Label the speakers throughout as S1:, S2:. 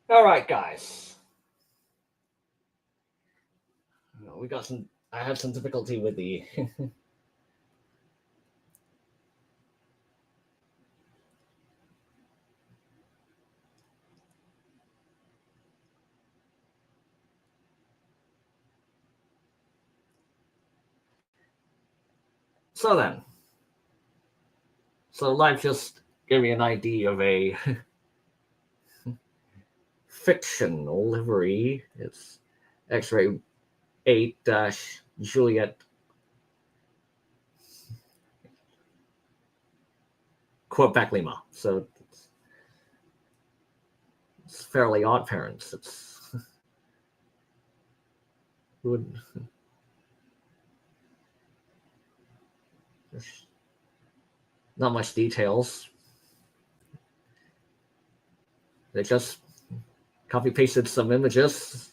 S1: All right, guys. We got some. I had some difficulty with the. So then. So live just gave me an idea of a fictional livery. It's X-ray 8-Juliet Quebec Lima. So it's fairly OddParents. It's would there's not much details. They just copy pasted some images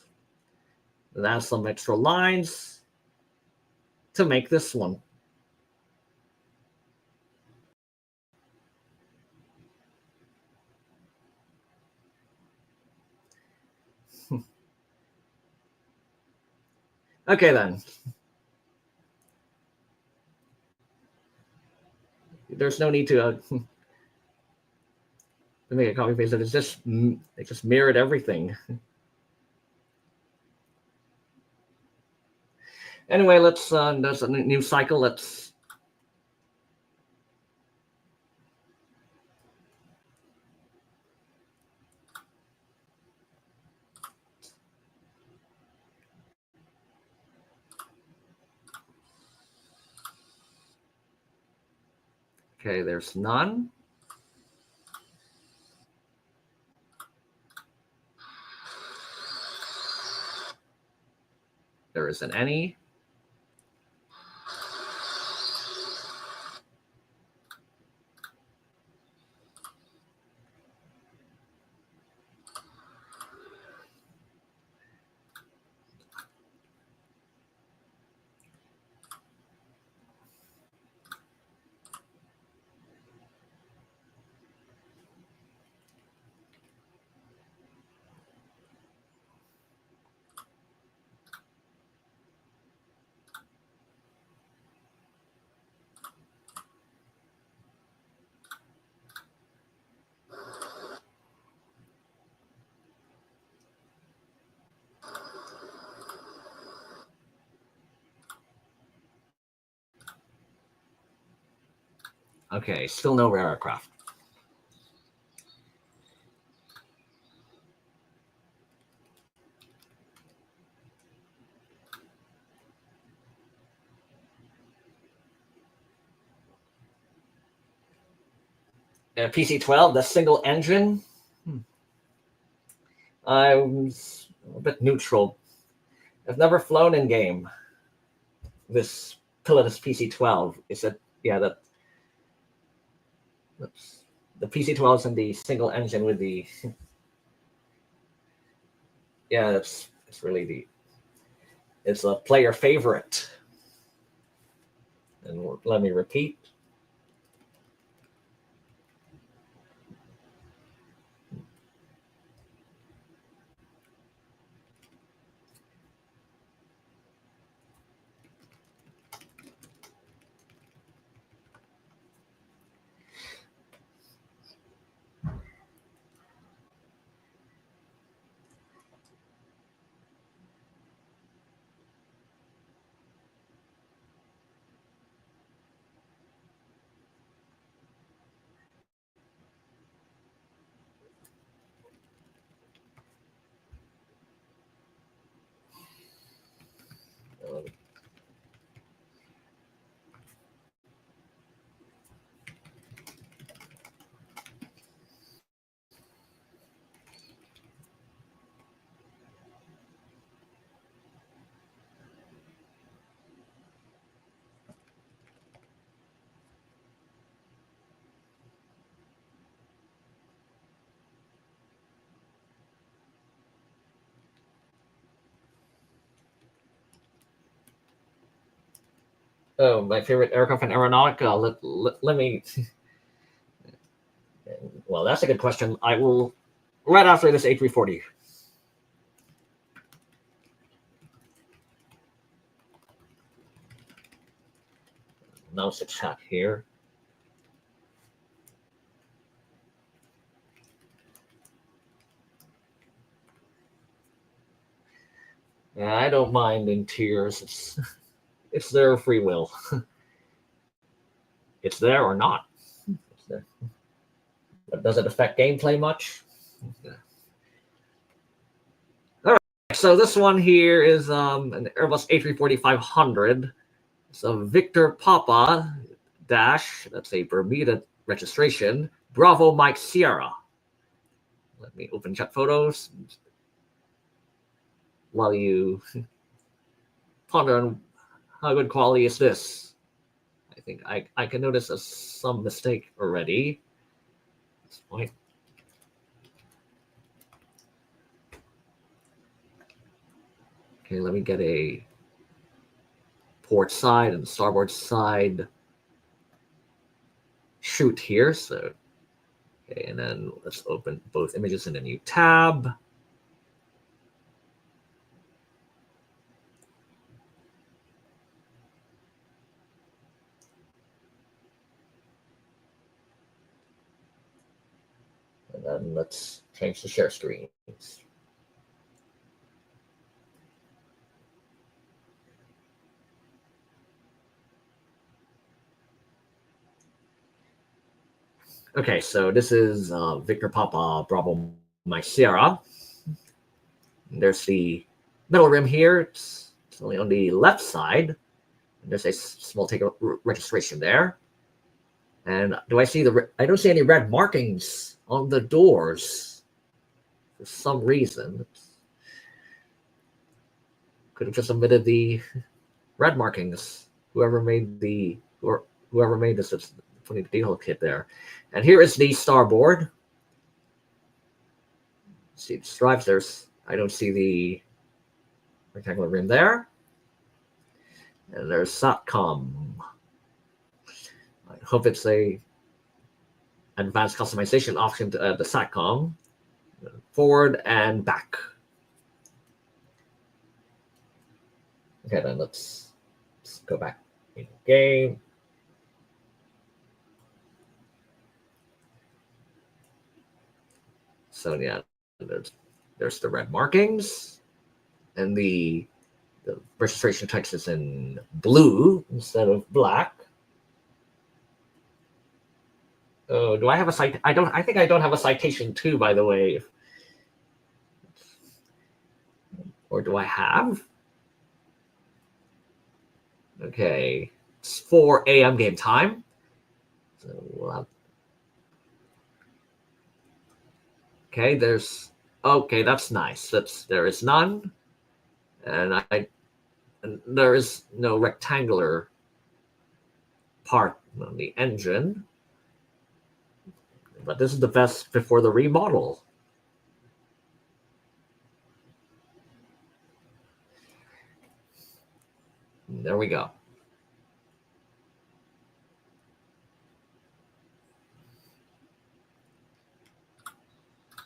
S1: and add some extra lines to make this one. Okay, then. There's no need to make a copy paste. It just mirrored everything. Anyway, let's. There's a new cycle. Let's. Okay, there's none. There isn't any. Okay, still no rare aircraft. PC-12, the single engine. I'm a bit neutral. I've never flown in game. This Pilatus PC-12 is it? Yeah, that's the PC-12 is in the single engine with the. Yeah, it's really it's a player favorite. And let me repeat. Oh, my favorite aircraft in Aeronautica. Let me. Well, that's a good question. I will right after this A340. Now it's a chat here. Yeah, I don't mind interiors. It's their free will. It's there or not. It's there. But does it affect gameplay much? Yeah. All right. So this one here is an Airbus A340-500. It's a Victor Papa dash. That's a Bermuda registration. Bravo Mike Sierra. Let me open chat photos while you ponder on how good quality is this. I think I can notice some mistake already. At this point. Okay, let me get a port side and starboard side shoot here. So, okay, and then let's open both images in a new tab. And then let's change to share screens. Okay, so this is Victor Papa Bravo Mike Sierra. There's the middle rim here. It's only on the left side. There's a small ticket registration there. And do I see I don't see any red markings on the doors for some reason. Could have just omitted the red markings. Whoever made this, it's putting the decal kit there. And here is the starboard. See the stripes. I don't see the rectangular rim there. And there's SATCOM. I hope it's a advanced customization option to the SATCOM. Forward and back. Okay, then let's go back in the game. So yeah, there's the red markings, and the registration text is in blue instead of black. Oh, do I have a cite? I think I don't have a citation too, by the way. Or do I have? Okay, it's 4 a.m. game time. So we'll have. Okay, okay, that's nice. There is none, and there is no rectangular part on the engine. But this is the best before the remodel. There we go.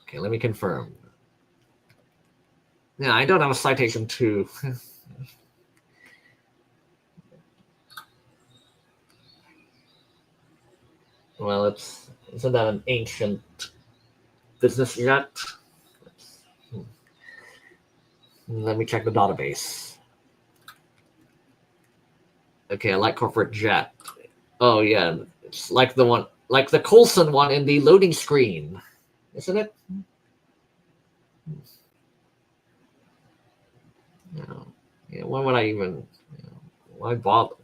S1: Okay, let me confirm. Yeah, I don't have a citation too. Well, isn't that an ancient business jet? Let me check the database. Okay, I like corporate jet. Oh yeah, it's like the Coulson one in the loading screen, isn't it? No. Yeah, why would I even? Why bother?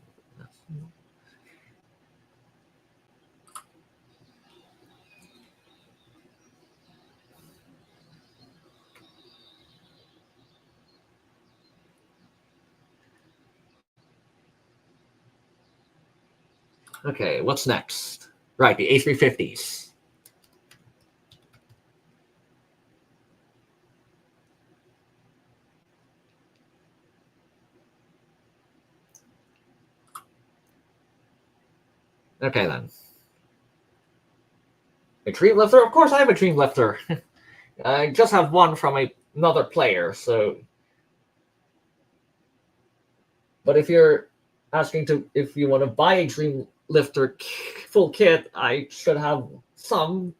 S1: Okay, what's next? Right, the A350s. Okay, then. A dream lifter? Of course I have a dream lifter. I just have one from another player, so. But if you're asking if you want to buy a Dream Lifter full kit, I should have some.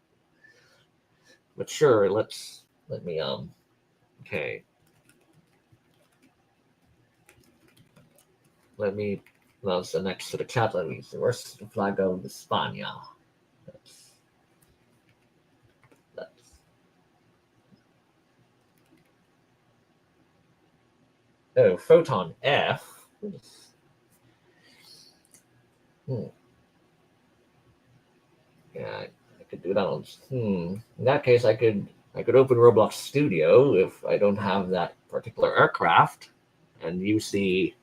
S1: But sure, let me okay. That's the next to the chat. Let me see. Where's the flag of España? Oh, Foton F. Yeah, I could do that on. In that case, I could open Roblox Studio if I don't have that particular aircraft, and use the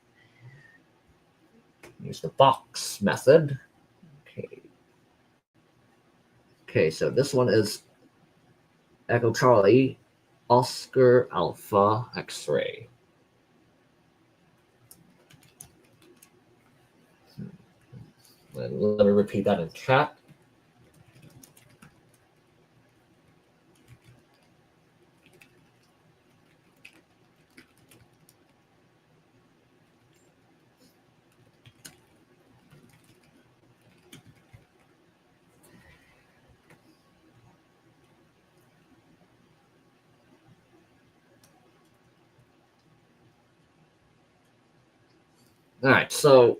S1: box method. Okay. Okay, so this one is Echo Charlie, Oscar Alpha X-ray. Let me repeat that in chat. All right, so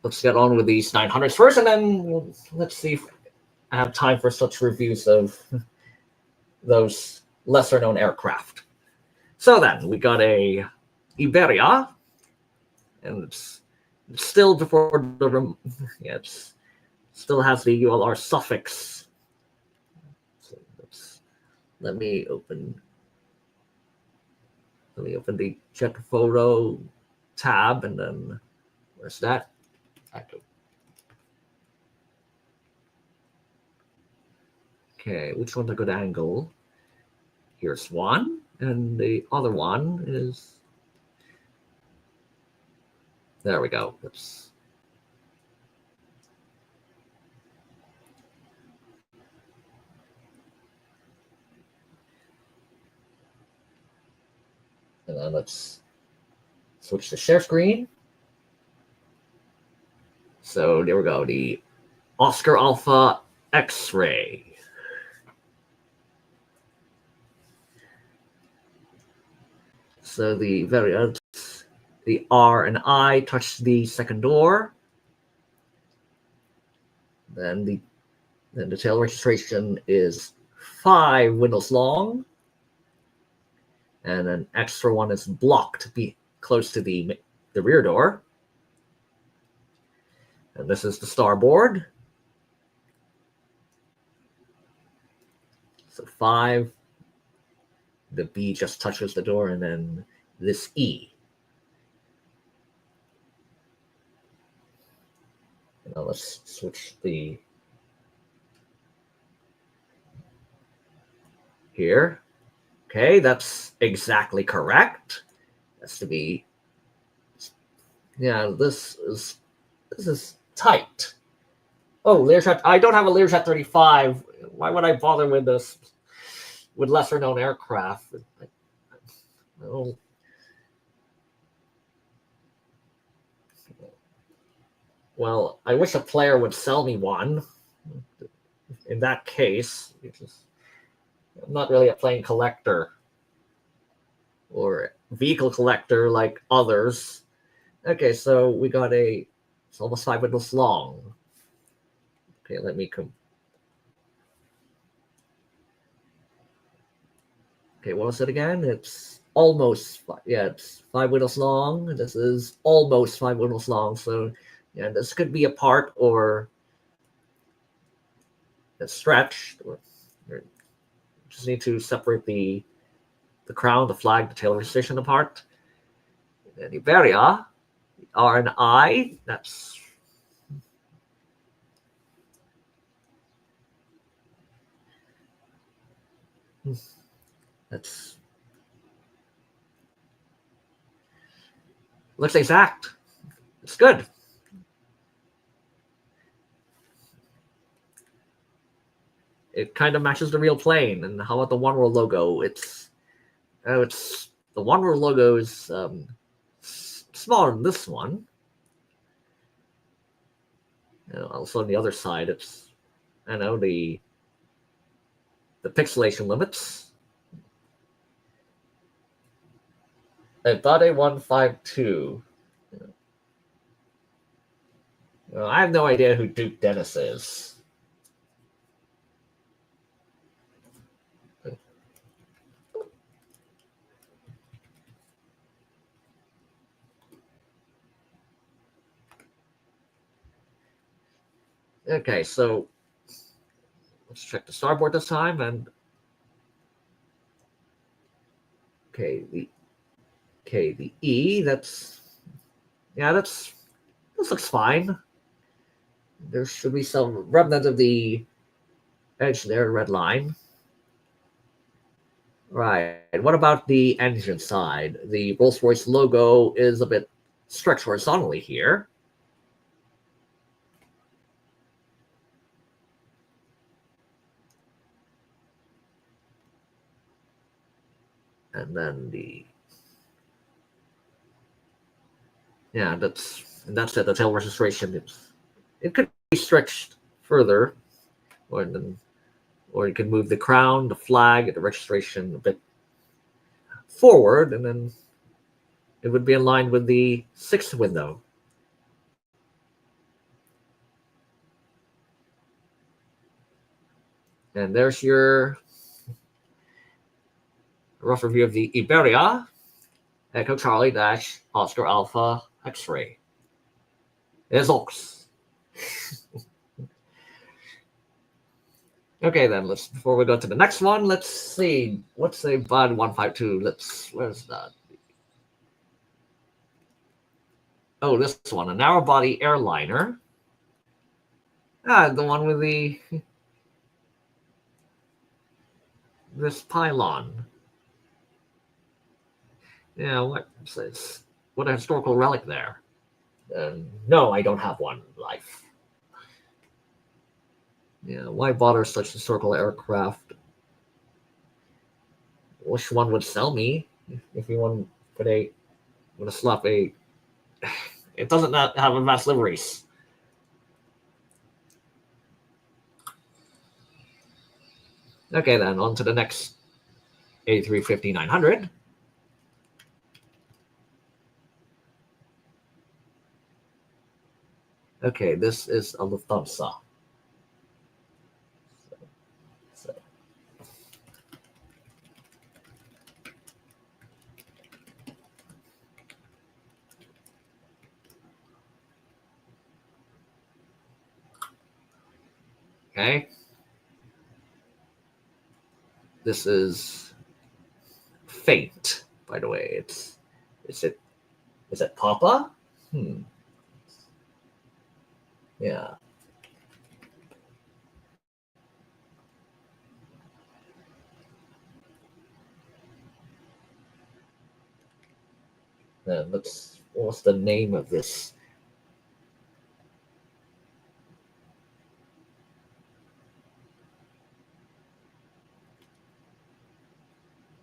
S1: let's get on with these 900s first, and then let's see if I have time for such reviews of those lesser-known aircraft. So then, we got a Iberia, and it's still before the yeah, it still has the ULR suffix. So let me open the jet photo tab, and then where's that? Okay, which one's a good angle? Here's one, and the other one is. There we go. And then let's switch to share screen. So there we go, the Oscar Alpha X-ray. So the variant, the R and I touch the second door. Then the tail registration is 5 windows long. And an extra one is blocked to be close to the rear door. And this is the starboard. So 5. The B just touches the door, and then this E. Now let's switch the here. Okay, that's exactly correct. That's to be. Yeah, this is tight. Oh, Learjet. I don't have a Learjet 35. Why would I bother with this? With lesser known aircraft? Oh. Well, I wish a player would sell me one. In that case, I'm not really a plane collector or vehicle collector like others. Okay, so we got it's almost 5 windows long. Okay, let me come. Okay, what was it again? It's almost, it's 5 windows long. This is almost 5 windows long. So, yeah, this could be a part or a stretch. Or just need to separate the crown, the flag, the tail registration apart. And the Iberia, R and I, that's looks exact. It's good. it kind of matches the real plane. And how about the oneworld logo? It's the oneworld logo is smaller than this one. Also on the other side, it's the pixelation limits. A152. I have no idea who Duke Dennis is. Okay, so let's check the starboard this time, and the E, this looks fine. There should be some remnant of the edge there, red line. Right. What about the engine side? The Rolls-Royce logo is a bit stretched horizontally here. And then that's it. The tail registration. It could be stretched further, or you can move the crown, the flag, the registration a bit forward, and then it would be in line with the 6th window. And there's your rough review of the Iberia, Echo Charlie Dash Oscar Alpha X-ray. EC-OAX. Okay, then before we go to the next one, let's see. What's a BUD 152? Where's that? Oh, this one, a narrow body airliner. The one with this pylon. Yeah, what a historical relic there. No, I don't have one. Life. Yeah, why bother such historical aircraft? Which one would sell me if you want to slap a? It doesn't have advanced liveries. Okay, then on to the next A350-900. Okay, this is a Lufthansa. Okay. This is faint, by the way. Is it Papa? Yeah. What's the name of this?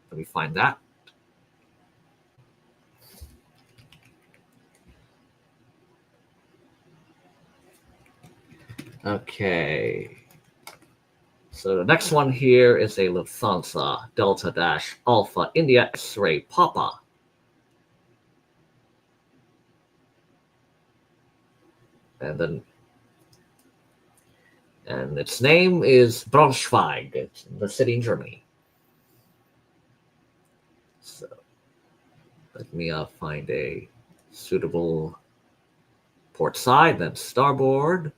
S1: Let me find that. Okay. So the next one here is a Lufthansa Delta Dash Alpha India X-ray Papa. And its name is Braunschweig. It's the city in Germany. So let me find a suitable port side, then starboard.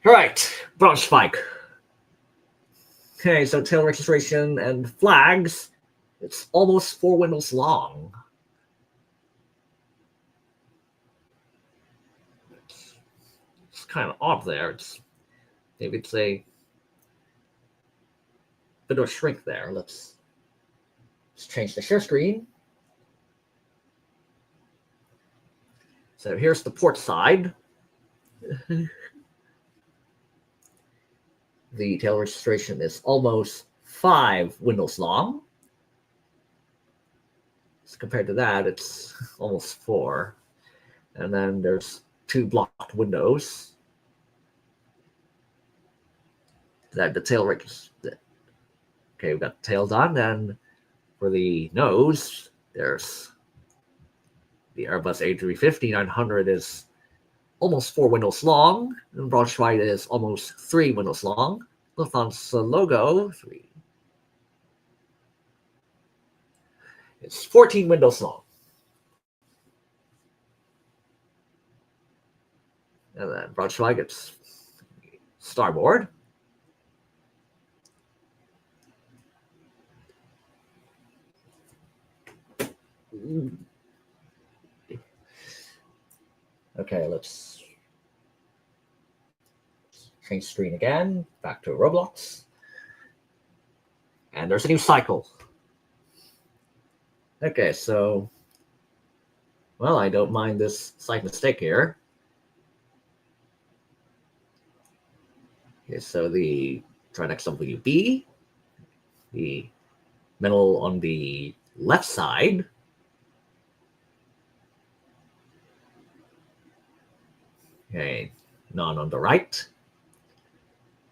S1: Right, Braunschweig. Okay, so tail registration and flags. It's almost 4 windows long. It's kind of odd there. maybe it's a bit of a shrink there. Let's change the share screen. So here's the port side. The tail registration is almost 5 windows long. So compared to that, it's almost 4. And then there's 2 blocked windows. That the tail registration. Okay, we've got the tail done. And for the nose, there's the Airbus A350-900 is almost 4 windows long, and Braunschweig is almost 3 windows long. Lufthansa logo 3. It's 14 windows long. And then Braunschweig, it's starboard. Okay, let's change screen again, back to Roblox. And there's a new cycle. Okay, so, well, I don't mind this slight mistake here. Okay, so the D-AIXP, the metal on the left side. Okay, none on the right.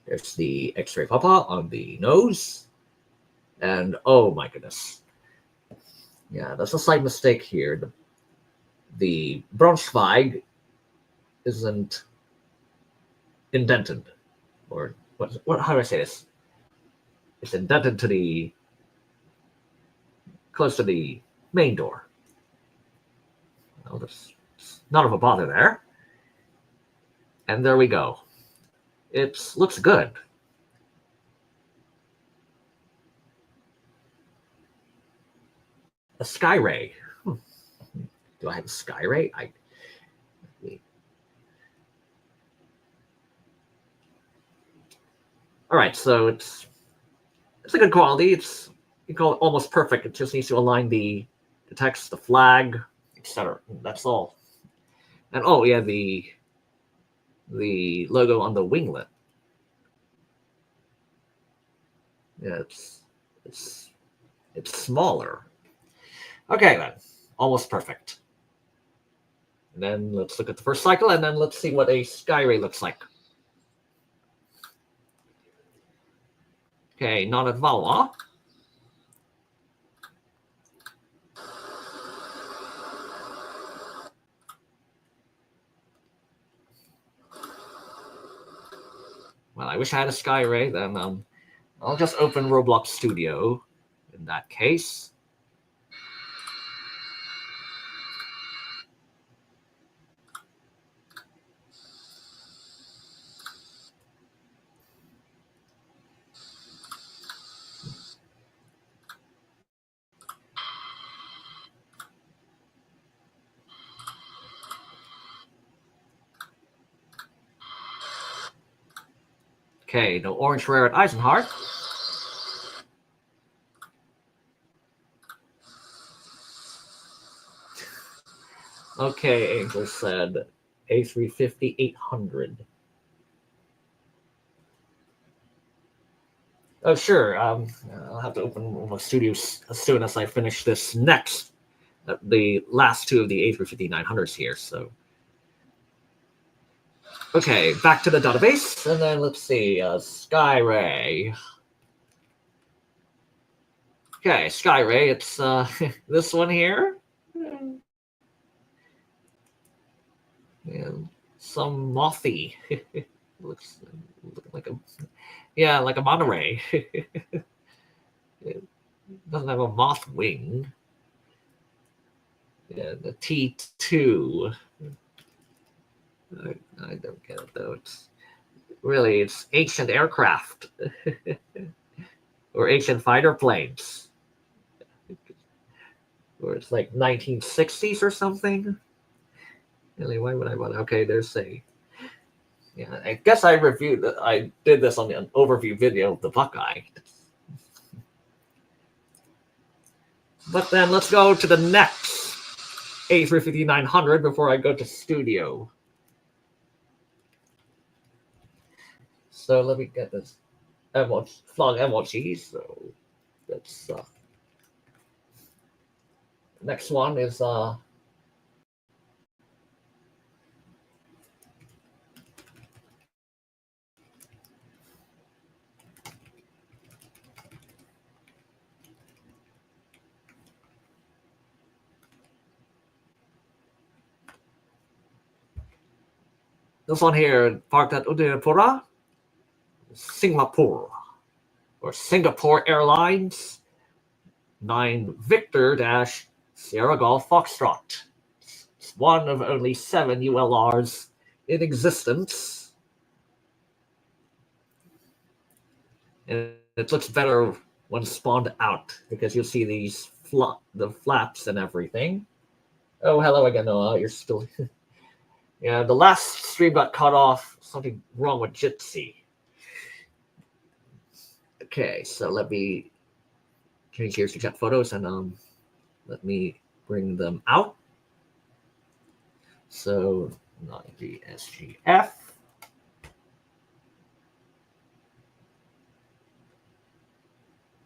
S1: There's the X-ray papa on the nose. And oh my goodness. Yeah, that's a slight mistake here. The Braunschweig isn't indented. Or how do I say this? It's indented to the close to the main door. Well, there's none of a bother there. And there we go. It looks good. A SkyRay. Do I have a SkyRay? All right, so it's a good quality. You call it almost perfect. It just needs to align the text, the flag, etc. That's all. And oh yeah, the logo on the winglet. Yeah, it's smaller. Okay then, almost perfect. And then let's look at the first cycle, and then let's see what a SkyRay looks like. Okay, not at Valois. Well, I wish I had a SkyRay. Then I'll just open Roblox Studio in that case. Okay, no orange rare at Eisenhart. Okay, Angel said A350-800. Oh, sure. I'll have to open Roblox Studio as soon as I finish this next, the last 2 of the A350-900s here. So, okay, back to the database, and then let's see, SkyRay. Okay, SkyRay, it's this one here. Yeah, some mothy. looks like like a Monterey. It doesn't have a moth wing. Yeah, the T2. I don't get it though. It's ancient aircraft or ancient fighter planes, or it's like 1960s or something. Really, why would I want? Okay, there's a Yeah, I guess I did this on an overview video of the BuckEye. But then let's go to the next A350-900 before I go to Studio. So let me get this flog emoji. So that's next one is this one here, parked at Udayapura, Singapore, or Singapore Airlines 9 Victor Sierra Golf Foxtrot. It's one of only 7 ULRs in existence. And it looks better when spawned out because you'll see these the flaps and everything. Oh, hello again, Noah. You're still... Yeah, the last stream got cut off. Something wrong with Jitsi. Okay, so let me change here to chat photos and let me bring them out. So not the SGF.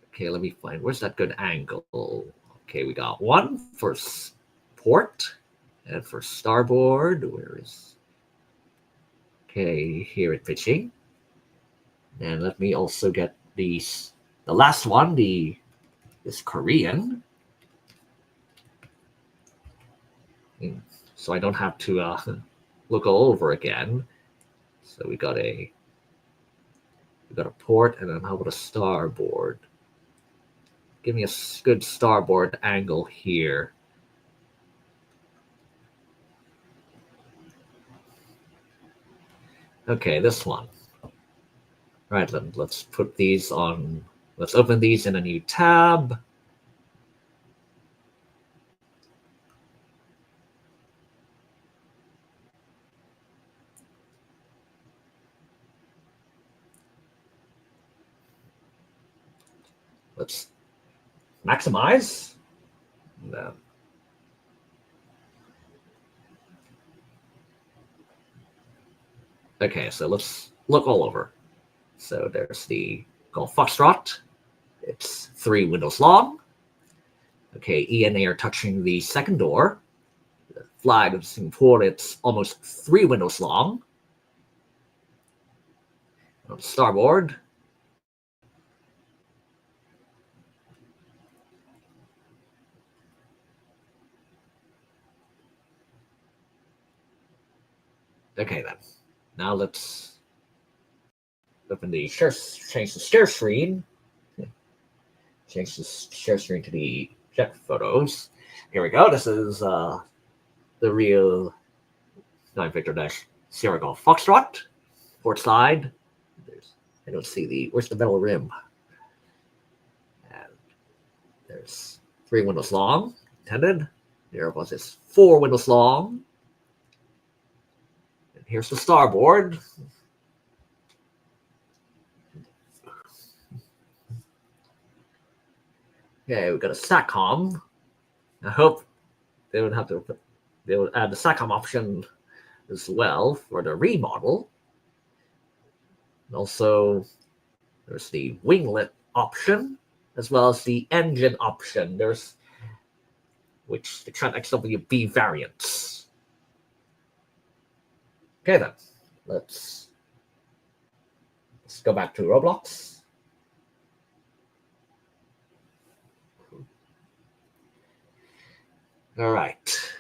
S1: Okay, let me find where's that good angle. Okay, we got one for port and for starboard. Where is? Okay, here at pitching. And let me also get the last one, this Korean. So I don't have to look all over again. So we got a port, and then how about a starboard? Give me a good starboard angle here. Okay, this one. Right, let's put these on. Let's open these in a new tab. Let's maximize. No. Okay, so let's look all over. So there's the Golf Foxtrot. It's 3 windows long. Okay, E and A are touching the second door. The flag of Singapore, it's almost 3 windows long. On starboard. Okay then. Now let's open the change the share screen. Change the share screen to the jet photos. Here we go. This is the real 9 Victor Sierra Golf Foxtrot. Port side. I don't see where's the metal rim? And there's 3 windows long, intended. The Airbus is 4 windows long. And here's the starboard. Okay, we've got a SATCOM. I hope they would add the SATCOM option as well for the remodel. And also, there's the winglet option as well as the engine option. Which the G-XWB variants. Okay then, let's go back to Roblox. All right.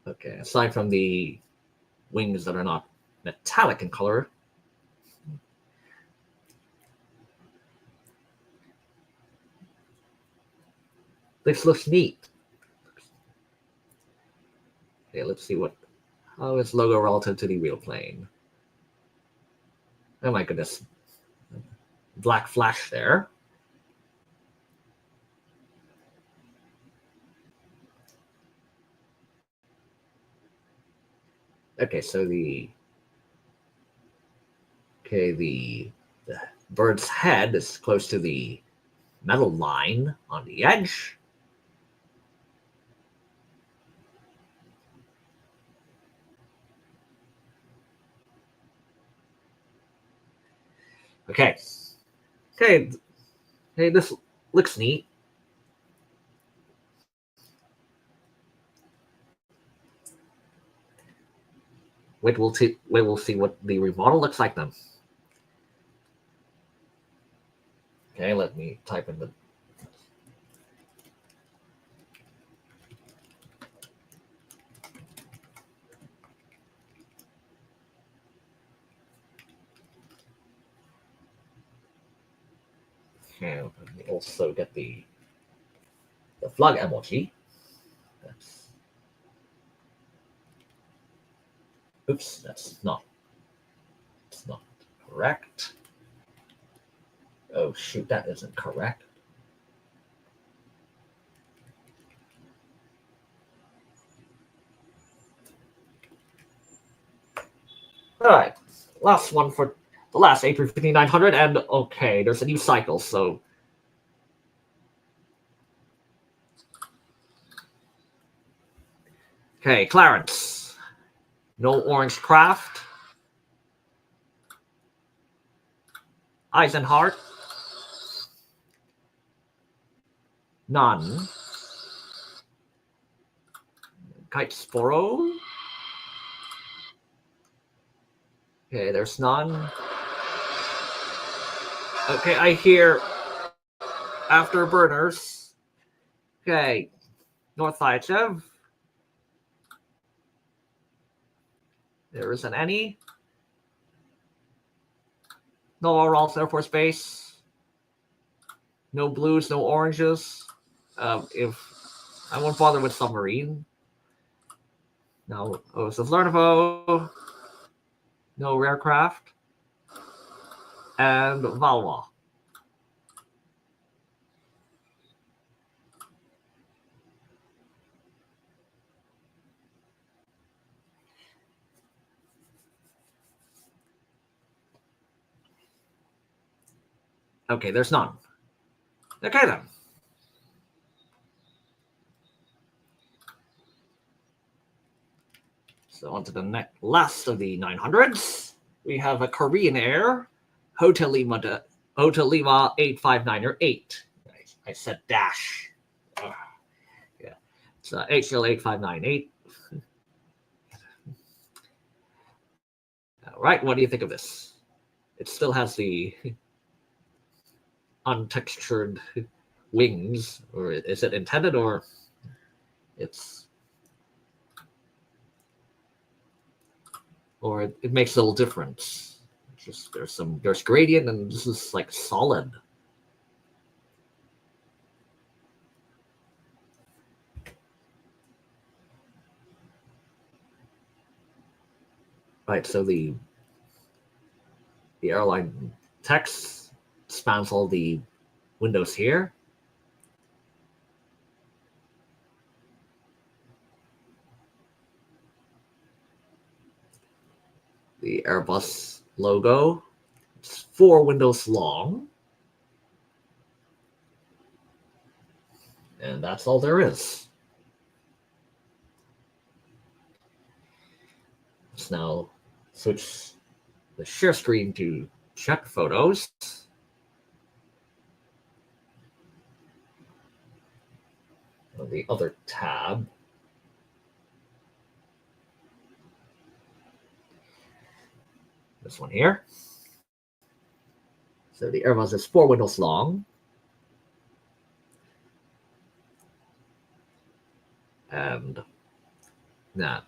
S1: Okay, aside from the wings that are not metallic in color, this looks neat. Okay, let's see how is logo relative to the real plane. Oh my goodness. Black flash there. Okay, so the bird's head is close to the metal line on the edge. Okay. Okay, this looks neat. We'll see what the remodel looks like then. Okay, let me type in the. Okay, let me also get the flag emoji. That's. Oops, that's not. It's not correct. Oh shoot, that isn't correct. All right, last one for the last A350-900, and okay, there's a new cycle, so. Okay, Clarence. No orange craft. Eisenhart. None. Kitesporo. Okay, there's none. Okay, I hear afterburners. Okay, North Ichev. There isn't any. No Orals Air Force Base. No blues, no oranges. If I won't bother with submarine. No, Lernovo. No Rarecraft. And Valois. Okay, there's none. Okay then. So on to the last of the 900s. We have a Korean Air, Hotel Lima 85908. I said dash. Yeah, it's HL 8598. All right, what do you think of this? It still has the untextured wings, or is it intended, or it's, or it makes a little difference. Just there's gradient, and this is like solid. Right, so the airline text spans all the windows here. The Airbus logo. It's 4 windows long. And that's all there is. Let's now switch the share screen to check photos. On the other tab. This one here. So the Airbus is 4 windows long. And that.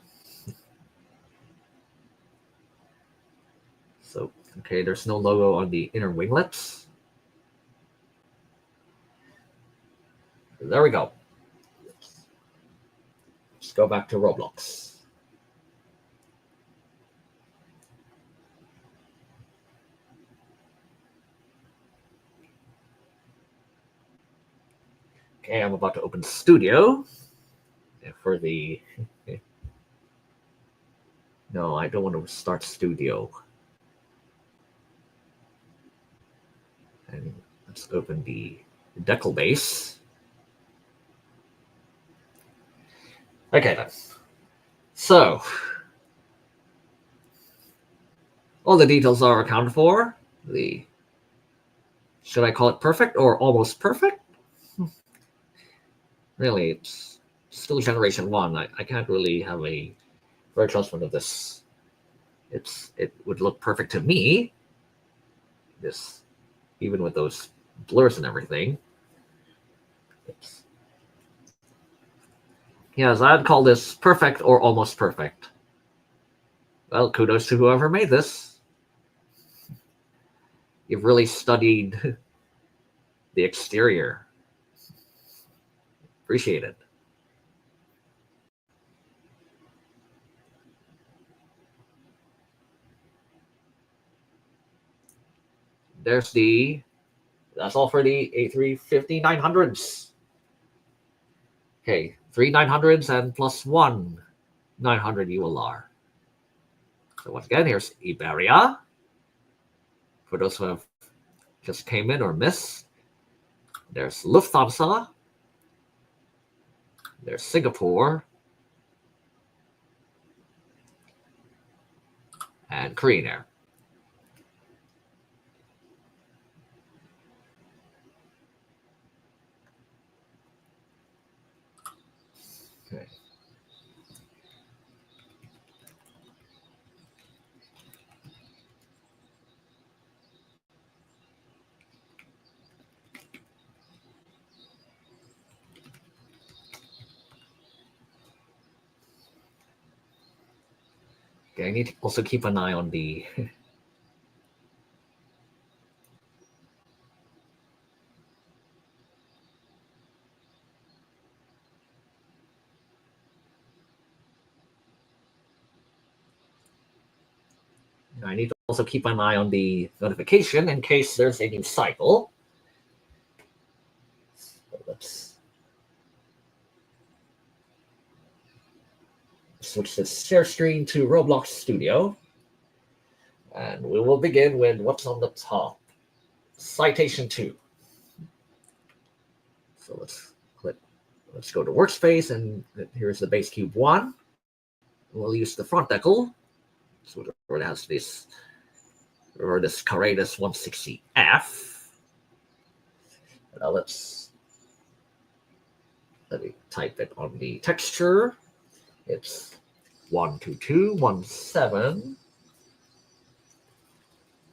S1: So, okay, there's no logo on the inner winglets. There we go. Let's go back to Roblox. Okay, I'm about to open Studio for the No, I don't want to start Studio. And let's open the decal base. Okay then. So all the details are accounted for. Should I call it perfect or almost perfect? Really, it's still generation 1. I can't really have a very judgment of this. It would look perfect to me. This, even with those blurs and everything. Yes, I'd call this perfect or almost perfect. Well, kudos to whoever made this. You've really studied the exterior. Appreciate it. That's all for the A350-900s. Okay, 3 900s and plus 1 900 ULR. So once again, here's Iberia. For those who have just came in or missed, there's Lufthansa. There's Singapore. And Korean Air. Okay. Okay, I need to also keep an eye on the I need to also keep an eye on the notification in case there's a new cycle. So let's switch the share screen to Roblox Studio. And we will begin with what's on the top. Citation 2. So let's go to workspace, and here's the base cube 1. We'll use the front decal. So it has this Carrera 160F. Now let me type it on the texture. It's 12217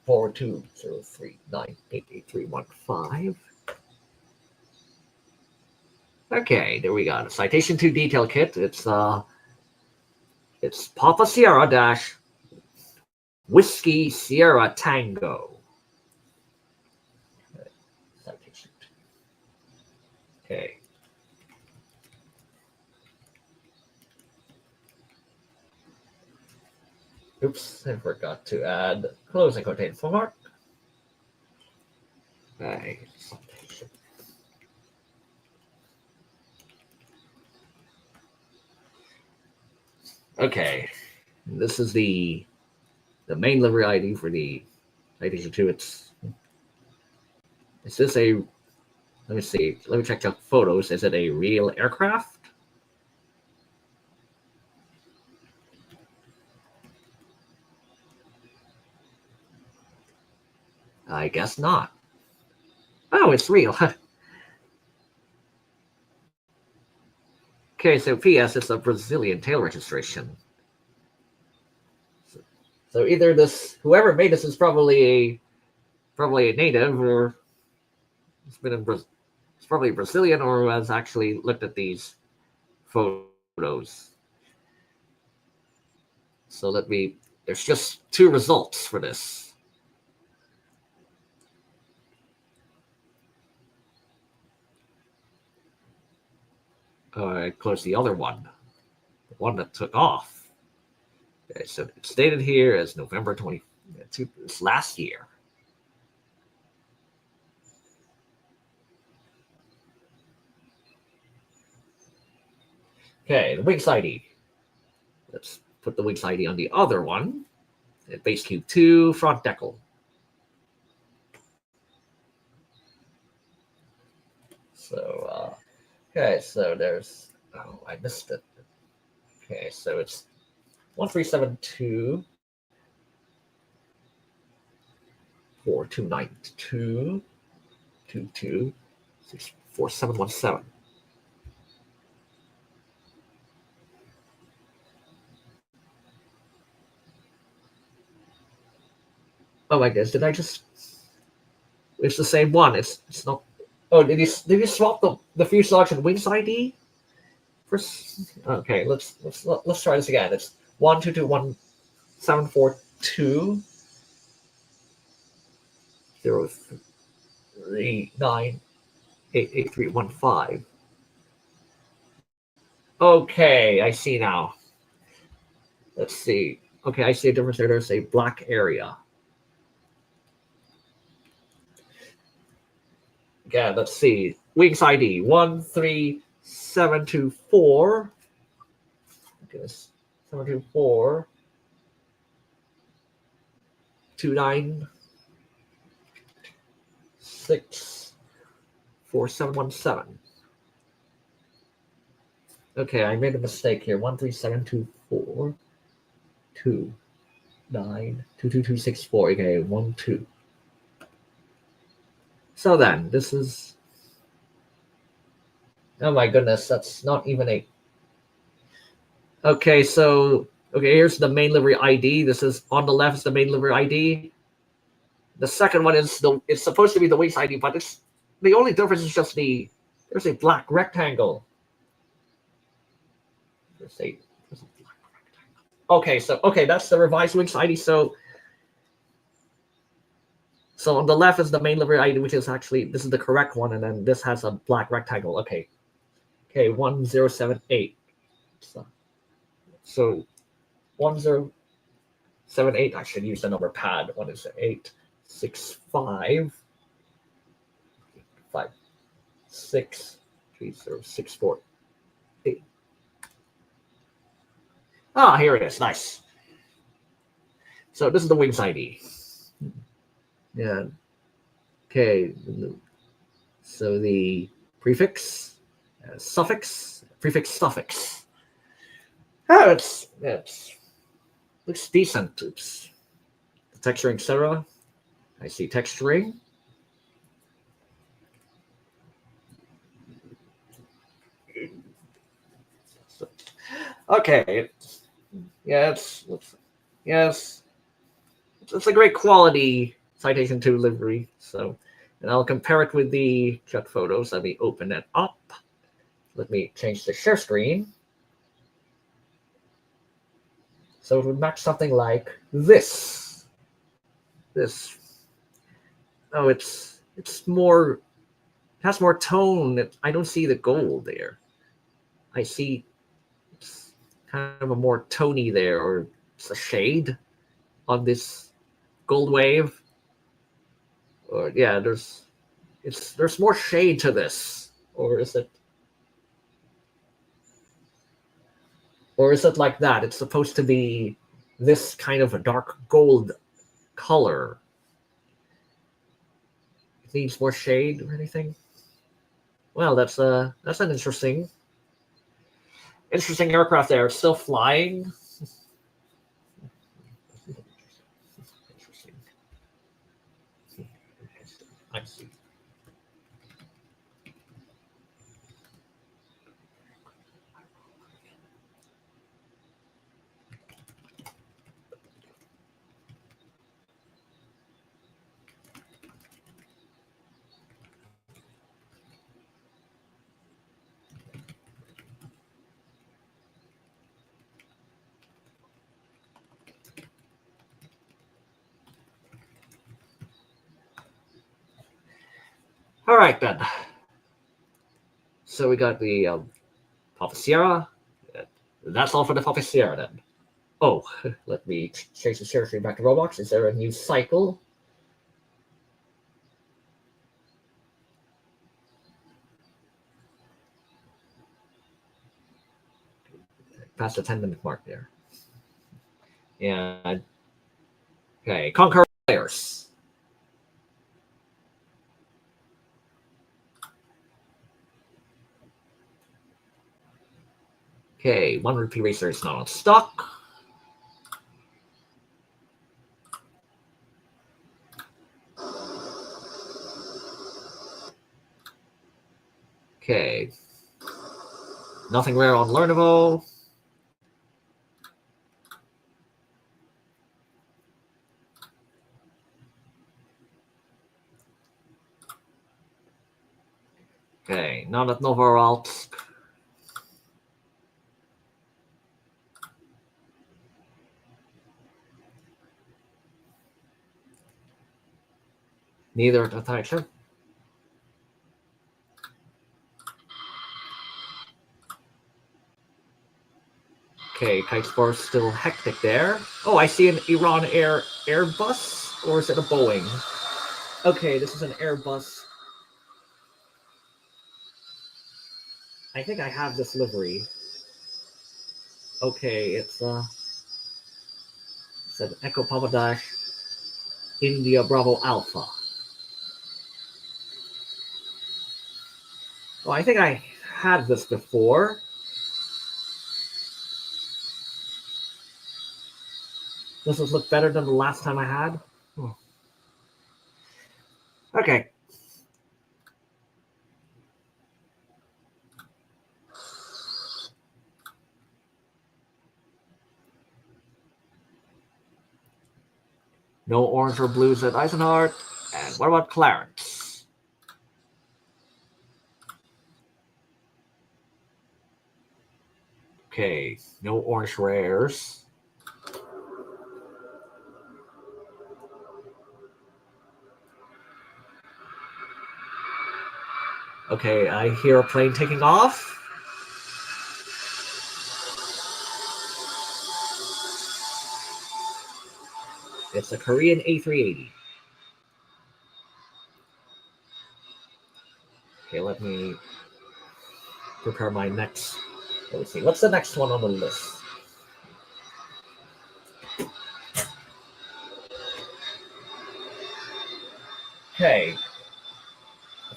S1: 4203988315. Okay, there we go. Citation 2 detail kit. It's Papa Sierra dash Whiskey Sierra Tango. Citation 2. Okay. Oops, I forgot to add closing quotation mark. Okay. Okay, this is the main livery ID for the Citation 2. Is this a? Let me see. Let me check the photos. Is it a real aircraft? I guess not. Oh, it's real. Okay, so PS, it's a Brazilian tail registration. So either whoever made this is probably a native, or it's probably Brazilian, or has actually looked at these photos. So there's just 2 results for this. I closed the other one, the one that took off. Okay, so it's stated here as November 22, it's last year. Okay, the wings ID. Let's put the wings ID on the other one. Base cube 2, front decal. So, okay, so there's, oh, I missed it. Okay, so it's 1372 4292 22 64717. Oh my goodness, did I just, it's the same one. It's not, oh, did you swap the fuselage and wings ID? Okay, let's try this again. It's 1221742 0398815. Okay, I see now. Let's see. Okay, I see a difference there. There's a black area. Again, let's see. Wings ID 13724. Goodness, 724 2964717. Okay, I made a mistake here. 13724 2922264. Okay, 12. So then, this is, oh my goodness, that's not even a, okay, so, okay, here's the main livery ID. This is, on the left is the main livery ID. The second one is it's supposed to be the wings ID, but it's, the only difference is just there's a black rectangle. There's a black rectangle. Okay, so, okay, that's the revised wings ID. So on the left is the main livery ID, which is actually, this is the correct one, and then this has a black rectangle. Okay, 1078. So 1078, I should use the number pad. What is it? 865 56 3064 8. Ah, here it is. Nice. So this is the wings ID. Yeah. Okay. So the prefix, suffix, prefix, suffix. Oh, it's looks decent. Oops. The texturing, etc. I see texturing. Okay. Yes. Yes. It's a great quality Citation 2 livery. So, and I'll compare it with the jet photos. Let me open it up. Let me change the share screen. So it would match something like this. This. Oh, it's more, it has more tone. I don't see the gold there. I see it's kind of a more tony there, or it's a shade on this gold wave. Or yeah, there's more shade to this. Or is it like that? It's supposed to be this kind of a dark gold color. It needs more shade or anything? Well, that's an interesting aircraft there. It's still flying. Interesting. I see. All right, then. So we got the Papa Sierra. That's all for the Papa Sierra, then. Oh, let me change the share screen back to Roblox. Is there a new cycle? Past the 10-minute mark there. And okay, Conquer players. Okay, one repeat racer is not on stock. Okay. Nothing rare on learnable. Okay, not at Novoralt. Neither at Citation. Okay, Kitesport still hectic there. Oh, I see an Iran Airbus, or is it a Boeing? Okay, this is an Airbus. I think I have this livery. Okay, it's an Echo Papa Dash India Bravo Alpha. Oh, I think I had this before. Does this look better than the last time I had? Oh. Okay. No orange or blues at Eisenhart. And what about Clarence? Okay, no orange rares. Okay, I hear a plane taking off. It's a Korean A380. Okay, let me prepare my next. Let me see. What's the next one on the list? Okay.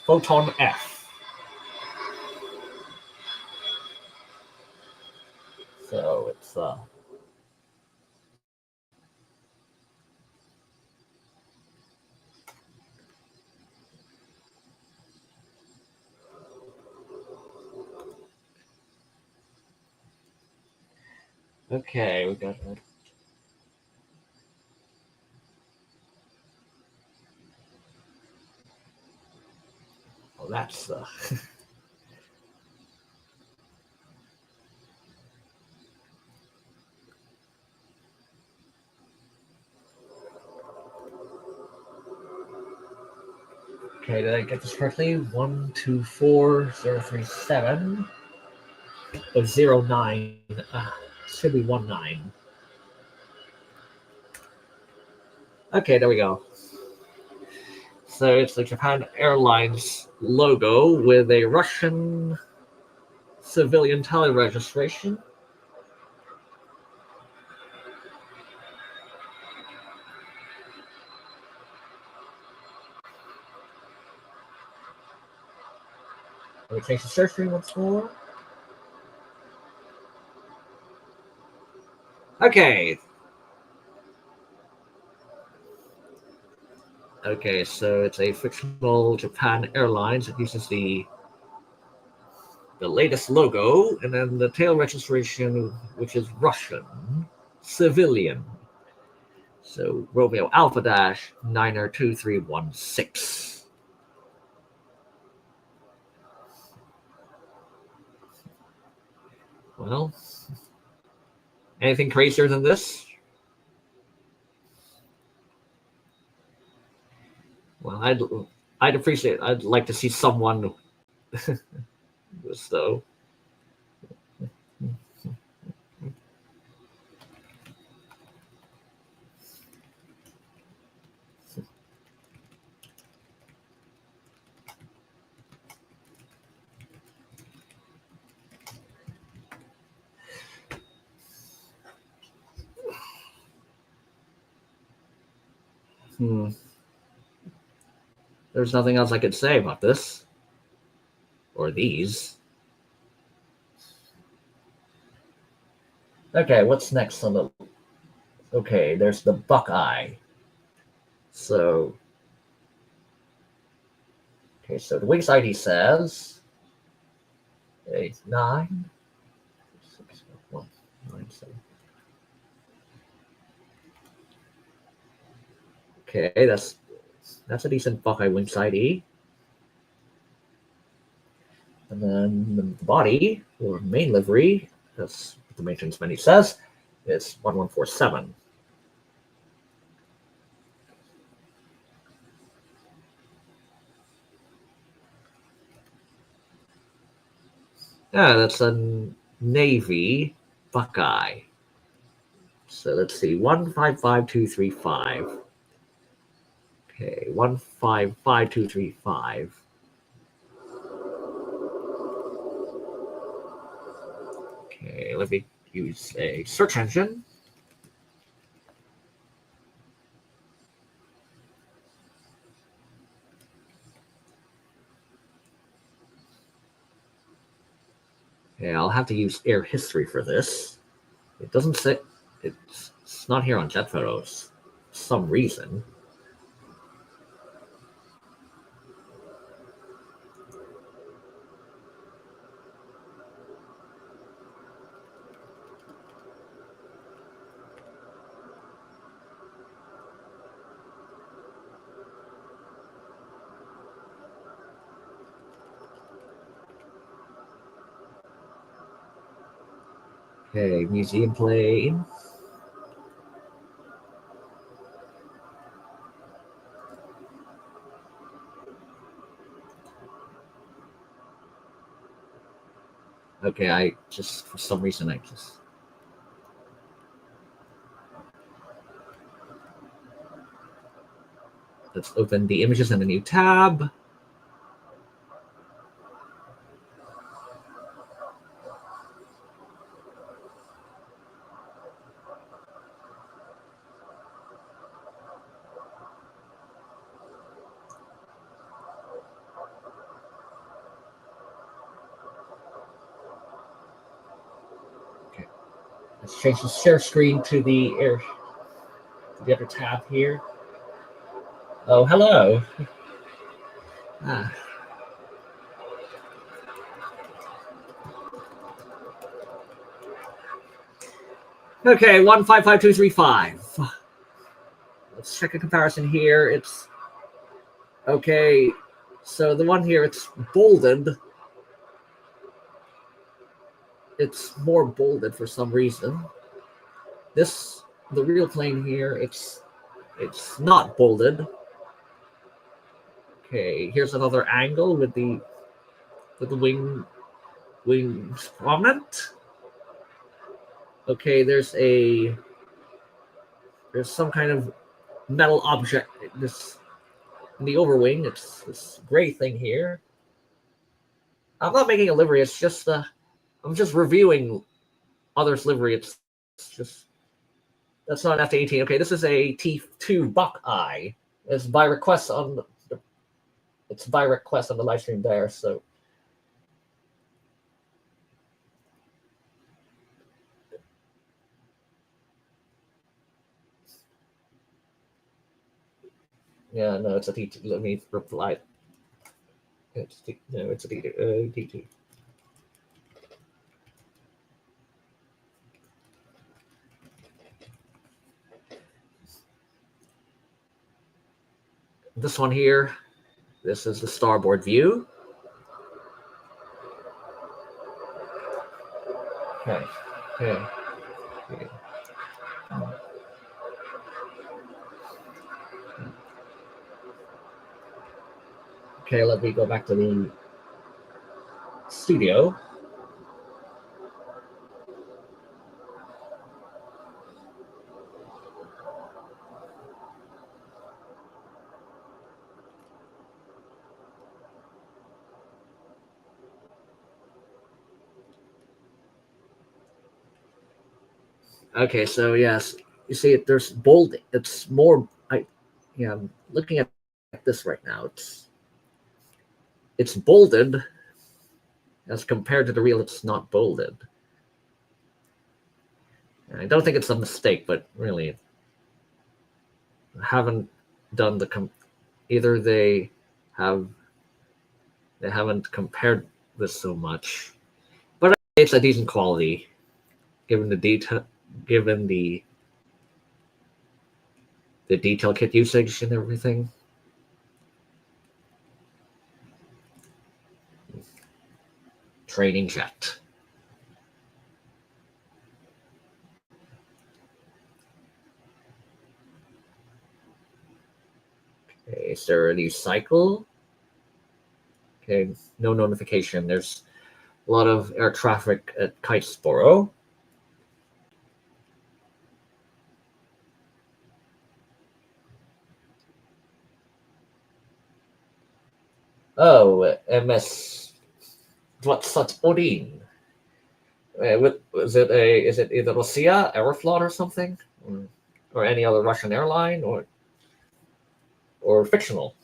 S1: Foton F. So it's okay, we got that. Oh, that's okay, did I get this correctly? 124037 09. Should be 19. Okay, there we go. So it's the Japan Airlines logo with a Russian civilian tele registration. Let me change the search screen once more. Okay. Okay, so it's a fictional Japan Airlines. It uses the latest logo, and then the tail registration, which is Russian, civilian. So Romeo Alpha Dash 92316. Well, anything crazier than this? Well, I'd appreciate. I'd like to see someone. So. There's nothing else I could say about this. Or these. Okay, what's next on the... Okay, there's the BuckEye. So... Okay, so the Wings ID says... 9, 6, 1, 9, 7. Okay, that's a decent BuckEye Wings ID. And then the body, or main livery, that's what the maintenance menu says, is 1147. Yeah, that's a Navy BuckEye. So let's see, 155235. Okay, 155235. Okay, let me use a search engine. Okay, I'll have to use air history for this. It doesn't say, it's not here on jet photos for some reason. Okay, museum plane. Okay, I just, for some reason, let's open the images in a new tab. Okay, let's change the share screen to the other tab here. Oh, hello. Ah. Okay, 155235. Let's check a comparison here. It's okay. So the one here, it's bolded. It's more bolded for some reason. The real plane here, it's not bolded. Okay, here's another angle with the wings prominent. Okay, there's some kind of metal object this in the overwing. It's this gray thing here. I'm not making a livery. It's just I'm just reviewing others' livery. It's just that's not an F-18. Okay, this is a T2 BuckEye. It's by request on the live stream there. So yeah, no, it's a T2. Let me reply. It's a T2. This one here, this is the starboard view. Okay. Okay, let me go back to the studio. Okay, so yes, you see, there's bold. It's more. Yeah, I'm looking at this right now. It's bolded as compared to the real. It's not bolded. And I don't think it's a mistake, but really, I haven't done the either they haven't compared this so much, but it's a decent quality given the detail, given the detail kit usage and everything. Training jet. Okay, is there a new cycle? Okay, no notification. There's a lot of air traffic at Kitesboro. Oh, MS. What's such Odin? Is it either Russia, Aeroflot, or something, or any other Russian airline, or fictional?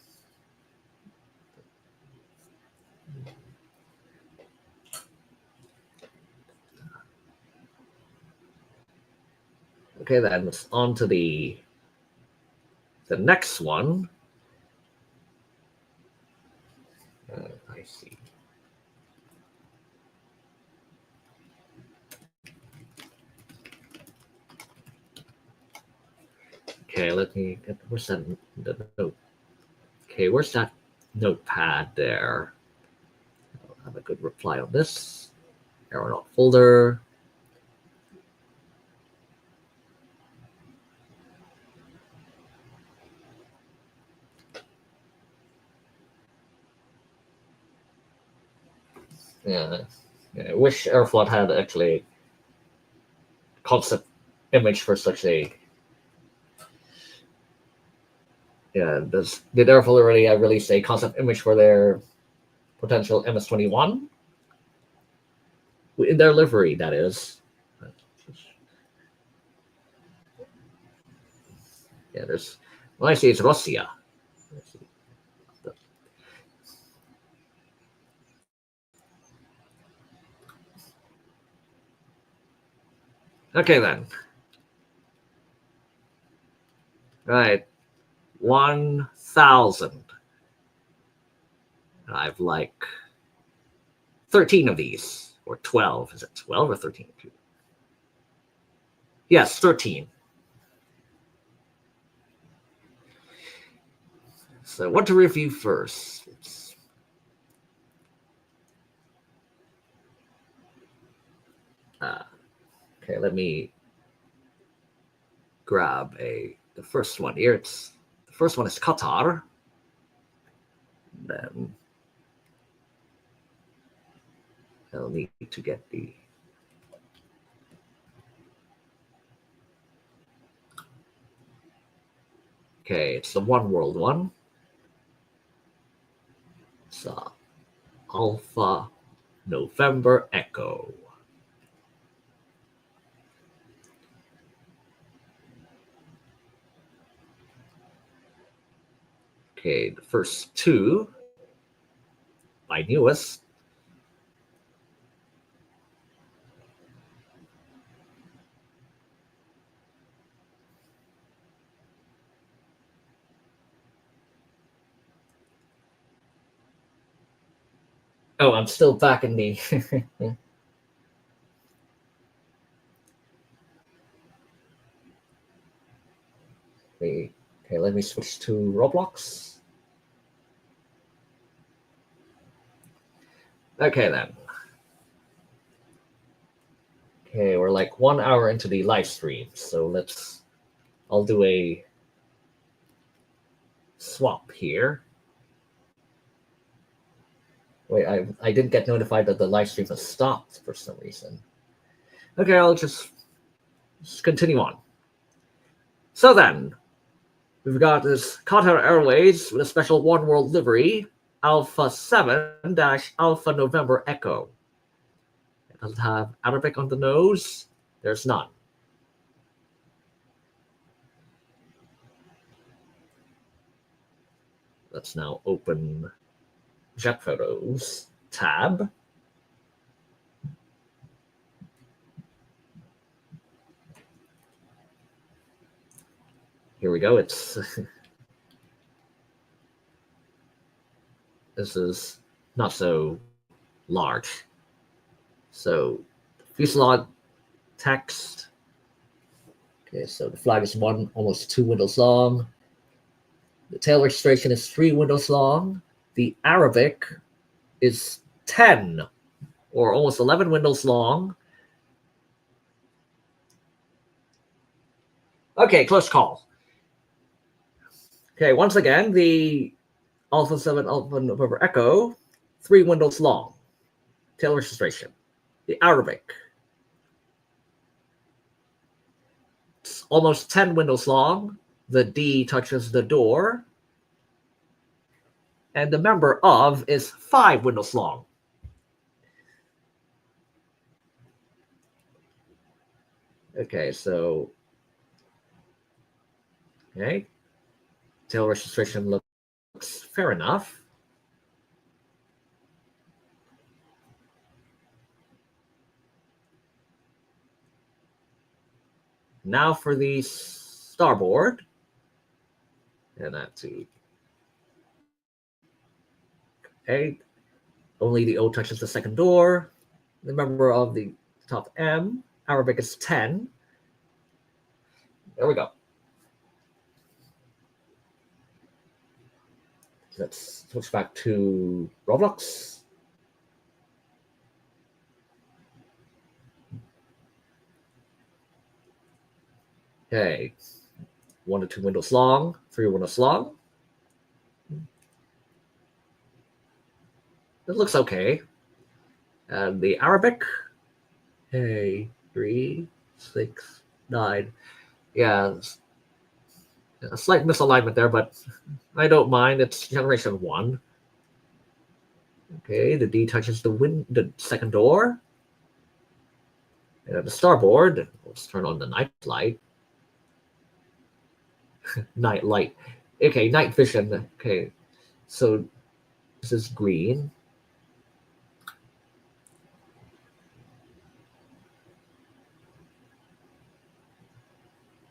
S1: Okay, then it's on to the next one. I see. Okay, let me get, where's that the note? Okay, where's that notepad there? I'll have a good reply on this. Aeronaut folder. Yeah, I wish Aeroflot had actually concept image for such a. Yeah, did Aeroflot already release a concept image for their potential MS-21? In their livery, that is. Yeah, there's. Well, I see it's Russia. Okay, then. Right. 1,000. I've like 13 of these, or 12. Is it 12 or 13? Yes, 13. So what to review first? Okay, let me grab the first one here. The first one is Qatar. Then I'll need to get the. Okay, it's the oneworld one. It's Alpha November Echo. Okay, the first two, my newest. Oh, I'm still back in the. Okay, let me switch to Roblox. Okay, then. Okay, we're like 1 hour into the live stream, so I'll do a swap here. Wait, I didn't get notified that the live stream has stopped for some reason. Okay, I'll just continue on. So then, we've got this Qatar Airways with a special oneworld livery, Alpha 7-Alpha November Echo. It doesn't have Arabic on the nose. There's none. Let's now open Jet Photos tab. Here we go. It's this is not so large. So fuselage text. Okay, so the flag is almost 2 windows long. The tail registration is 3 windows long. The Arabic is 10 or almost 11 windows long. Okay, close call. Okay, once again, the Alpha 7 Alpha November Echo, 3 windows long. Tail registration. The Arabic, it's almost 10 windows long. The D touches the door. And the member of is 5 windows long. Okay, so okay, tail registration looks fair enough. Now for the starboard, and that too. Okay, only the O touches the second door. The member of the top M, Arabic is 10. There we go. Let's switch back to Roblox. Okay, 1 to 2 windows long, 3 windows long. It looks okay. And the Arabic, hey, 3, 6, 9. Yeah, a slight misalignment there, but I don't mind. It's generation 1. Okay, the D touches the second door. And the starboard, let's turn on the night light. Night light. Okay, night vision. Okay, so this is green.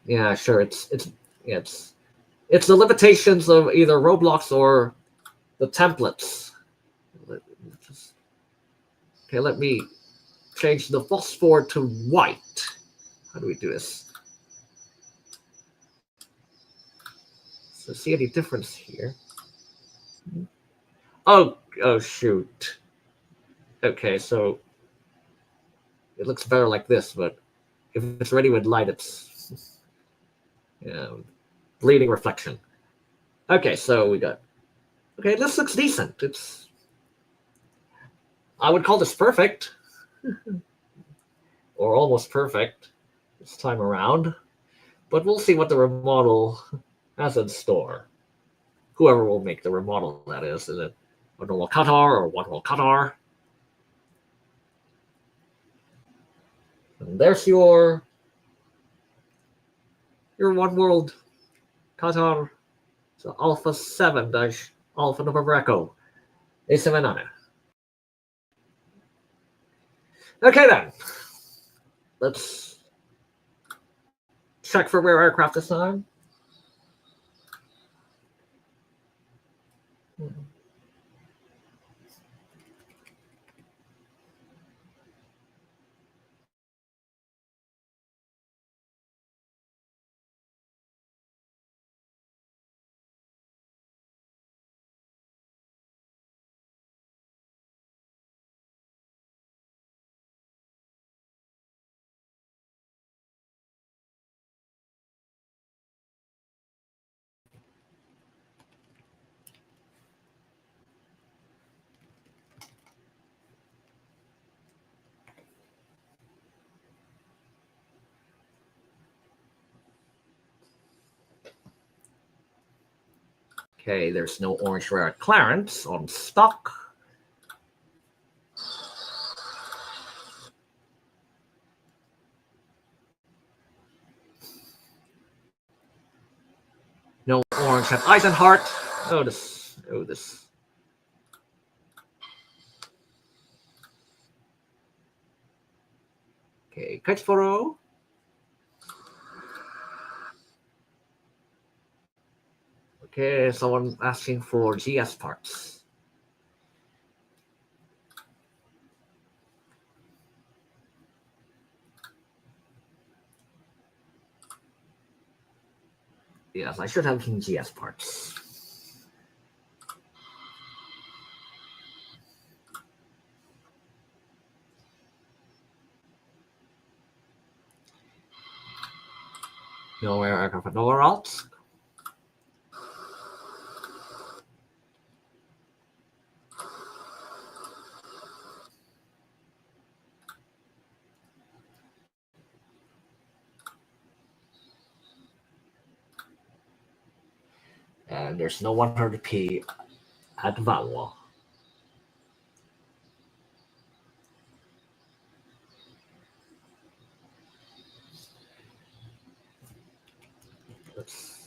S1: Yeah, sure. It's the limitations of either Roblox or the templates. Okay, let me change the phosphor to white. How do we do this? So see any difference here? Oh shoot. Okay, so it looks better like this, but if it's ready with light, it's bleeding reflection. Okay, so we got. Okay, this looks decent. I would call this perfect, or almost perfect this time around. But we'll see what the remodel has in store. Whoever will make the remodel, that is it a normal Qatar or oneworld Qatar? And there's your oneworld Qatar. So Alpha 7 Alpha November Echo A700. Okay then, let's check for rare aircraft this time. Okay, there's no orange rare clearance on stock. No orange at Eisenhart. Oh, this Oh, this. Okay, kite photo. Okay, someone asking for GS parts. Yes, I should have some GS parts. Nowhere aircraft nowhere else. And there's no 100p at Valwa. Let's...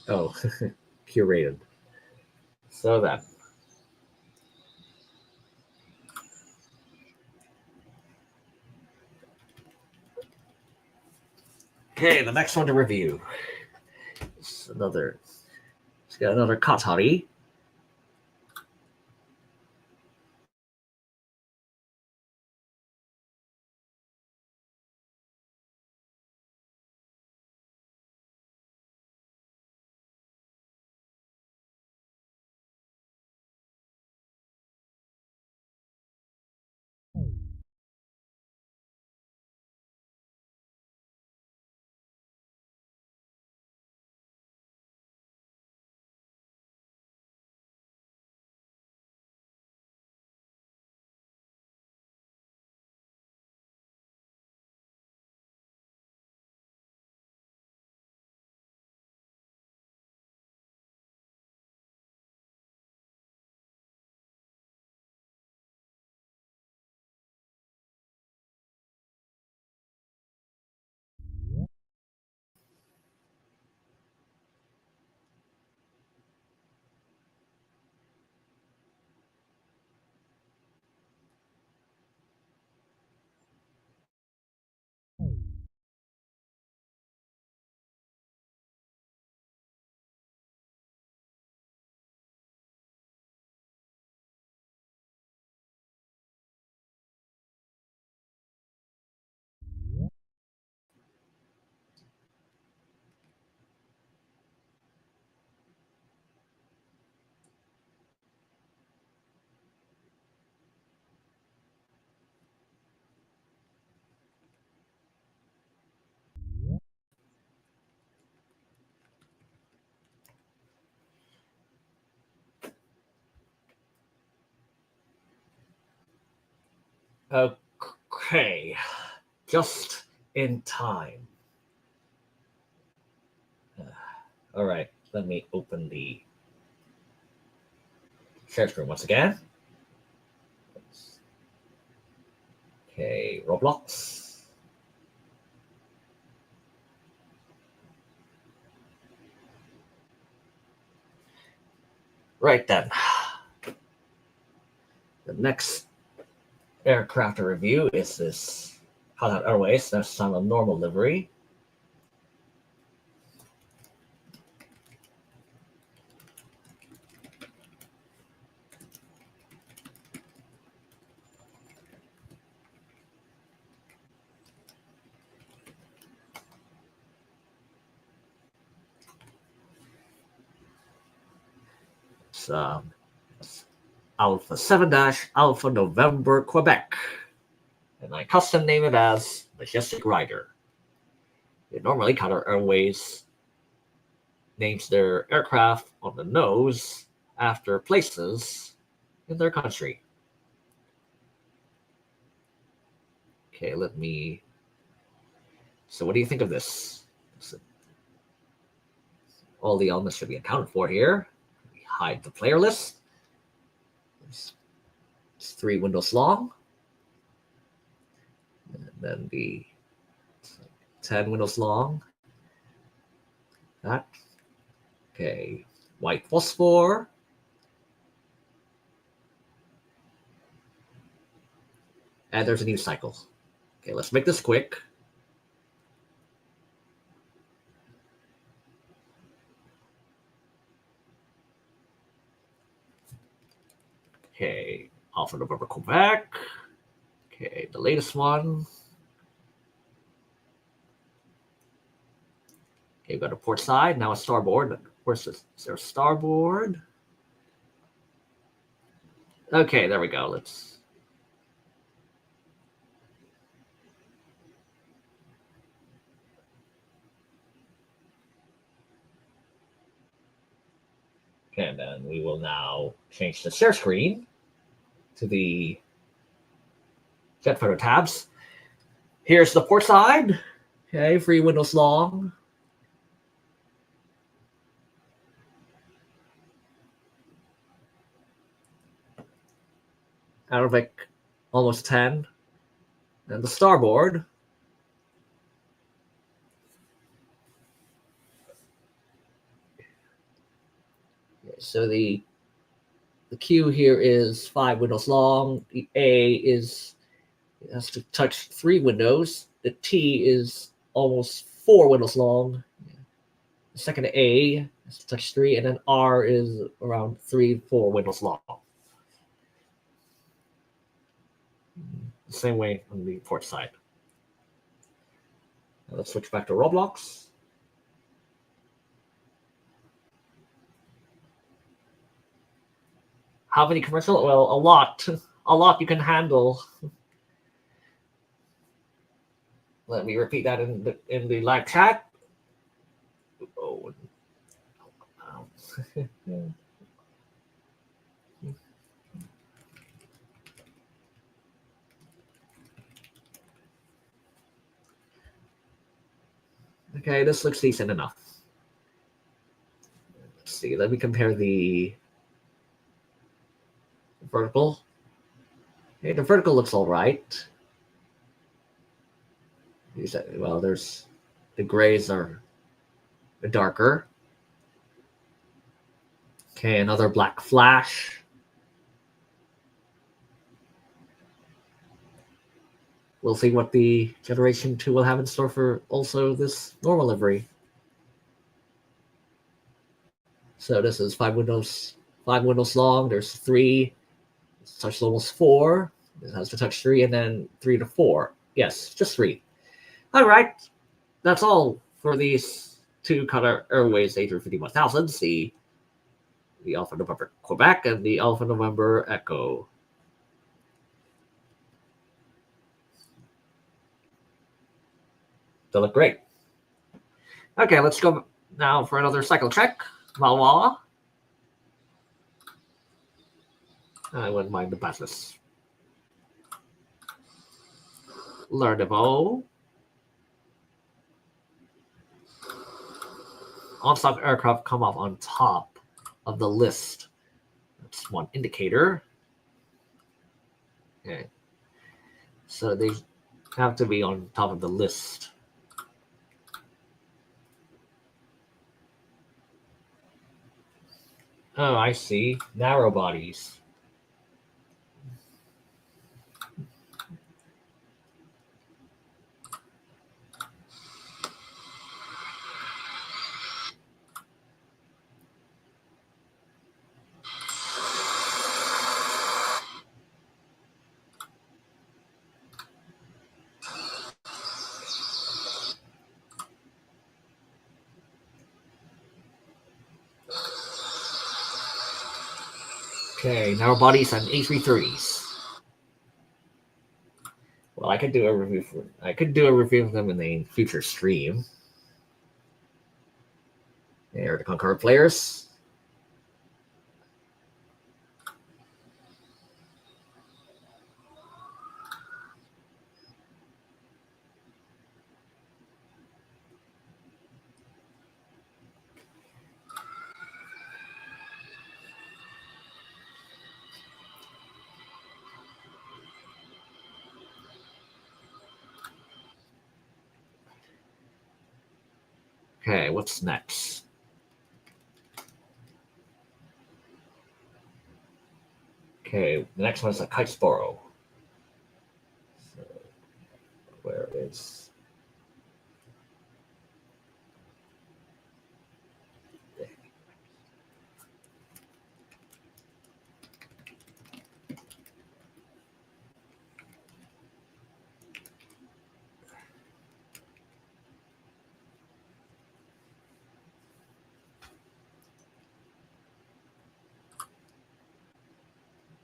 S1: Oh, curated. So then. Okay, the next one to review. It's another. It's got another Qatari. Okay, just in time. All right, let me open the share screen once again. Okay, Roblox. Right then. The next aircraft to review is this Qatar Airways. That's on a normal livery. It's Alpha 7-Alpha November Quebec. And I custom name it as Majestic Rider. Normally, Qatar Airways names their aircraft on the nose after places in their country. Okay, so what do you think of this? All the elements should be accounted for here. We hide the player list. It's 3 windows long. And then the 10 windows long. That. Okay, white phosphor. And there's a news cycle. Okay, let's make this quick. Okay, Alpha November Quebec. Okay, the latest one. Okay, we've got a port side, now a starboard. Where's this? Is there a starboard? Okay, there we go. Let's. Okay, and then we will now change the share screen to the jet photo tabs. Here's the port side. Okay, 3 windows long. Arabic almost 10. And the starboard. So the Q here is 5 windows long. The A has to touch 3 windows. The T is almost 4 windows long. The second A has to touch 3, and then R is around 3-4 windows long. The same way on the port side. Now let's switch back to Roblox. How many commercial? Well, a lot. A lot you can handle. Let me repeat that in the live chat. Oh. Okay, this looks decent enough. Let's see. Let me compare the vertical. Okay, the vertical looks all right. Well, there's the grays are darker. Okay, another black flash. We'll see what the Generation 2 will have in store for also this normal livery. So this is 5 windows long. There's 3. It's touched almost 4. It has to touch 3 and then 3 to 4. Yes, just 3. All right. That's all for these 2 Qatar Airways A350-1000s, the Alpha November Quebec and the Alpha November Echo. They look great. Okay, let's go now for another cycle check. Valois. I wouldn't mind the business. Learnable. On-stock aircraft come up on top of the list. That's one indicator. Okay. So they have to be on top of the list. Oh, I see. Narrow bodies. Okay, narrow bodies and A330s. Well, I could do a review of them in a future stream. There are the Concorde players. Okay, what's next? Okay, the next one is a Kitesboro. So, where is...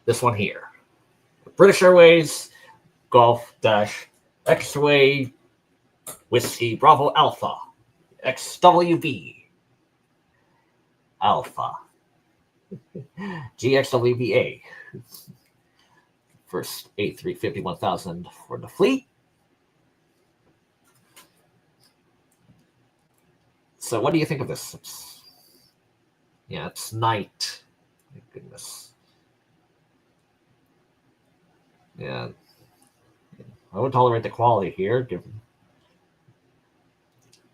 S1: this one here. British Airways Golf Dash X-Ray Whiskey Bravo Alpha XWB Alpha G-XWBA. First A350-1000 for the fleet. So what do you think of this? It's night. My goodness. Yeah. I would tolerate the quality here, given,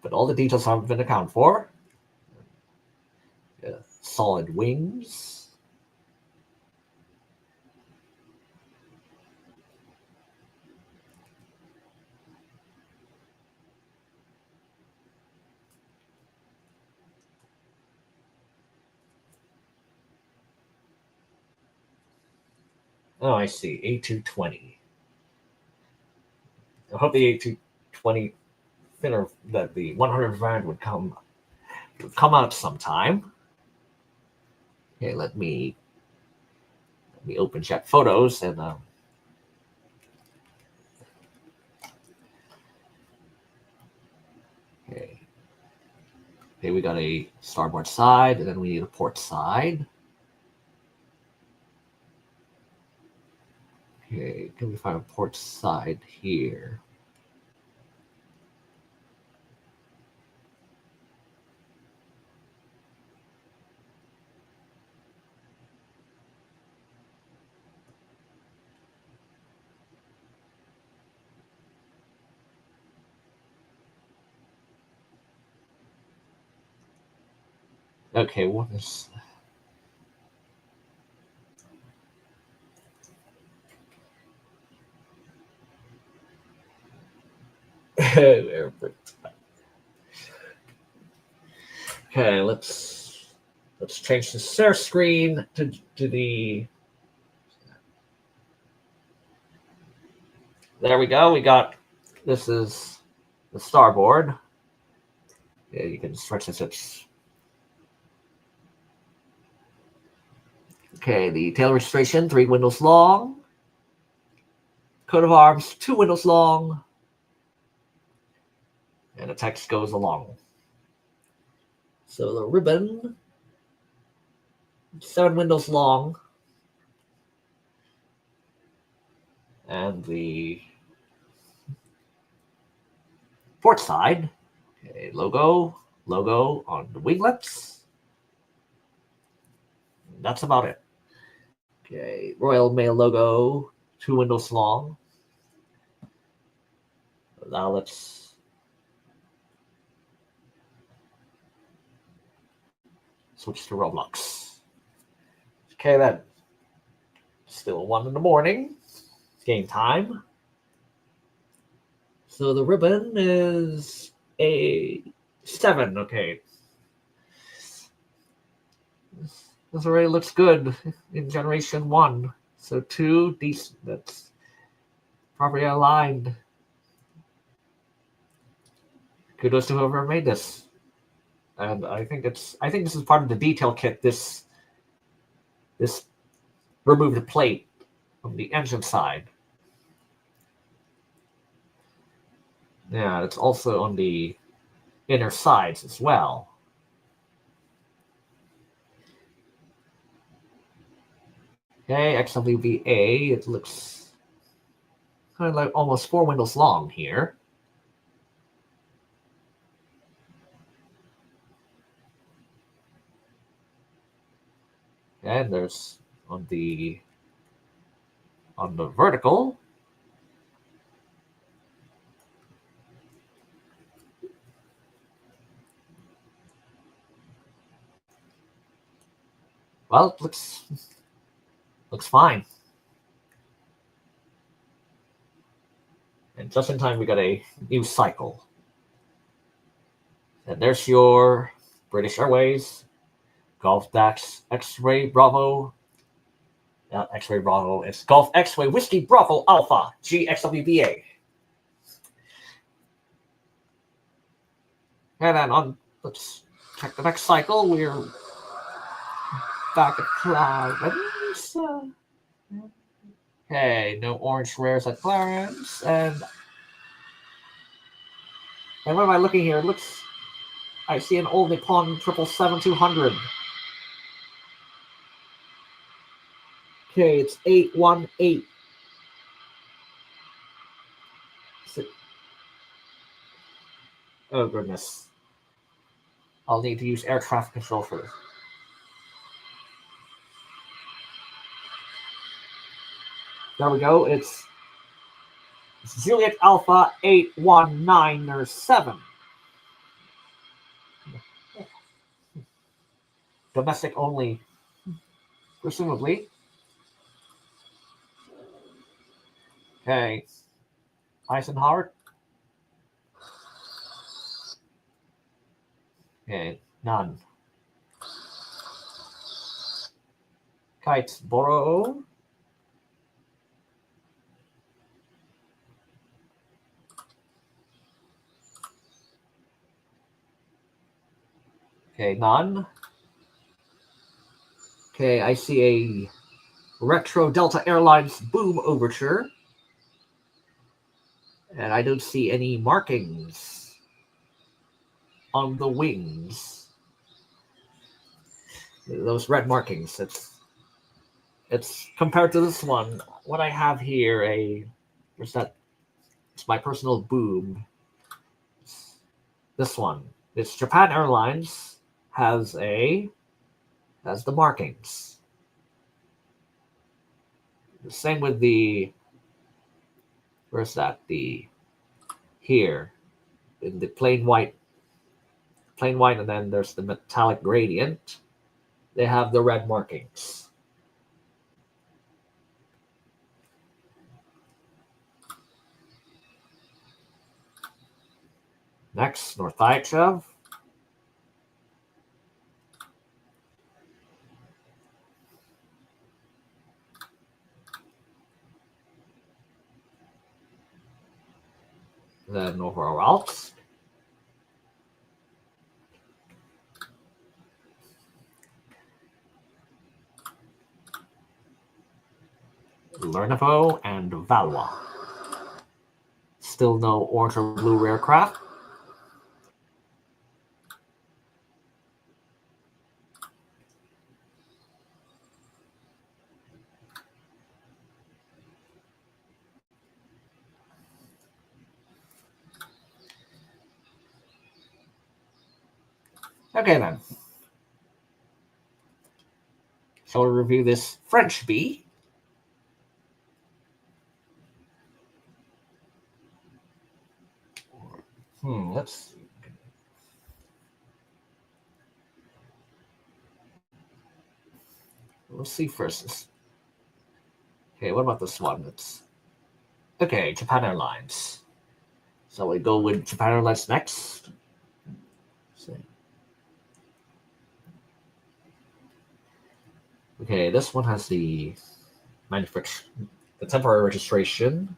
S1: but all the details haven't been accounted for. Yeah. Solid wings. Oh, I see. A220. I hope the A220 thinner, that the 100 variant would come out sometime. Okay, let me open chat photos and okay, we got a starboard side, and then we need a port side. Okay, can we find a port side here? Okay, what is... Okay, let's change the share screen to the... There we go. We got... This is the starboard. Yeah, you can stretch this. It's... Okay, the tail registration, 3 windows long. Coat of arms, 2 windows long. And the text goes along. So the ribbon, 7 windows long. And the port side, okay, logo on the winglets. That's about it. Okay, Royal Mail logo, 2 windows long. Now let's switch to Roblox. Okay, then. Still 1 in the morning. It's game time. So the ribbon is a 7. Okay. This already looks good in generation 1. So 2, decent. That's properly aligned. Kudos to whoever made this. And I think this is part of the detail kit. This remove the plate from the engine side. Yeah, it's also on the inner sides as well. Okay, X-WBA, it looks kind of like almost 4 windows long here. And there's on the vertical. Well, it looks fine. And just in time, we got a new cycle. And there's your British Airways, Golf Dax X-Ray Bravo. X-Ray Bravo. It's Golf X-Ray Whiskey Bravo Alpha G-XWBA. And then let's check the next cycle. We're back at Clarence. Okay, no orange rares at Clarence. And what am I looking here? It looks, I see an old Nippon 777-200. Okay, it's 818. Oh, goodness. I'll need to use air traffic control for this. There we go. It's Juliet Alpha 81907. Domestic only, presumably. Okay. Eisenhower. Okay, none. Kitesboro. Okay, none. Okay, I see a Retro Delta Airlines Boom Overture. And I don't see any markings on the wings. Those red markings. It's compared to this one. What I have here, it's my personal boom. This one. It's Japan Airlines has the markings. The same with where's that? Here in the plain white, and then there's the metallic gradient. They have the red markings. Next, North IHF. Then Novorossk. Lernovo and Valois. Still no orange or blue aircraft. Okay then. Shall we review this French bee? Let's see. Let's see first. Okay, what about this one? Okay, Japan Airlines. So we go with Japan Airlines next. Okay, this one has the temporary registration.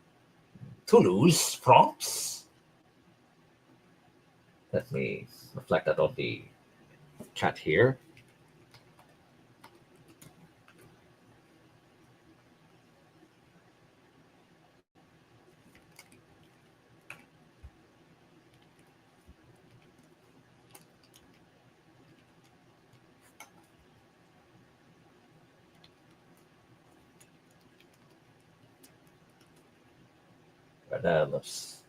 S1: Toulouse, France. Let me reflect that on the chat here. And then let's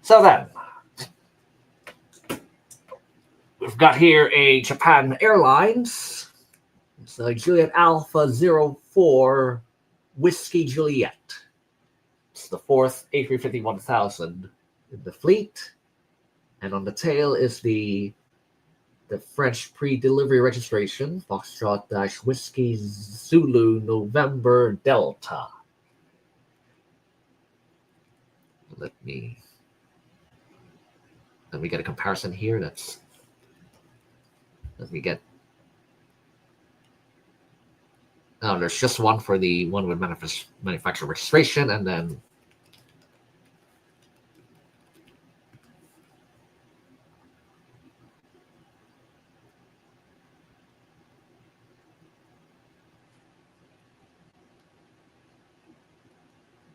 S1: so then we've got here a Japan Airlines. It's a Juliet Alpha 04 Whiskey Juliet. It's the fourth A350-1000 in the fleet. And on the tail is the French pre-delivery registration, Foxtrot-Whiskey Zulu November Delta. Let me get a comparison here. Let me get. Oh, there's just one for the one with manufacturer registration, and then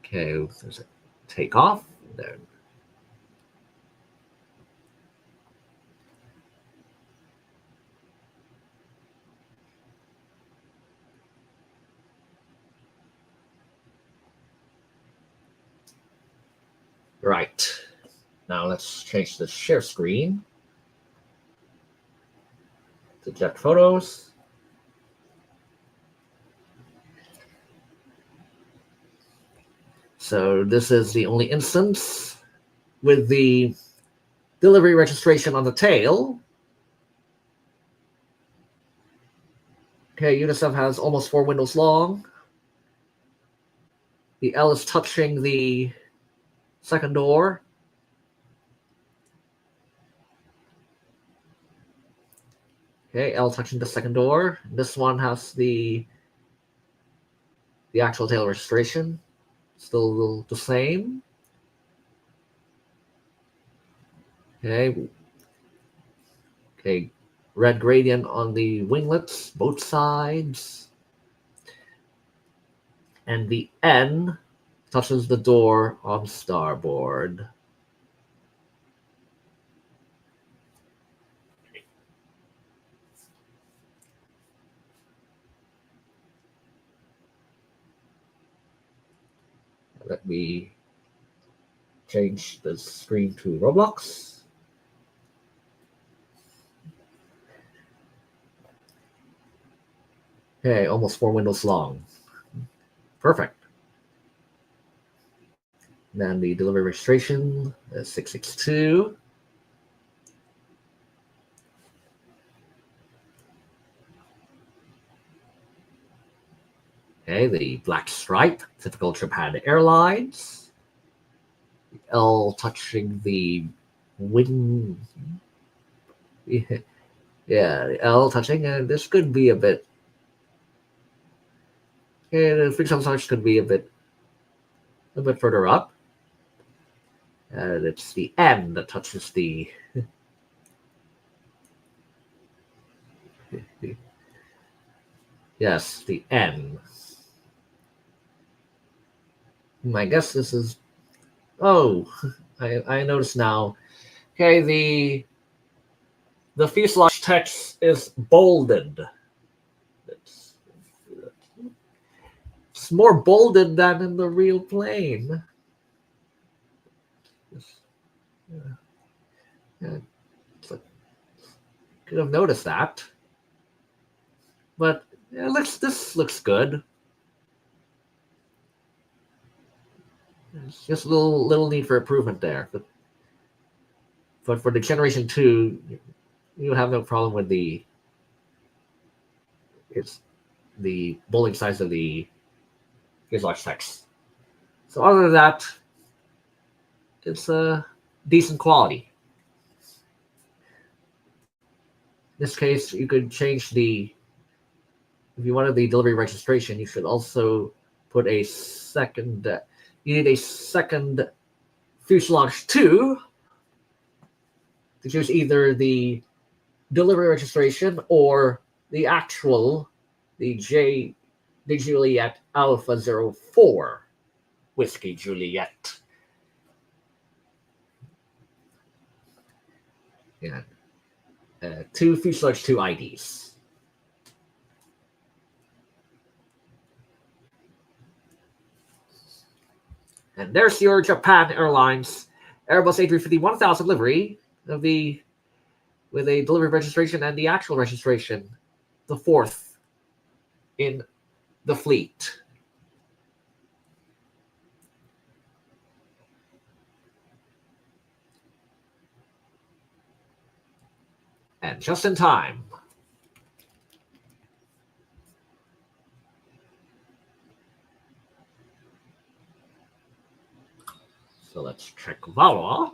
S1: okay, there's a takeoff there. Right. Now let's change the share screen to jet photos. So this is the only instance with the delivery registration on the tail. Okay, UNICEF has almost 4 windows long. The L is touching the second door. Okay, L touching the second door. This one has the actual tail registration. Still the same. Okay. Okay, red gradient on the winglets, both sides. And the N touches the door on starboard. Let me change the screen to Roblox. Okay, almost 4 windows long. Perfect. Then the delivery registration is 662. Okay, the black stripe, typical Japan Airlines. The L touching the wing. Yeah, the L touching, and this could be a bit. Okay, the frictional touch could be a bit further up. And it's the N that touches the. Yes, the N. I guess this is. Oh, I notice now. Okay, the fuselage text is bolded. It's more bolded than in the real plane. Yeah, could have noticed that, but yeah, this looks good. It's just a little need for improvement there, but for the Generation 2, you have no problem with the bowling size of the fuselage text. So other than that, it's a decent quality. In this case, you could change if you wanted the delivery registration, you should also put a second, you need a second fuselage 2 to choose either the delivery registration or the Juliet Alpha 04 Whiskey Juliet. and 2 fuselage 2 IDs. And there's your Japan Airlines Airbus A350-1000 livery of with a delivery registration and the actual registration, the 4th in the fleet. And just in time. So let's check Valois.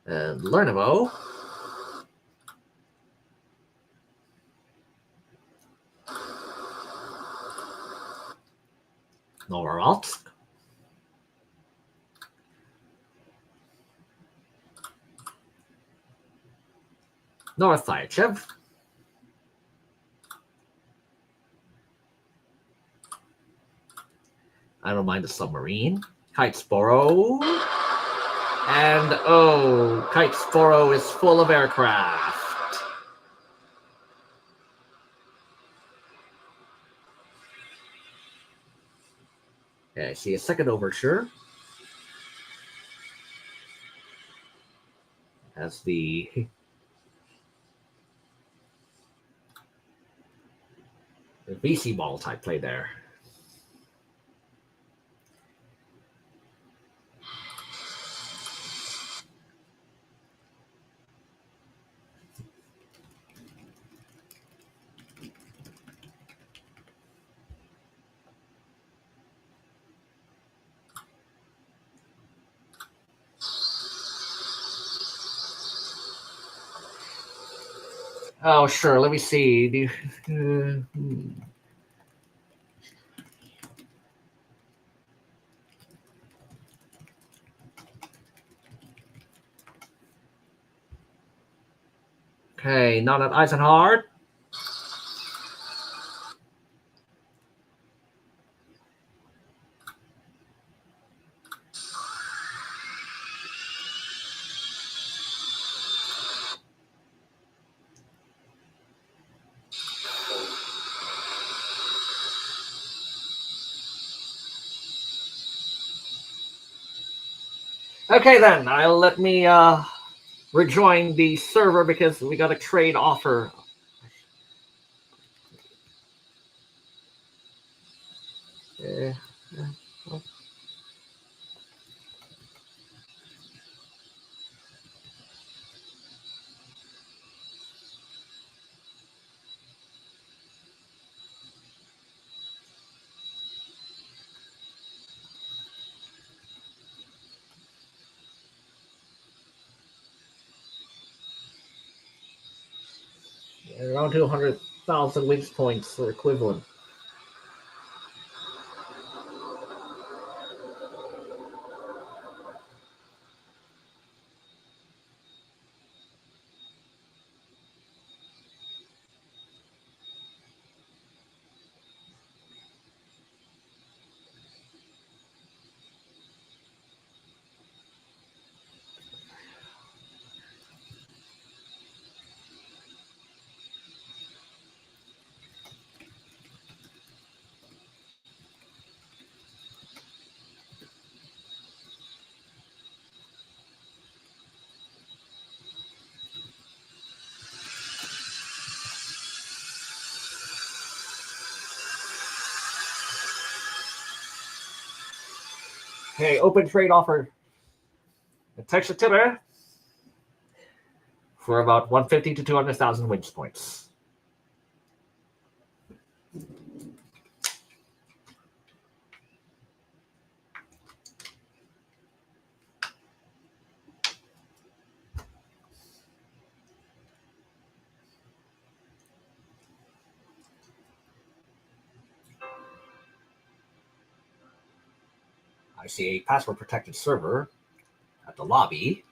S1: And Lernovo. Novorotsk. North Tyachev. I don't mind the submarine. Kitesboro. And oh, Kitesboro is full of aircraft. Okay, I see a second overture. As the VC model type play there. Oh, sure. Let me see. Okay, not at Eisenhower. Okay, then. Let me rejoin the server because we got a trade offer. Around 200,000 wings points or equivalent. Okay, open trade offer. Texas Timber for about 150 to 200,000 wings points. I see a password protected server at the lobby.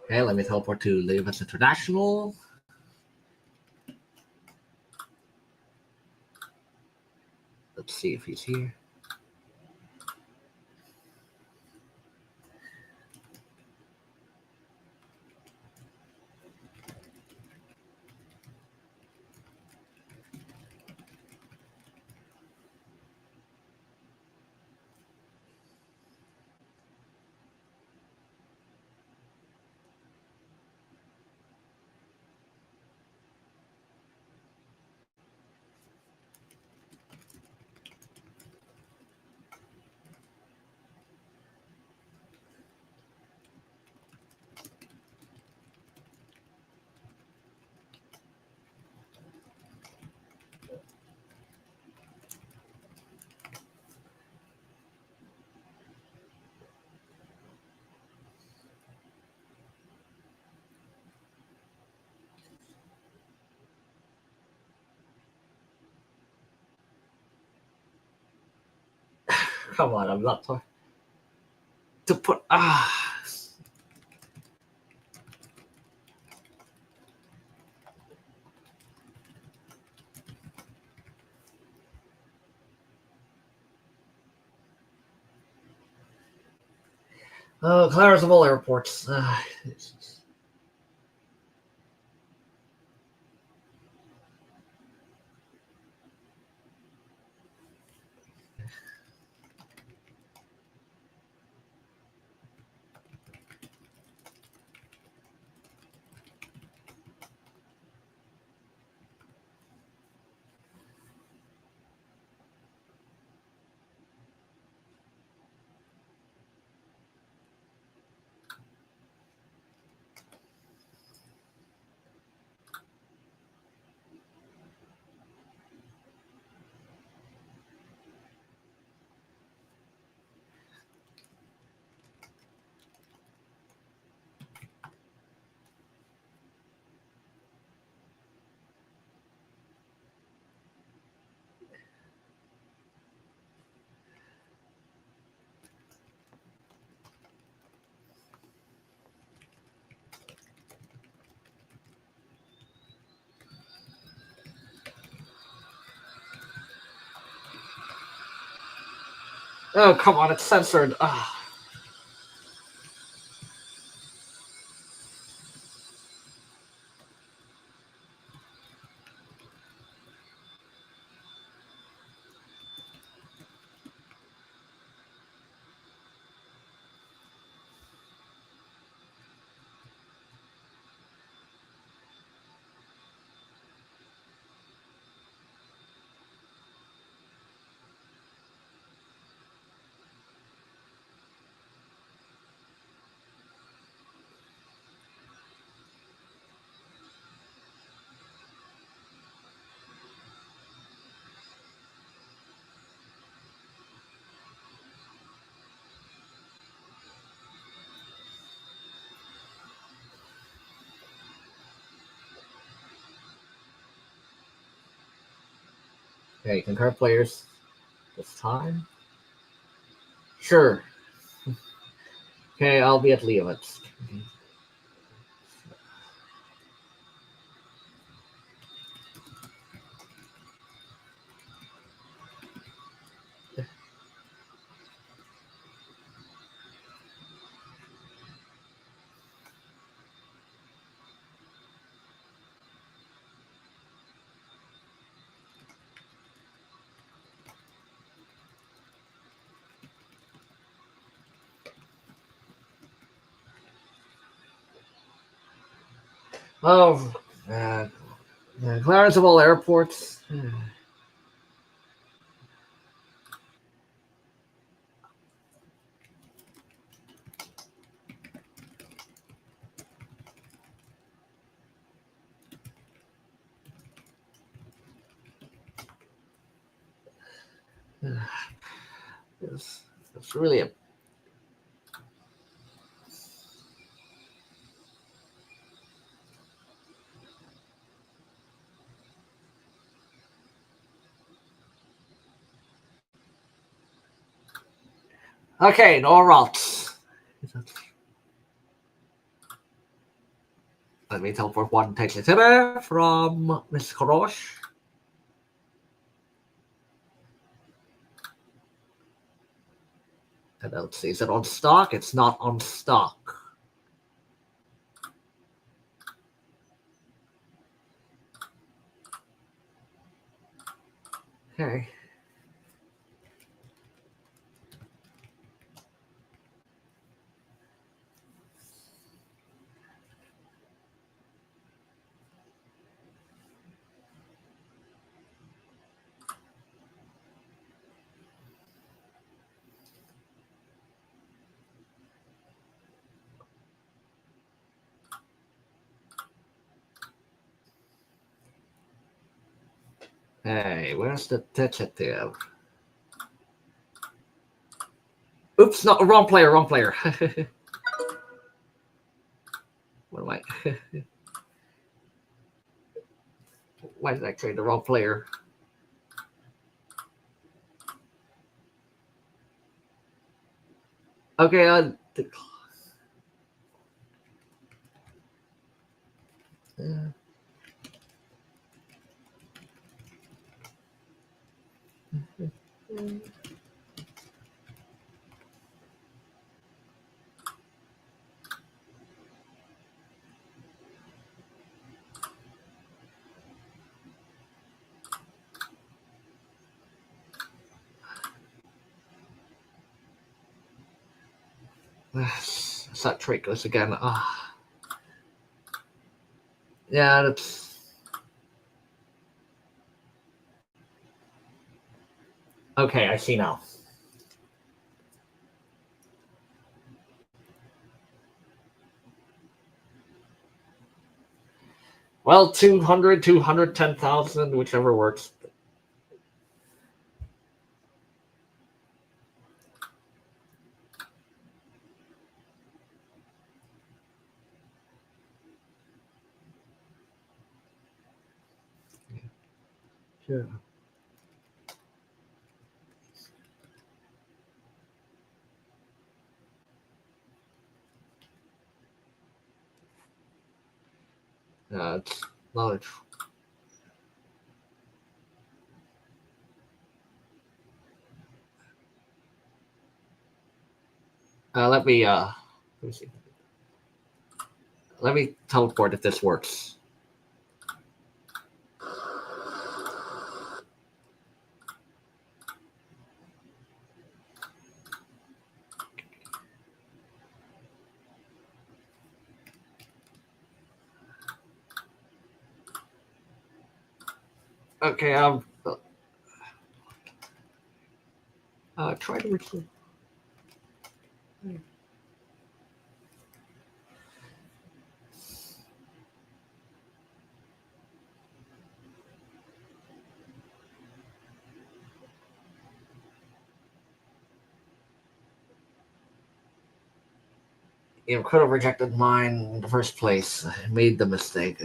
S1: Okay, let me teleport to Leibniz International. Let's see if he's here. Come on, I'm not talking to put. Oh, clearance of all airports. Oh, come on, it's censored. Okay, concur players this time. Sure. Okay, I'll be at Leibniz. Oh, clearance of all airports. It's really a. Okay, no routes. Let me teleport one Texas from Miss Korosh. And let's see, is it on stock? It's not on stock. Okay. Hey, where's the detective? Oops, no, wrong player, wrong player. What am I? Why did I trade the wrong player? Okay, it's that traitorous again. Yeah, that's okay. I see now. Well, 200, 210,000, whichever works. Sure. It's not. Let me see. Let me teleport if this works. Okay, try to retrieve. You could have rejected mine in the first place. I made the mistake.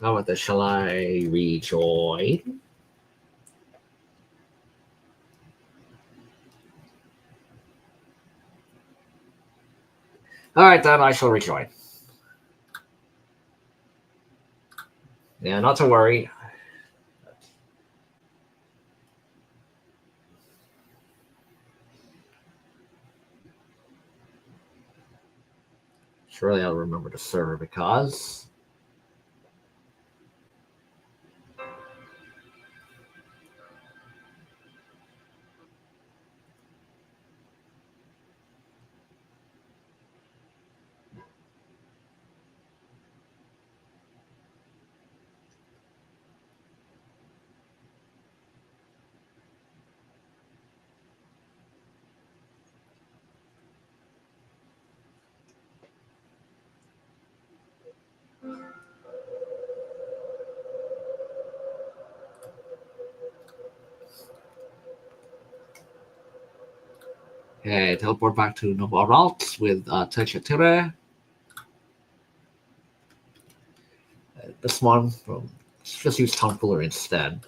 S1: How about this? Shall I rejoin? All right, then I shall rejoin. Yeah, not to worry. Surely I'll remember the server because. Okay, teleport back to normal routes with Chatterbox. This one, let's just use Town Cooler instead.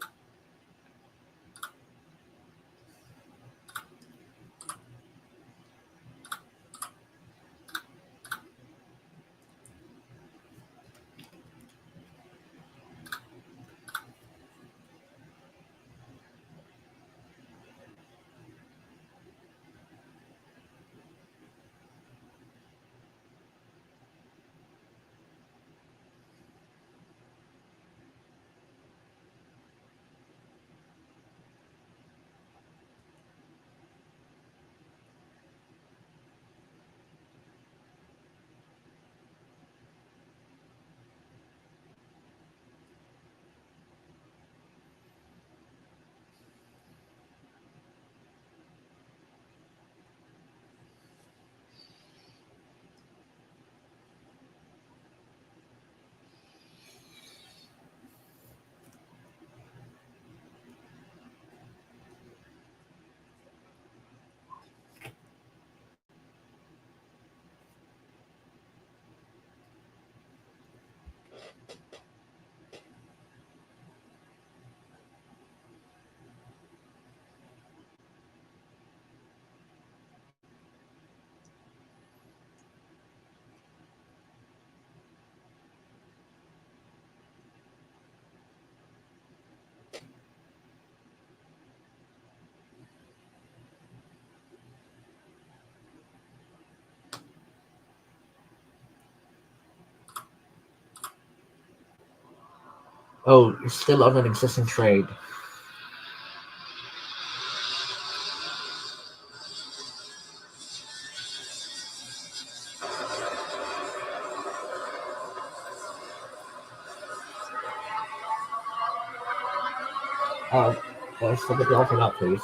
S1: Oh, you're still on an existing trade. Somebody offer that, please.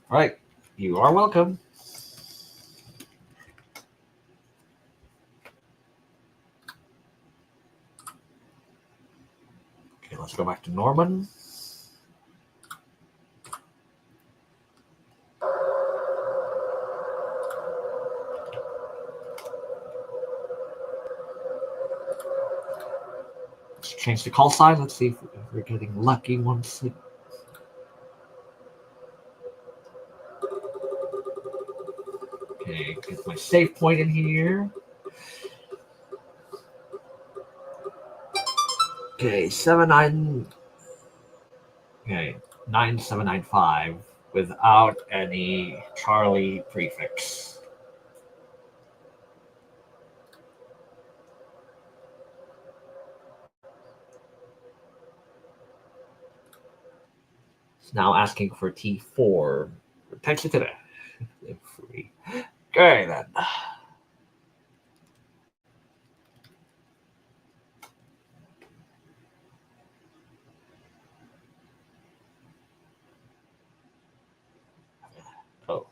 S1: All right, you are welcome. Okay, let's go back to Norman. Let's change the call sign. Let's see if we're getting lucky once. Okay, get my save point in here. Okay, 9795 without any Charlie prefix. It's now asking for T4. Thanks to that. Free. Okay then. Oh.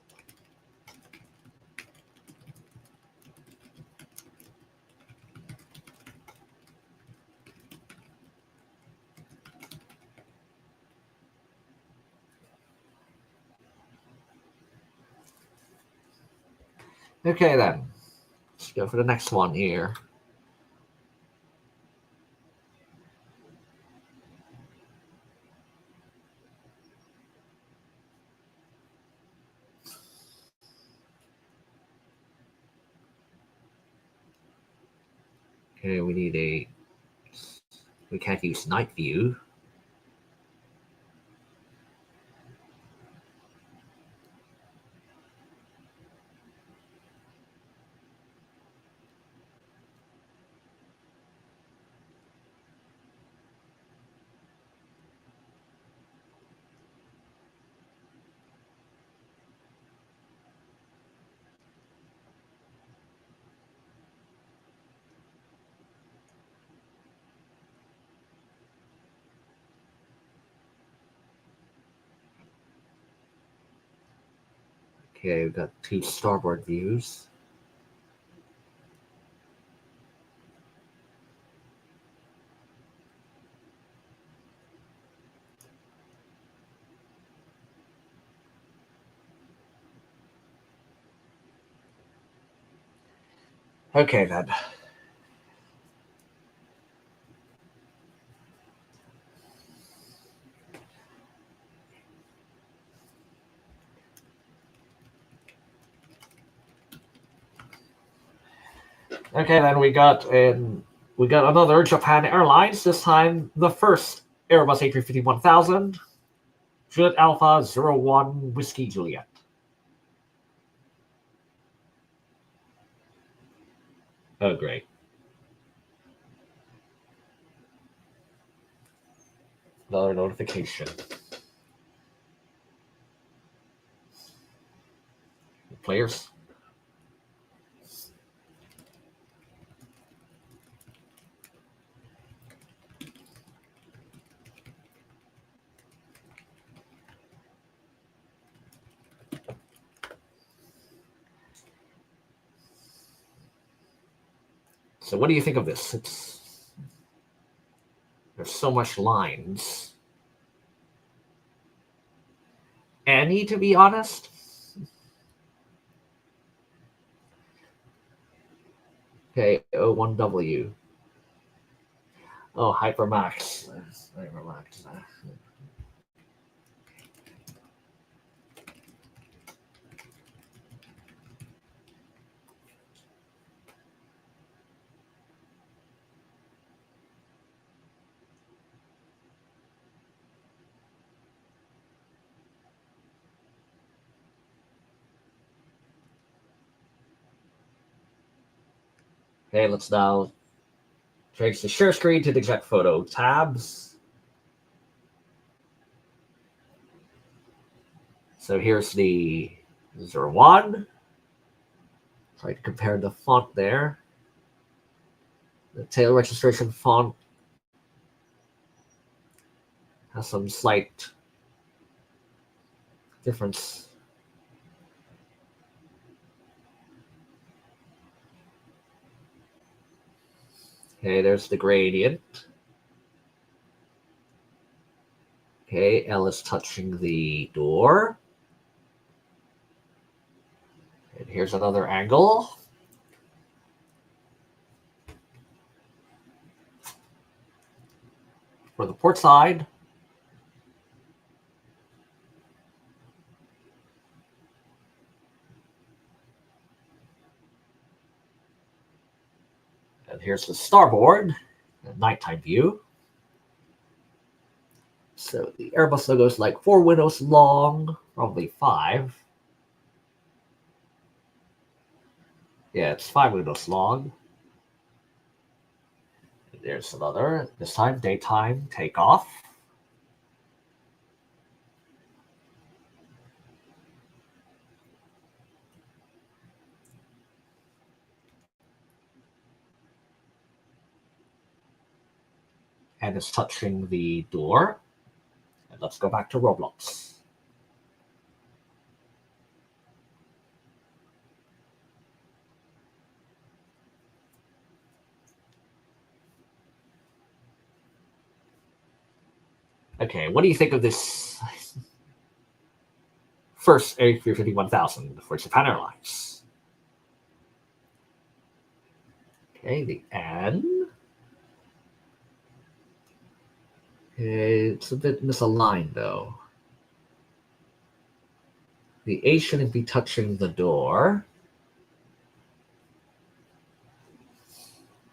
S1: Okay then. Let's go for the next one here. Okay, we can't use night view. Okay, we've got 2 starboard views. Okay, then. Okay, then we got another Japan Airlines. This time, the first Airbus A350-1000, Juliet Alpha 01 Whiskey Juliet. Oh, great. Another notification. Players. So what do you think of this? There's so much lines. Any, to be honest. Okay, O1W. Oh, HyperMax. HyperMax. Okay, let's now change the share screen to the jet photo tabs. So here's the 01. Try to compare the font there. The tail registration font has some slight difference. Okay, there's the gradient. Okay, L is touching the door. And here's another angle. For the port side. And here's the starboard, the nighttime view. So the Airbus logo is like 4 windows long, probably 5. Yeah, it's 5 windows long. And there's another, this time daytime takeoff. And it's touching the door. And let's go back to Roblox. Okay, what do you think of this first A350-1000 for Japan Airlines? Okay, the N. Okay, it's a bit misaligned though. The A shouldn't be touching the door.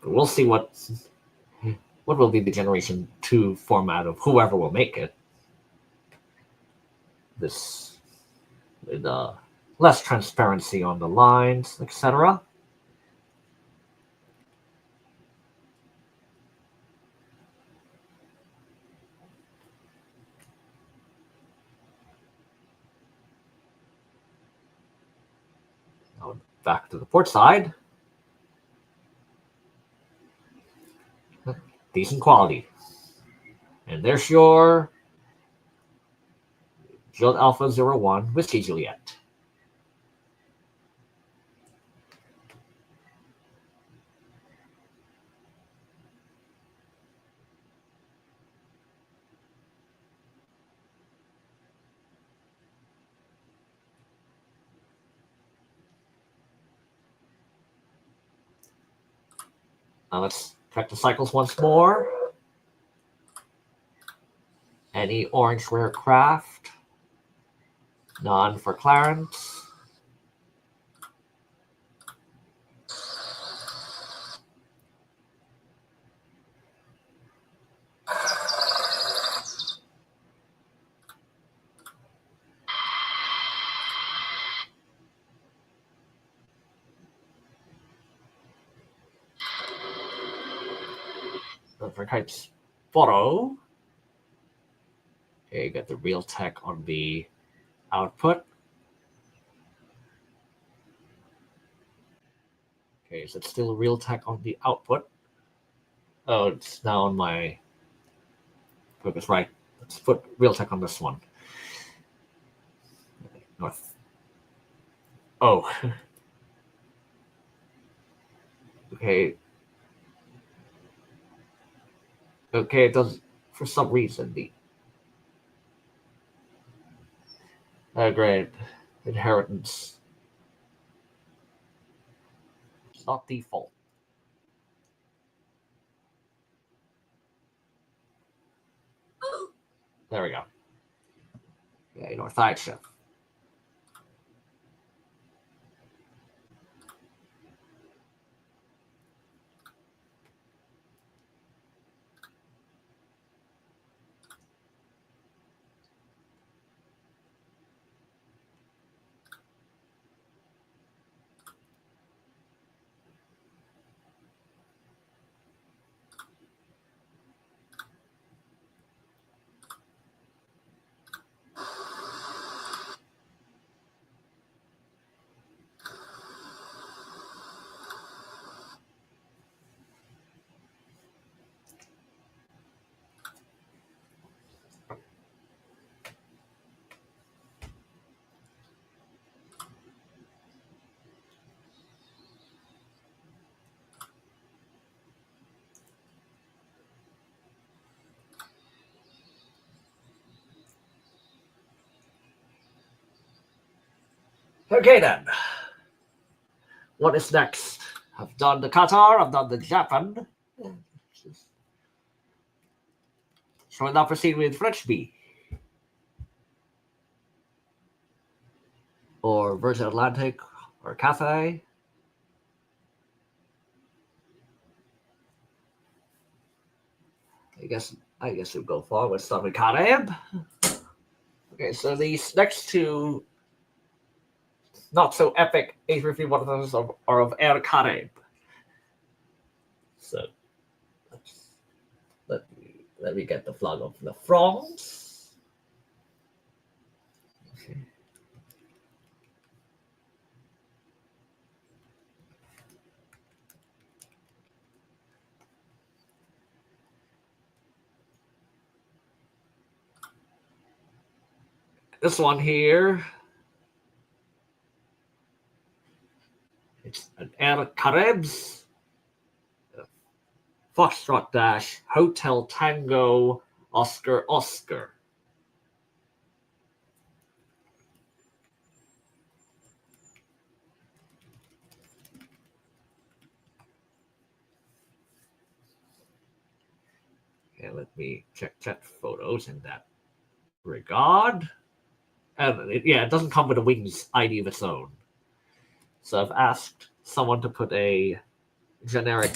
S1: But we'll see what will be the Generation 2 format of whoever will make it. This with less transparency on the lines, etc. Now back to the port side. Decent quality. And there's your Juliet Alpha 01 Whiskey Juliet. Now let's check the cycles once more. Any orange rare craft? None for Clarence. For types photo. Okay, you got the real tech on the output. Okay, is it still real tech on the output? Oh, it's now on my focus, right? Let's put real tech on this one. North. Oh. Okay. Okay, it does, for some reason, the great inheritance. It's not default. There we go. Okay, North Asia. Okay then. What is next? I've done the Qatar, I've done the Japan. Shall we now proceed with French B? Or Virgin Atlantic or Cathay? I guess we'll go forward with start with Carib. Okay, so these next two not so epic A350-1000 are of Air Carib. So let me get the flag of the France. Okay. This one here, it's an Air Caribs Foxtrot Dash Hotel Tango Oscar Oscar. Okay, let me check chat photos in that regard. And it doesn't come with a wings ID of its own. So I've asked someone to put a generic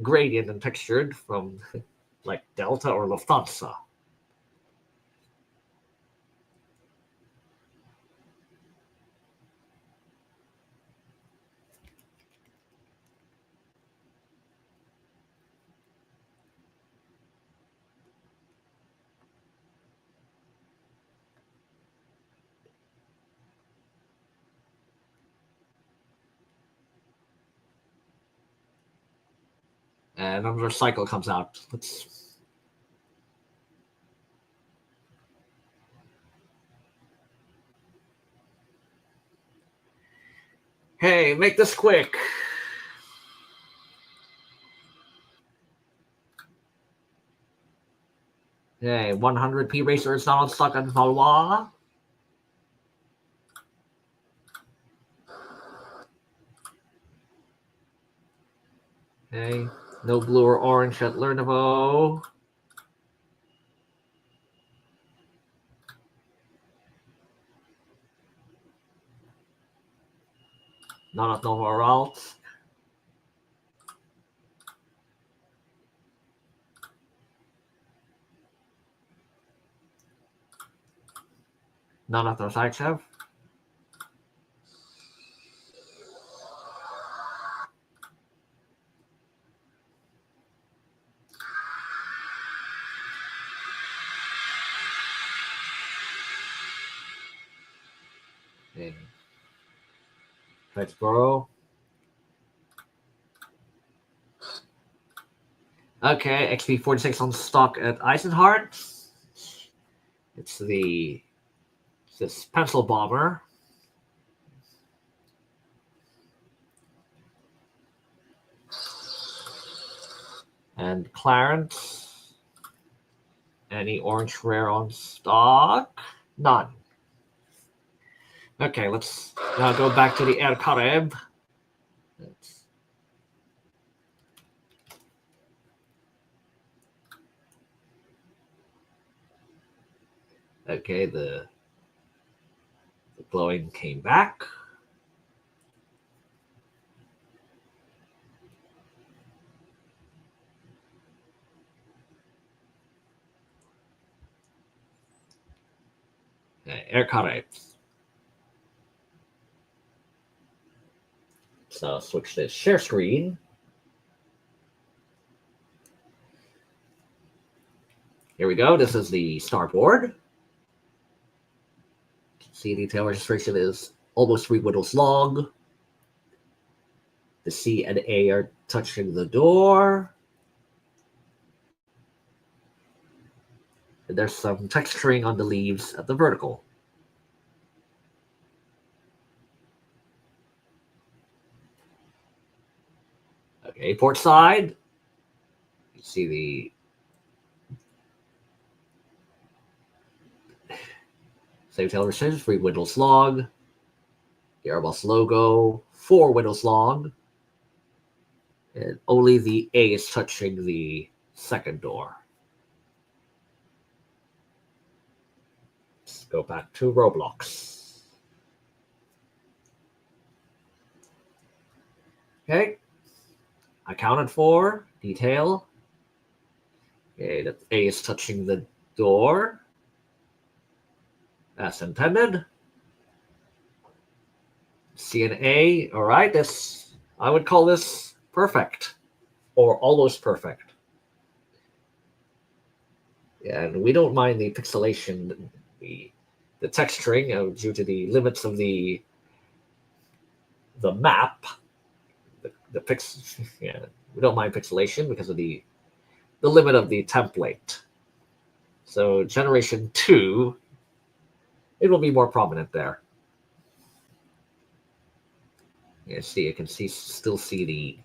S1: gradient and textured from like Delta or Lufthansa. And another cycle comes out. Let's. Hey, make this quick. Hey, 100p racer is not on stock in Valois. Okay, no blue or orange at Lernovo. None at Novoralt. None at Nosachev. Okay. Pittsburgh. Okay, XP-46 on stock at Eisenhart. It's this pencil bomber. And Clarence. Any orange rare on stock? None. Okay, let's now go back to the Air Carib. Okay, the glowing came back. Okay, Air Carib. So switch to share screen. Here we go. This is the starboard. See, detail registration is almost 3 windows long. The C and A are touching the door. And there's some texturing on the leaves at the vertical. Okay, port side. You see the same tail registration, 3 windows long. The Airbus logo, 4 windows long. And only the A is touching the second door. Let's go back to Roblox. Okay. Accounted for. Detail. Okay, the A is touching the door. As intended. C and A. All right, I would call this perfect. Or almost perfect. Yeah, and we don't mind the pixelation, the texturing due to the limits of the map. Yeah, we don't mind pixelation because of the limit of the template. So generation 2, it will be more prominent there. You can still see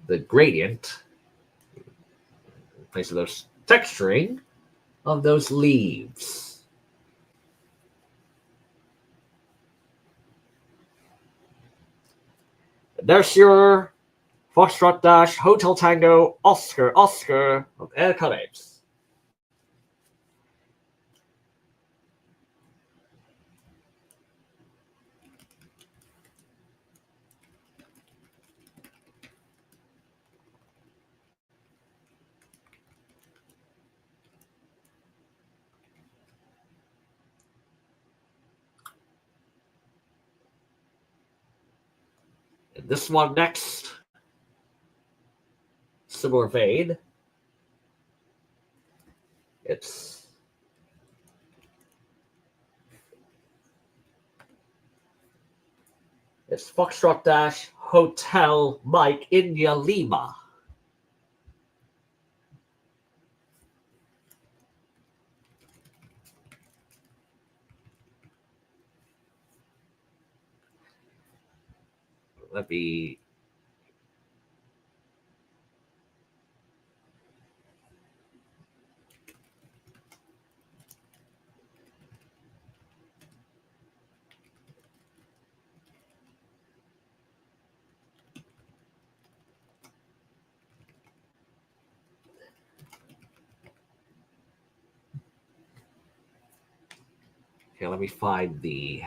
S1: the gradient in place of those texturing of those leaves. There's your Foxtrot Dash Hotel Tango Oscar of Air Caribs. And this one next, similar vein. It's Foxtrot Dash Hotel Mike India Lima. Let me Okay, let me find the...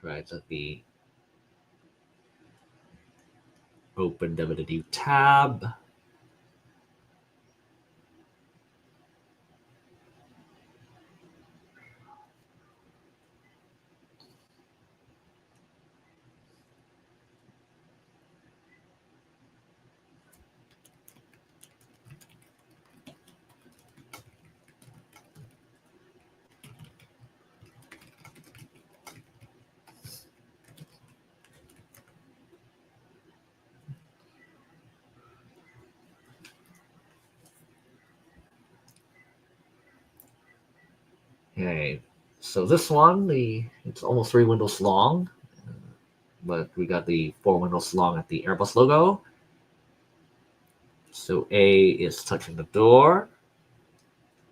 S1: Right, let me open them in a new tab. Okay, so this one, it's almost 3 windows long, but we got the 4 windows long at the Airbus logo. So A is touching the door,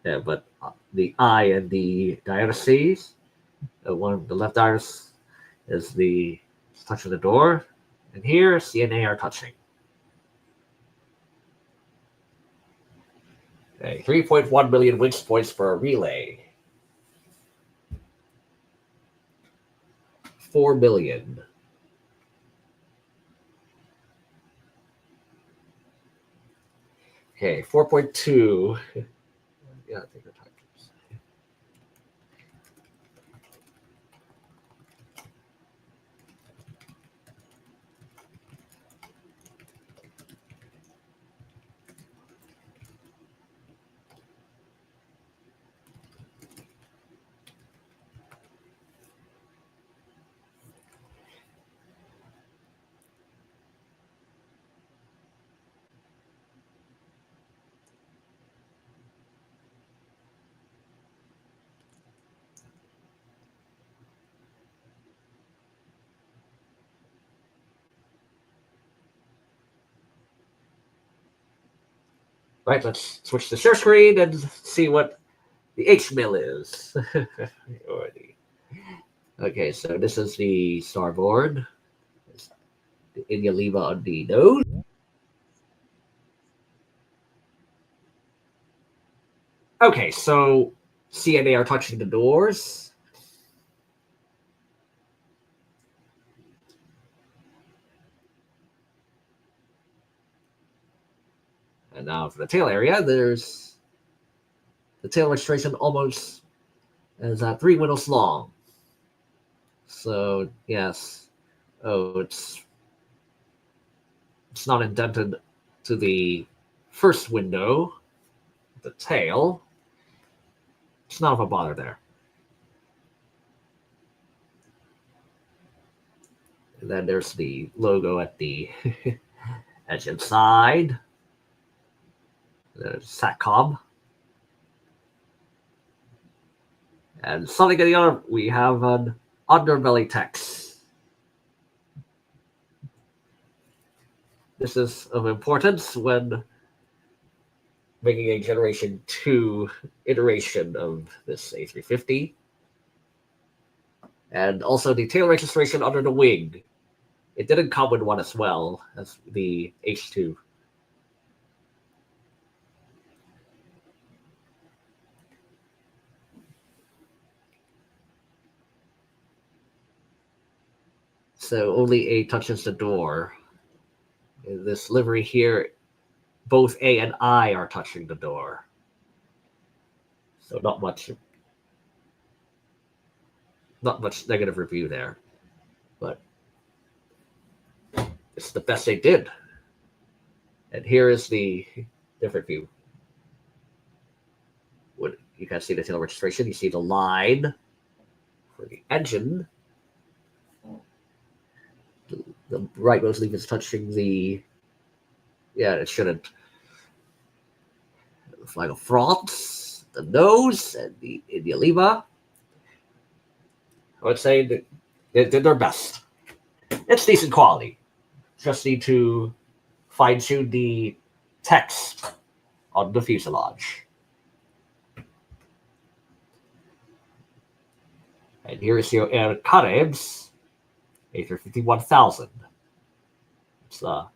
S1: yeah, but the I and the diastases, the left iris is touching the door, and here C and A are touching. Okay, 3.1 million winch points for a relay. 4 billion. Okay, 4.2. Yeah, I think time. Right, let's switch to share screen and see what the H-MIL is. Okay, so this is the starboard. The India Leva on the nose. Okay, so C and A are touching the doors. And now for the tail area, there's the tail registration almost is 3 windows long. So yes, it's not indented to the first window, the tail. It's not of a bother there. And then there's the logo at the engine side. There's SATCOM. And something at the other, we have an underbelly text. This is of importance when making a Generation 2 iteration of this A350. And also the tail registration under the wing. It didn't come with one as well as the H2. So only A touches the door. In this livery here, both A and I are touching the door. So not much negative review there. But it's the best they did. And here is the different view. When you can see the tail registration, you see the line for the engine. The rightmost leaf is touching the, yeah, it shouldn't. The flag of France, the nose, and the India Leva. I would say that they did their best. It's decent quality. just need to fine-tune the text on the fuselage. And here is your Qatar Airways A350-1000. It's a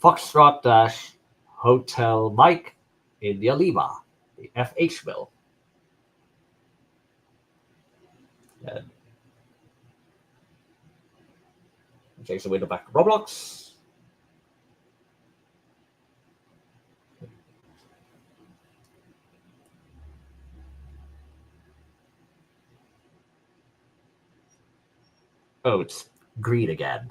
S1: Foxtrot Dash Hotel Mike India Lima, the F-HMIL. And change the window back to Roblox. Oh, it's green again.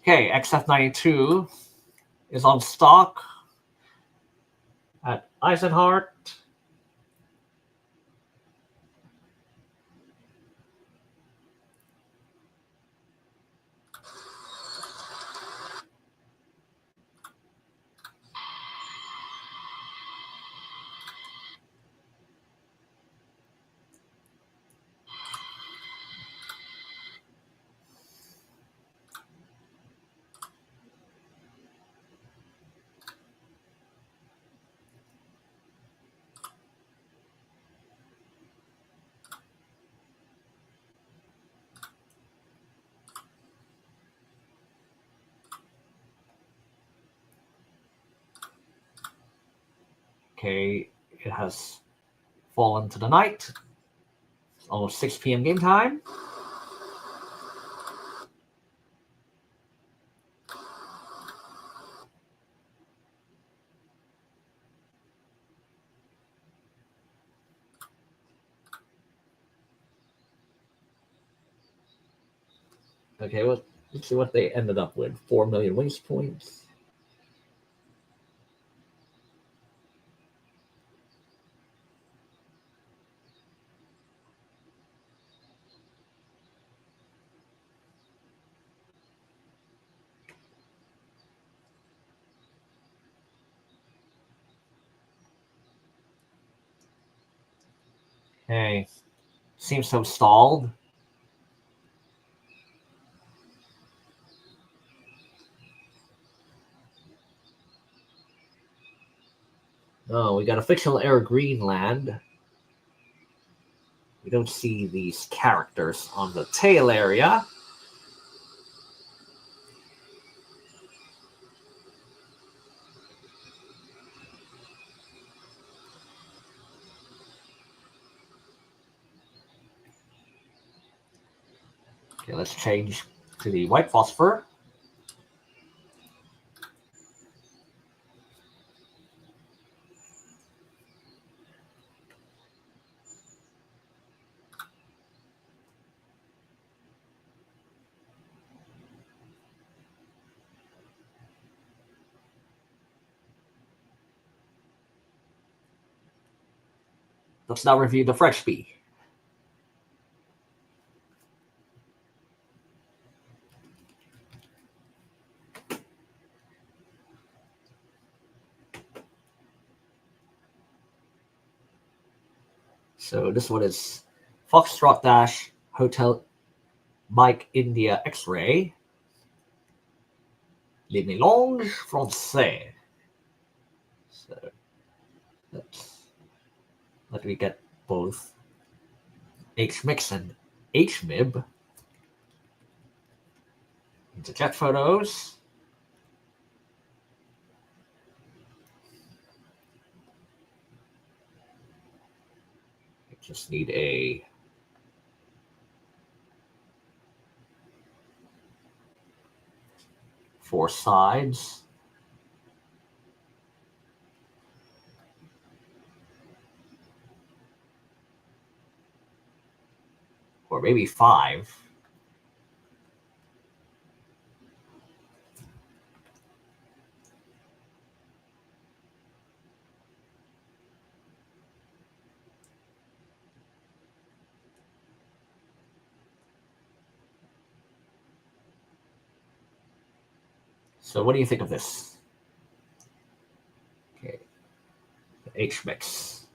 S1: Okay, XF92 is on stock at Eisenhart. Okay, it has fallen to the night. It's almost 6 p.m. game time. Okay, well, let's see what they ended up with. 4 million waste points. Okay, seems so stalled. Oh, we got a fictional air Greenland. We don't see these characters on the tail area. Okay, let's change to the white phosphor. Let's now review the fresh bee. So this one is Foxtrot Dash Hotel Mike India X-Ray. Les mélanges français. So let me get both H-HMIX and H-HMIB into jet photos. I just need a four sides. Or maybe 5. So what do you think of this? Okay, the H-MIX.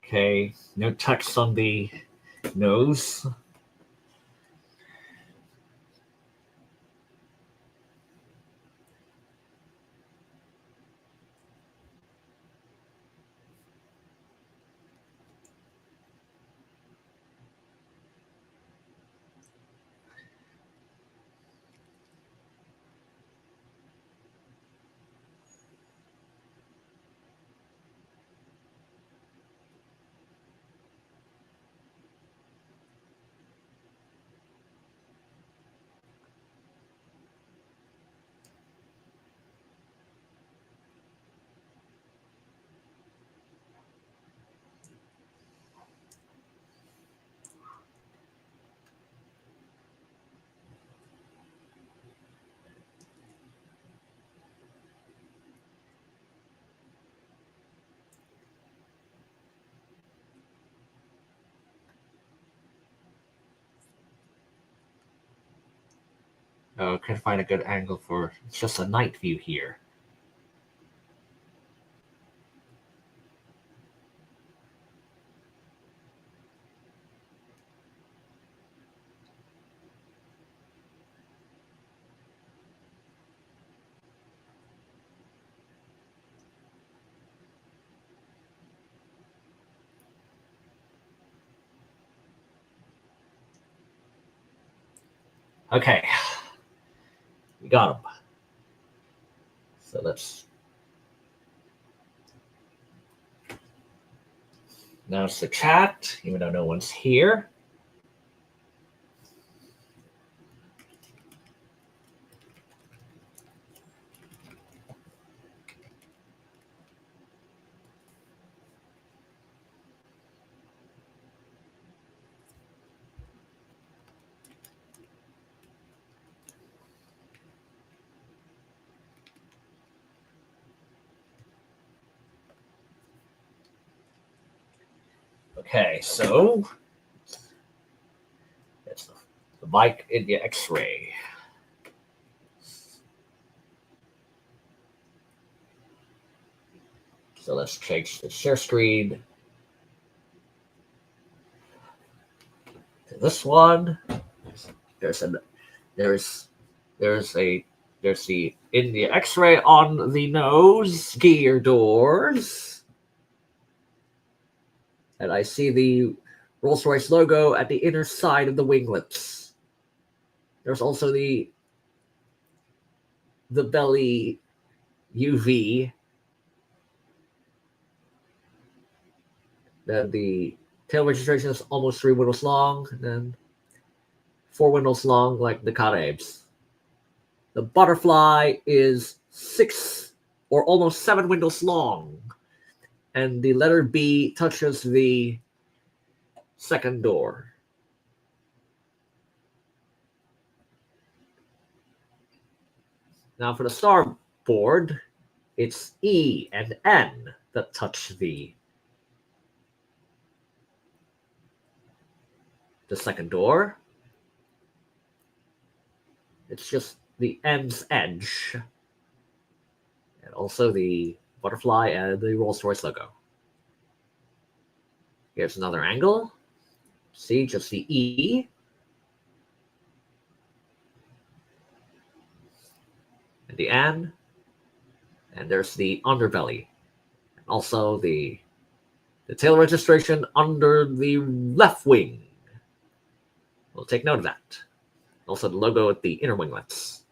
S1: Okay, no text on the nose. Oh, can't find a good angle for just a night view here. Okay, we got him. So let's. Now it's the chat, even though no one's here. Okay, so it's the Mike India X-ray. So let's change the share screen to this one. There's the India X-ray on the nose gear doors, and I see the Rolls-Royce logo at the inner side of the winglets. There's also the belly UV. Then the tail registration is almost 3 windows long, and then 4 windows long like the Qatar Airways. The butterfly is 6 or almost 7 windows long, and the letter B touches the second door. Now for the starboard, it's E and N that touch the second door. It's just the N's edge. And also the butterfly and the Rolls-Royce logo. Here's another angle. See, just the E. And the N. And there's the underbelly. And also the tail registration under the left wing. We'll take note of that. Also the logo at the inner winglets.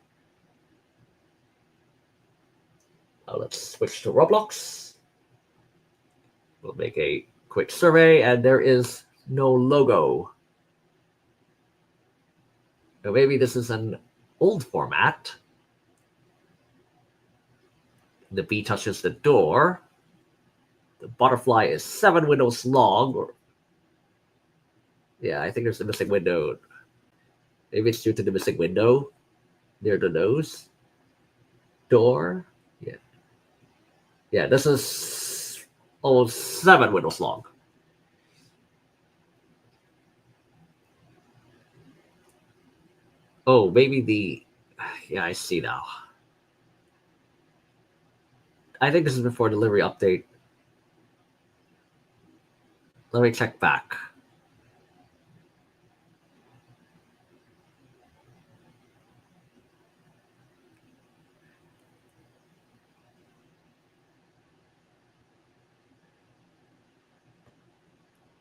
S1: Let's switch to Roblox. We'll make a quick survey, and there is no logo. Now maybe this is an old format. The B touches the door. The butterfly is 7 windows long. Yeah, I think there's a missing window. Maybe it's due to the missing window near the nose. Door. Yeah. Yeah, this is almost 7 windows long. Oh, maybe the... Yeah, I see now. I think this is before delivery update. Let me check back.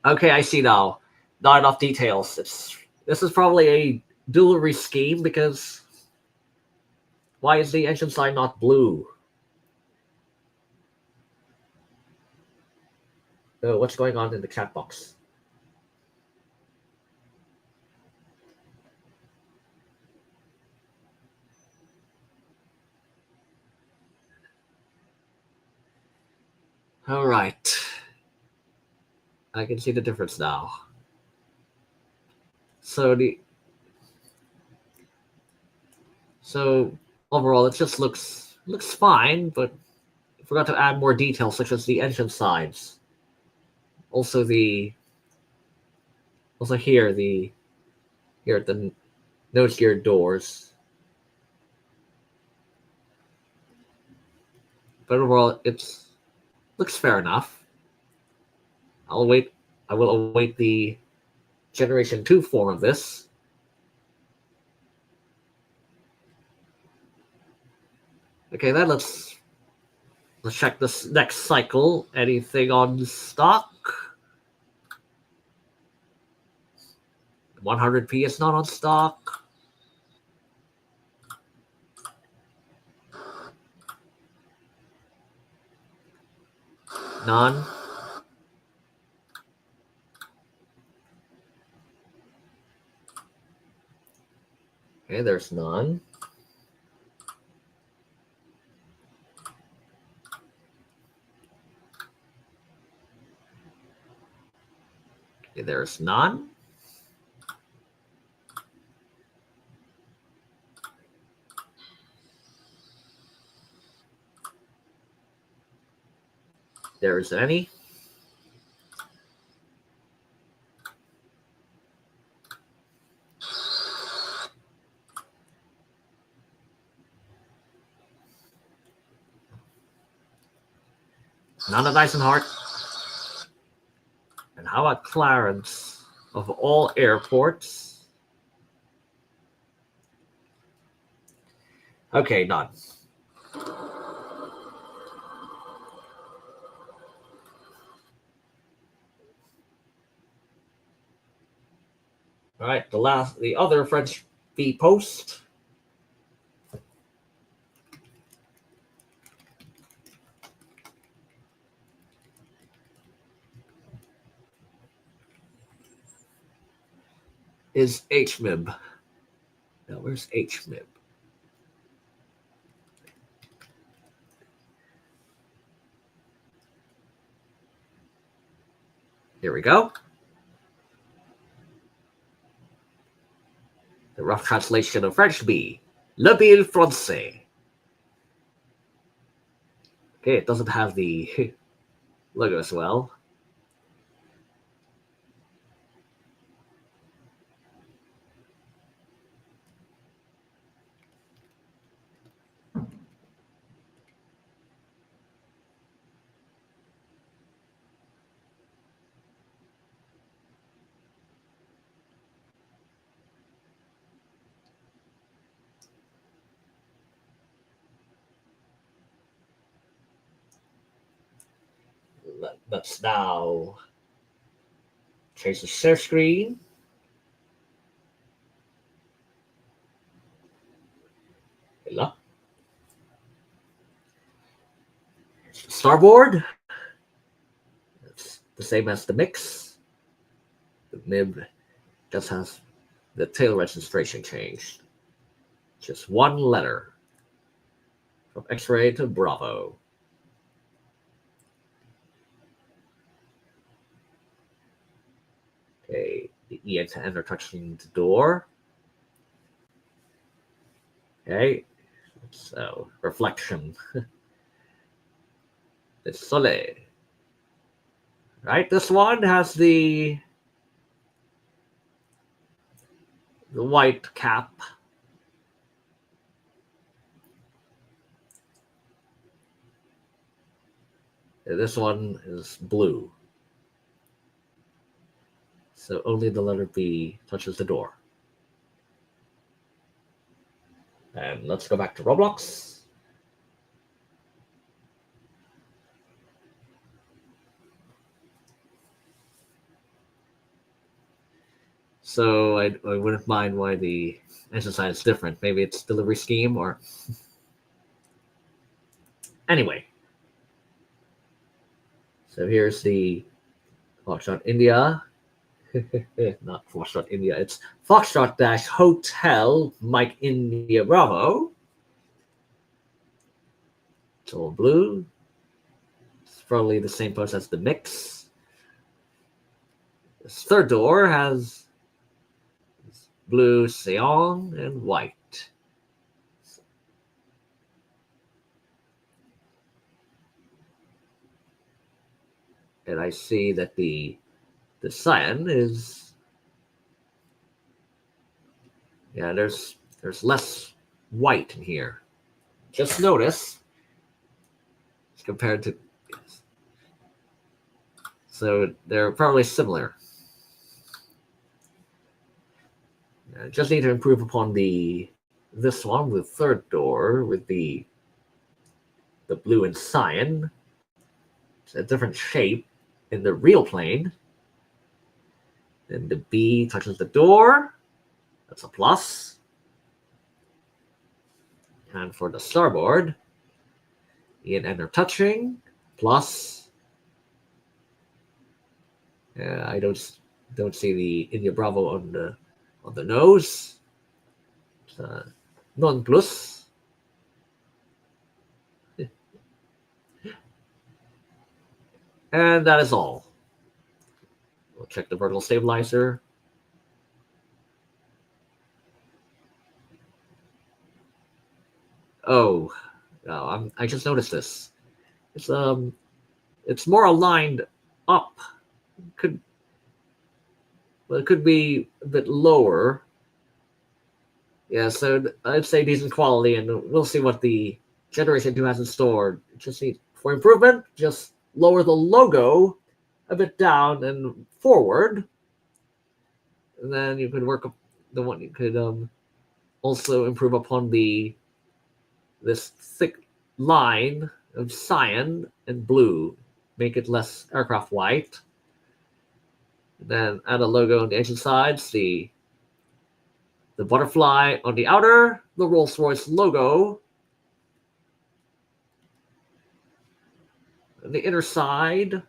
S1: Okay, I see now. Not enough details. This is probably a delivery scheme because why is the engine sign not blue? What's going on in the chat box? All right. I can see the difference now. So overall, it just looks fine, but I forgot to add more details such as the engine signs. Also here at the nose gear doors. But overall, it looks fair enough. I will await the Generation 2 form of this. Okay, then let's check this next cycle. Anything on stock? 100p is not on stock. None. Okay, there's none. Okay, there's none. There's any. None of Eisenhart. And how about Clarence of all airports? Okay, none. All right, the other French B post. Is HMIB. Now, where's HMIB? Here we go. The rough translation of French B. Le Bill Français. Okay, it doesn't have the logo as well. Let's now change the share screen. Hello. Starboard. It's the same as the mix. The MIB just has the tail registration changed. Just one letter from X-ray to Bravo. Okay, the E and enter touching the door. Okay, so reflection. The Soleil. Right, this one has the white cap. This one is blue. So only the letter B touches the door. And let's go back to Roblox. So I wouldn't mind why the engine sign is different. Maybe it's delivery scheme or... Anyway. So here's the Foxtrot India. Not Foxtrot India. It's Foxtrot-Hotel Mike India Bravo. It's all blue. It's probably the same pose as the mix. This third door has blue Xian and white. And I see that the Xian is, yeah, there's less white in here. Just notice compared to, so they're probably similar. I just need to improve upon this one, the third door with the blue and cyan. It's a different shape in the real plane. Then the B touches the door. That's a plus. And for the starboard, E and N are touching. Plus. I don't see the India Bravo on the nose. It's non-plus. And that is all. We'll check the vertical stabilizer. Oh, no, I just noticed this. It's more aligned up. It could be a bit lower. Yeah, so I'd say decent quality, and we'll see what the Generation 2 has in store. Just need, for improvement, just lower the logo a bit down and forward. And then you could work up the one. You could also improve upon this thick line of cyan and blue, make it less aircraft white. And then add a logo on the engine sides, the butterfly on the outer, the Rolls-Royce logo on the inner side.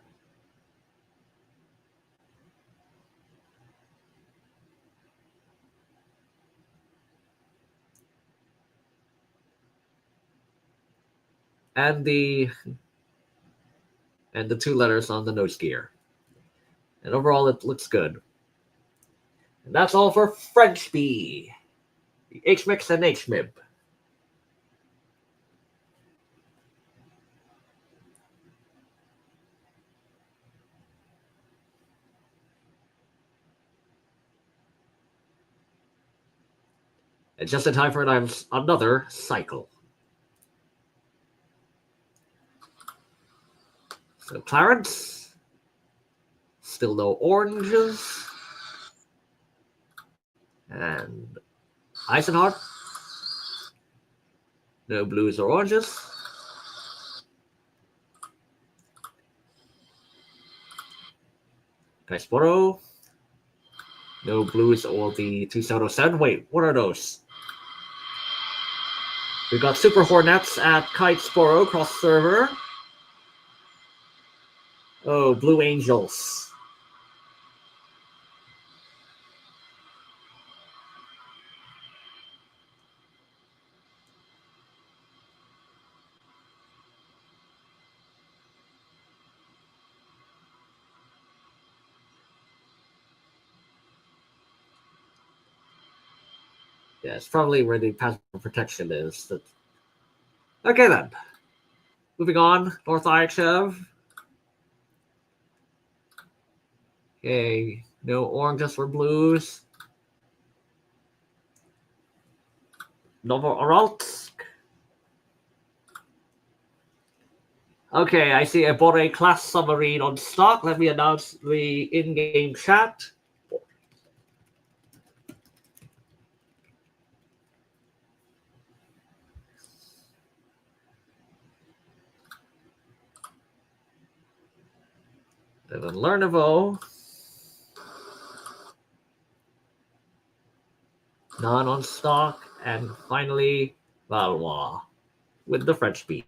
S1: And the two letters on the nose gear. And overall, it looks good. And that's all for French B, the H-MIX and H-MIB. And just in time for another cycle. So Clarence, still no oranges. And Eisenhart, no blues or oranges. Kaisboro, no blues or the 2707. Wait, what are those? We've got Super Hornets at Kitesporo cross server. Oh, Blue Angels. Yeah, it's probably where the passenger protection is. Okay then. Moving on, North IXF. Okay, no oranges or blues. Novorossk. Okay, I see a Bore class submarine on stock. Let me announce the in-game chat. And then Lernovo. None on stock. And finally, Valois with the French B.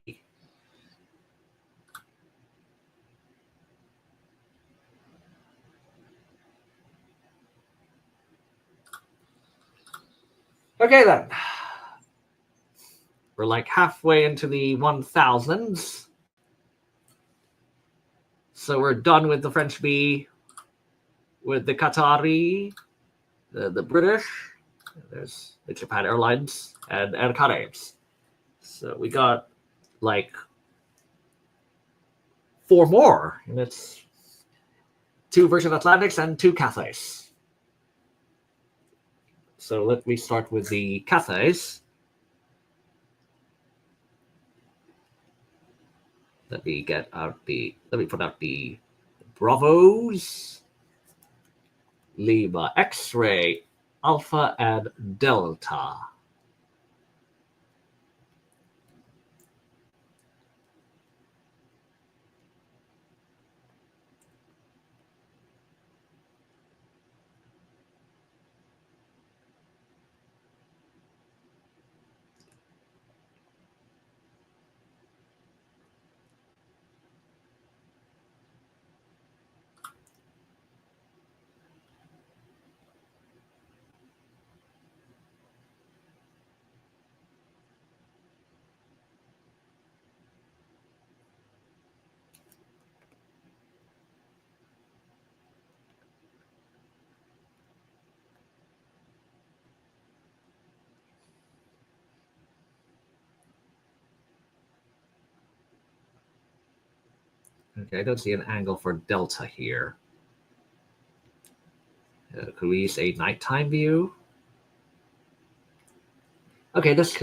S1: Okay, then. We're like halfway into the 1000s. So we're done with the French B, with the Qatari, the British. There's the Japan Airlines and Qatar Airways. So we got like 4 more, and it's 2 Virgin Atlantics and 2 Cathays. So let me start with the Cathays. Let me put out the Bravos, Lima, X-Ray, Alpha, and Delta. Okay, I don't see an angle for Delta here. Could we use a nighttime view? Okay, this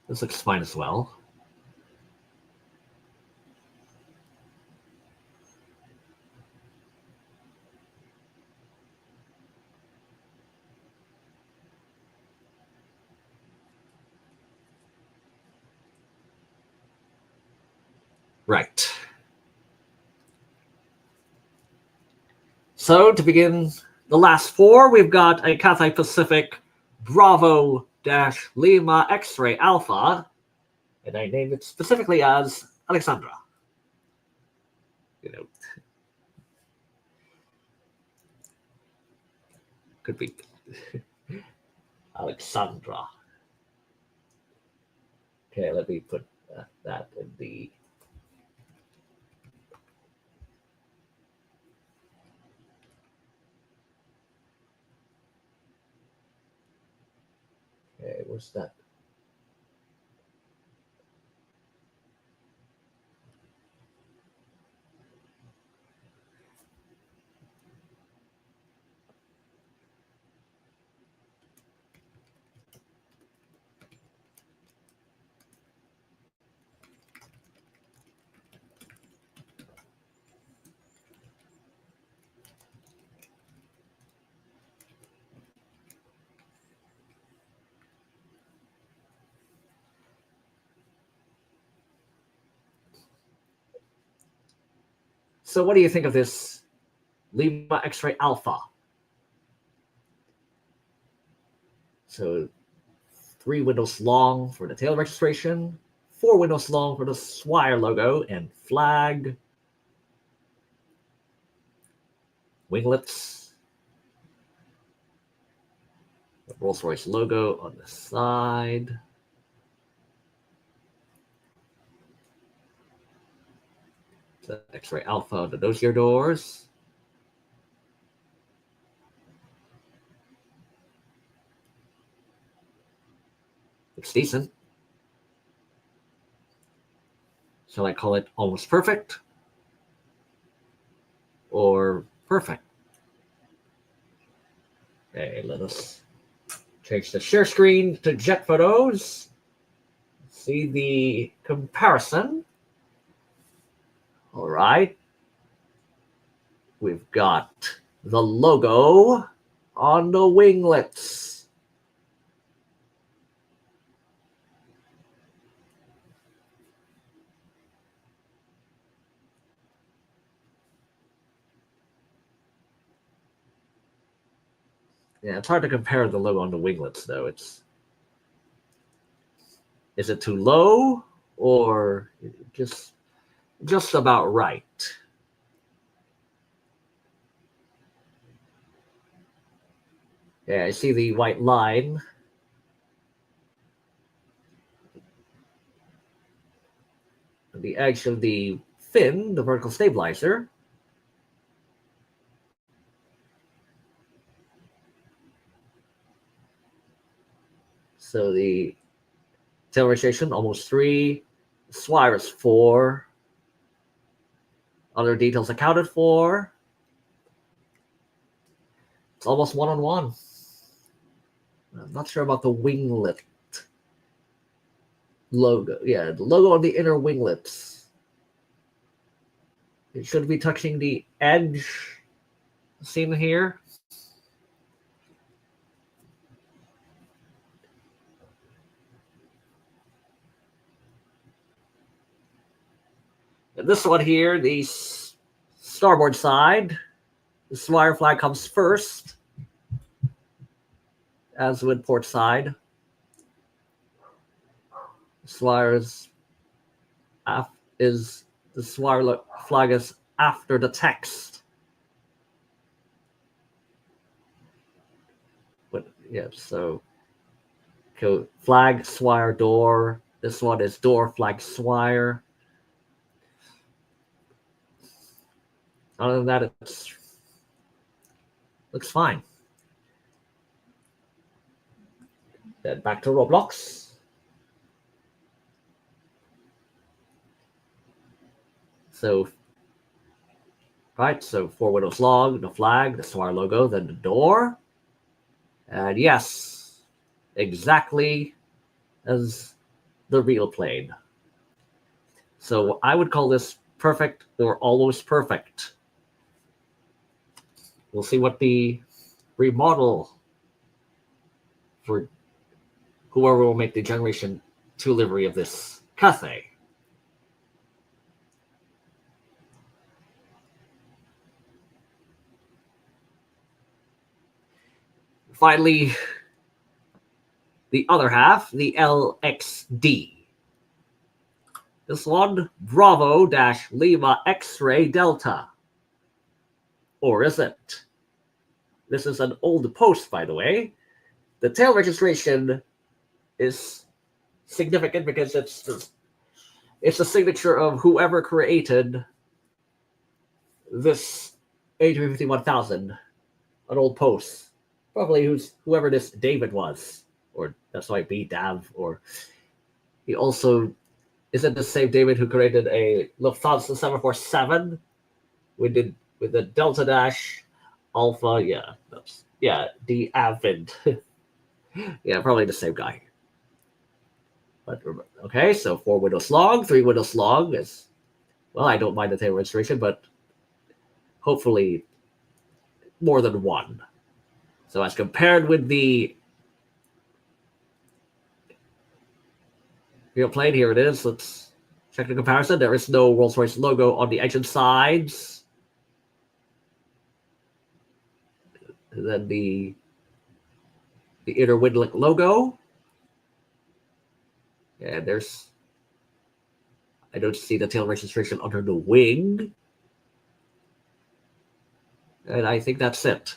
S1: looks fine as well. Right. So to begin the last 4, we've got a Cathay Pacific Bravo Lima X-Ray Alpha, and I named it specifically as Alexandra. Could be Alexandra. Okay, let me put that in the. Okay, what's that? So what do you think of this Lima X-Ray Alpha? So 3 windows long for the tail registration, 4 windows long for the Swire logo and flag, winglets, the Rolls-Royce logo on the side. The X-Ray Alpha on the nosier doors. Looks decent. Shall I call it almost perfect? Or Perfect. Okay, let us change the share screen to jet photos. See the comparison. All right. We've got the logo on the winglets. Yeah, it's hard to compare the logo on the winglets, though. Is it too low or just about right? Yeah, I see the white line. The edge of the fin, the vertical stabilizer. So the tail registration, almost 3. Swire is 4. Other details accounted for. It's almost 1-on-1. I'm not sure about the winglet logo. Yeah, the logo on the inner winglets. It should be touching the edge seen here. And this one here, the starboard side, the swire flag comes first, as with port side. Swire is the swire flag is after the text. But yeah, so flag, swire, door. This one is door, flag, swire. Other than that, it looks fine. Then back to Roblox. So, right, so 4 windows long, the flag, the swire logo, then the door. And yes, exactly as the real plane. So I would call this perfect or almost perfect. We'll see what the remodel for whoever will make the Generation 2 livery of this Cathay. Finally, the other half, the LXD. This one, Bravo-Lima X-ray Delta. Or is it? This is an old post, by the way. The tail registration is significant because it's the signature of whoever created this A350-1000, an old post. Probably whoever this David was, or that's why be Dav, or he also is it the same David who created a Lufthansa 747 with the Delta Dash Alpha, D-AIXP. Yeah, probably the same guy. But okay, so 4 windows long, 3 windows long is well, I don't mind the tail registration, but hopefully more than one. So as compared with the real plane, here it is. Let's check the comparison. There is no Rolls-Royce logo on the engine sides. And then the inner winglet logo. And I don't see the tail registration under the wing. And I think that's it.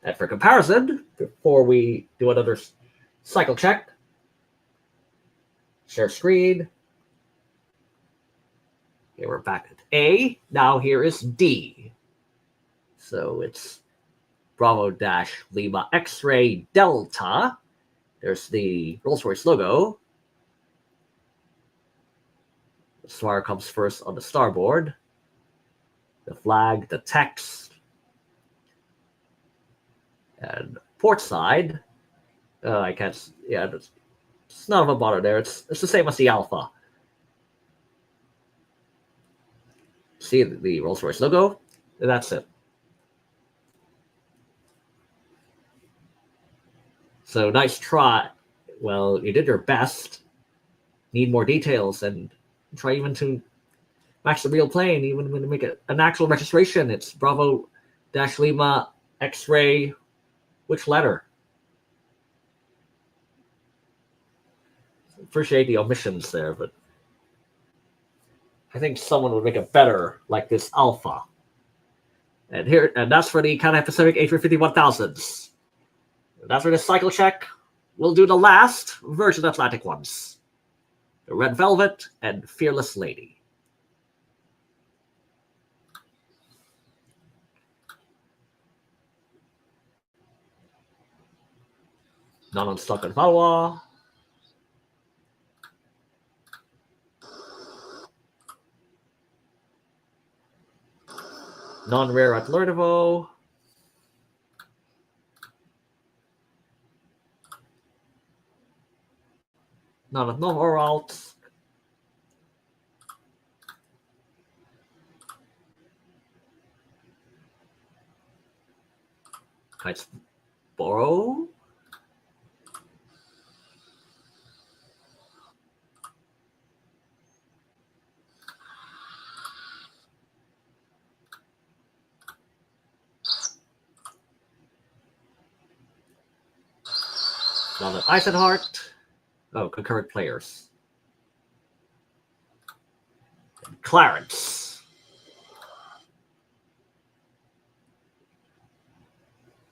S1: And for comparison, before we do another cycle check, share screen. Here we're back at A. Now here is D. So it's Bravo-Lima X-ray Delta. There's the Rolls-Royce logo. The swire comes first on the starboard. The flag, the text. And port side, I can't. Yeah, it's none of a bother there. It's the same as the Alpha. See the Rolls-Royce logo? That's it. So nice try. Well, you did your best. Need more details and try even to match the real plane, even when you make it an actual registration. It's Bravo Dash Lima X-ray. Which letter? Appreciate the omissions there, but I think someone would make it better like this Alpha. And that's for the Cathay Pacific A350-1000s. That's for the cycle check. We'll do the last Virgin Atlantic ones. The Red Velvet and Fearless Lady. None on stock and Valois. Non-rare at Lordevo. None at Novoralt. Kitesboro. None at Eisenhart. Oh, concurrent players. Clarence.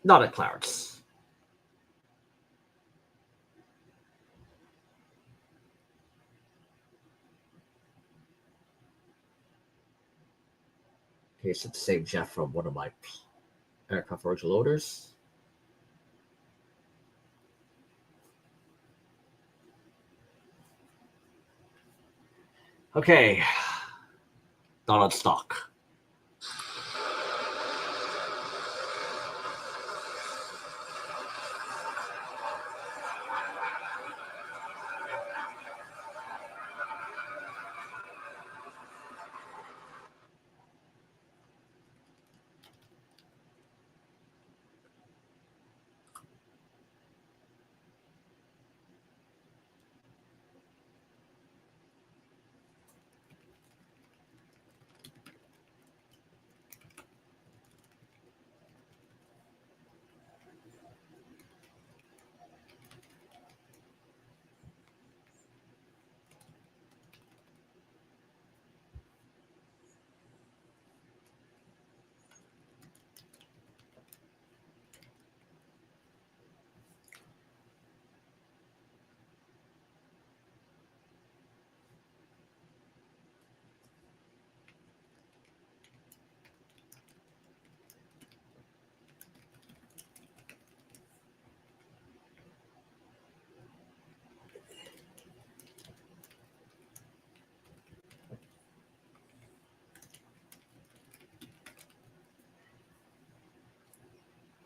S1: Not at Clarence. Okay, it's the same jet from one of my aircraft original orders. Okay, not on stock.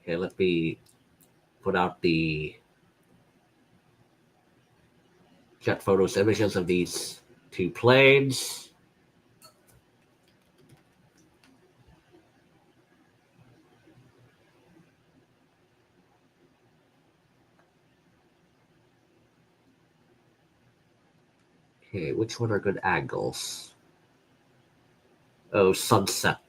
S1: Okay, let me put out the jet photos, images of these two planes. Okay, which one are good angles? Oh, sunset.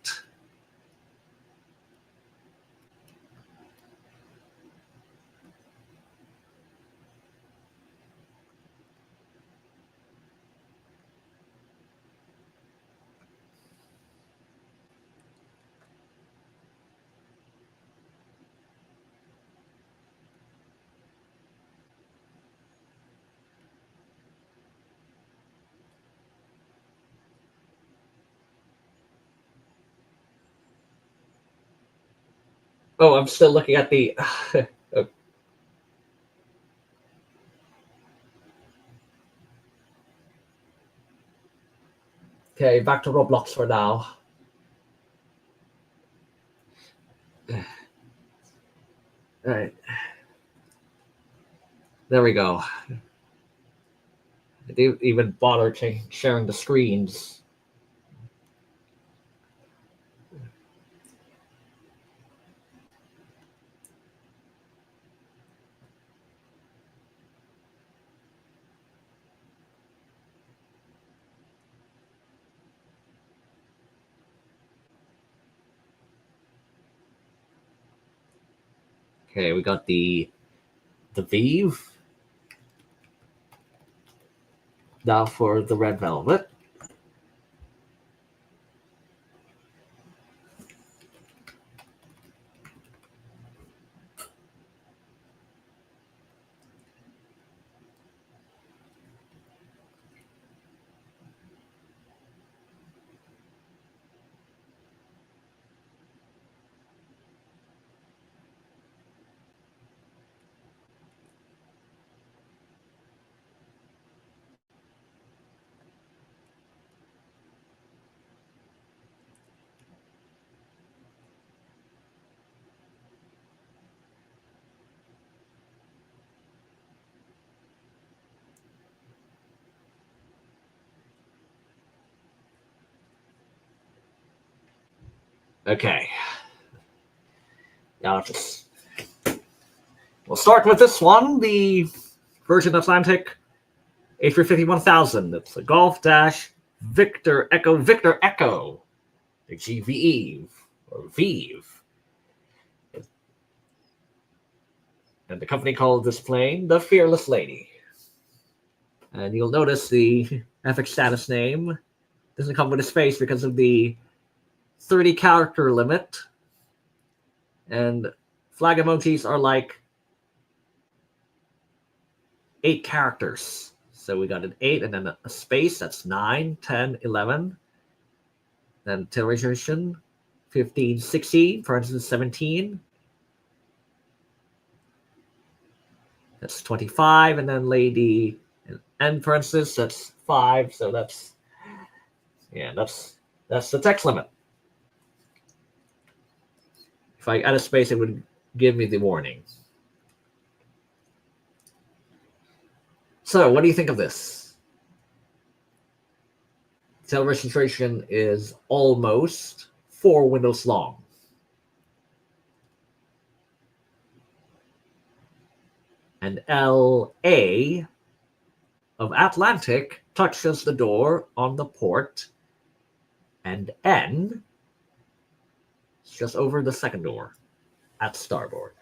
S1: Oh, I'm still looking at the... Okay, back to Roblox for now. right. There we go. I didn't even bother sharing the screens. Okay, we got the Vive. Now for the red velvet. Okay. Now we'll start with this one, the Virgin Atlantic A350-1000. It's a Golf Dash Victor Echo, the GVE or Vive. And the company called this plane the Fearless Lady. And you'll notice the FX status name doesn't come with a space because of the 30 character limit. And flag emojis are like 8 characters. So we got an 8 and then a space. That's 9, 10, 11. Then television 15, 16, for instance, 17. That's 25. And then lady and N, for instance, that's 5. So that's the text limit. If I add a space, it would give me the warning. So what do you think of this? Tail registration is almost 4 windows long. And LA of Atlantic touches the door on the port, and N is just over the second door at starboard.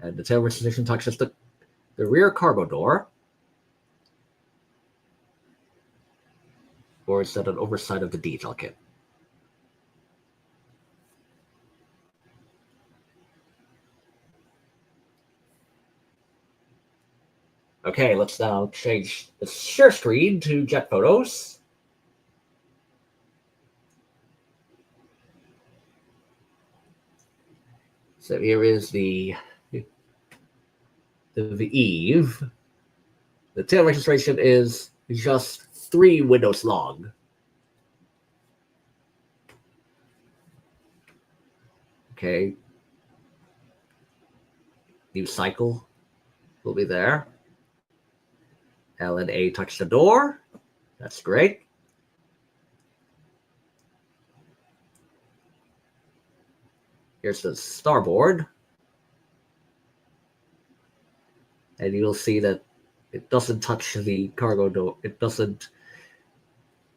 S1: And the tail registration touches the rear cargo door, or it's at an oversight of the detail kit. Okay, let's now change the share screen to jet photos. So here is the Eve. The tail registration is just 3 windows long. Okay. New cycle will be there. L and A touch the door. That's great. Here's the starboard. And you'll see that it doesn't touch the cargo door. It doesn't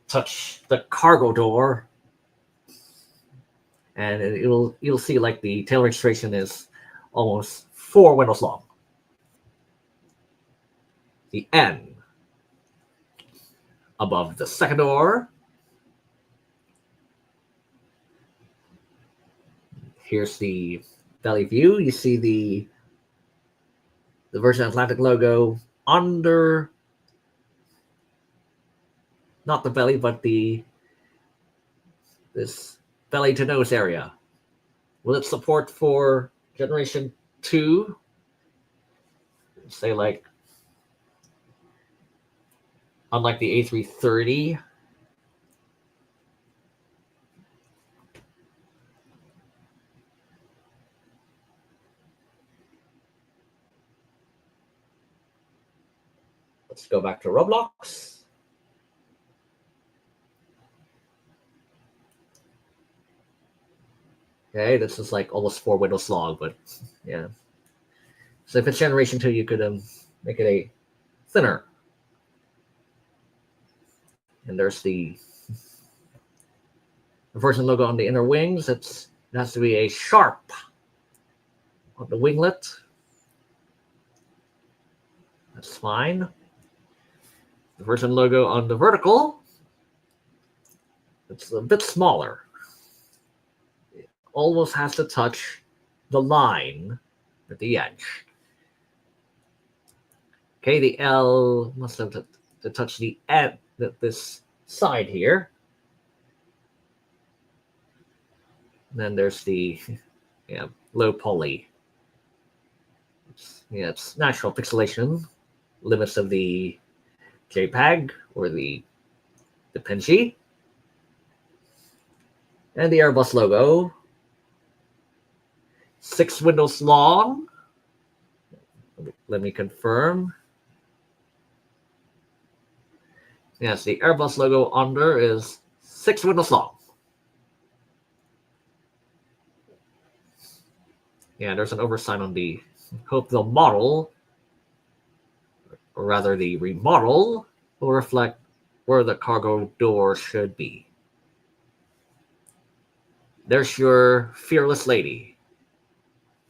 S1: touch the cargo door. And you'll see like the tail registration is almost 4 windows long. The N above the second door. Here's the belly view. You see the Virgin Atlantic logo under, not the belly, but this belly to nose area. Will it support for generation 2? Say like unlike the A330. Let's go back to Roblox. Okay, this is like almost 4 windows long, but yeah. So if it's Generation 2, you could make it a thinner. And there's the version logo on the inner wings. It has to be a sharp on the winglet. That's fine. The version logo on the vertical, it's a bit smaller. It almost has to touch the line at the edge. Okay, the L must have to touch the end, this side here. And then there's the low poly. It's natural pixelation, limits of the JPEG or the PNG. And the Airbus logo. 6 windows long. Let me confirm. Yes, the Airbus logo under is 6 windows long. Yeah, there's an oversight on the hope the model, or rather the remodel, will reflect where the cargo door should be. There's your fearless lady.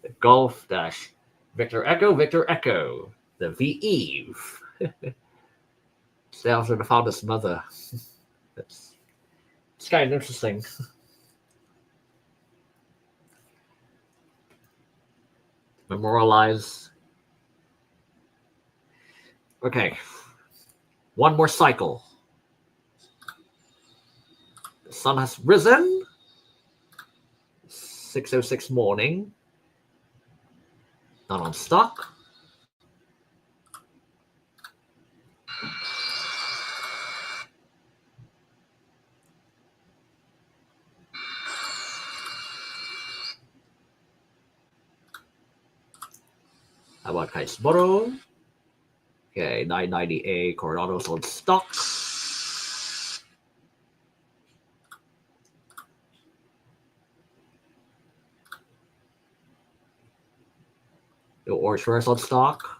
S1: The Golf Dash Victor Echo, the V-Eve. It's after the founder's mother. It's kind of interesting. Memorialize. Okay. One more cycle. The sun has risen. 6:06 morning. Not on stock. How about Kaisboro? Okay, 990A Coronados on stock. The orange shares on stock.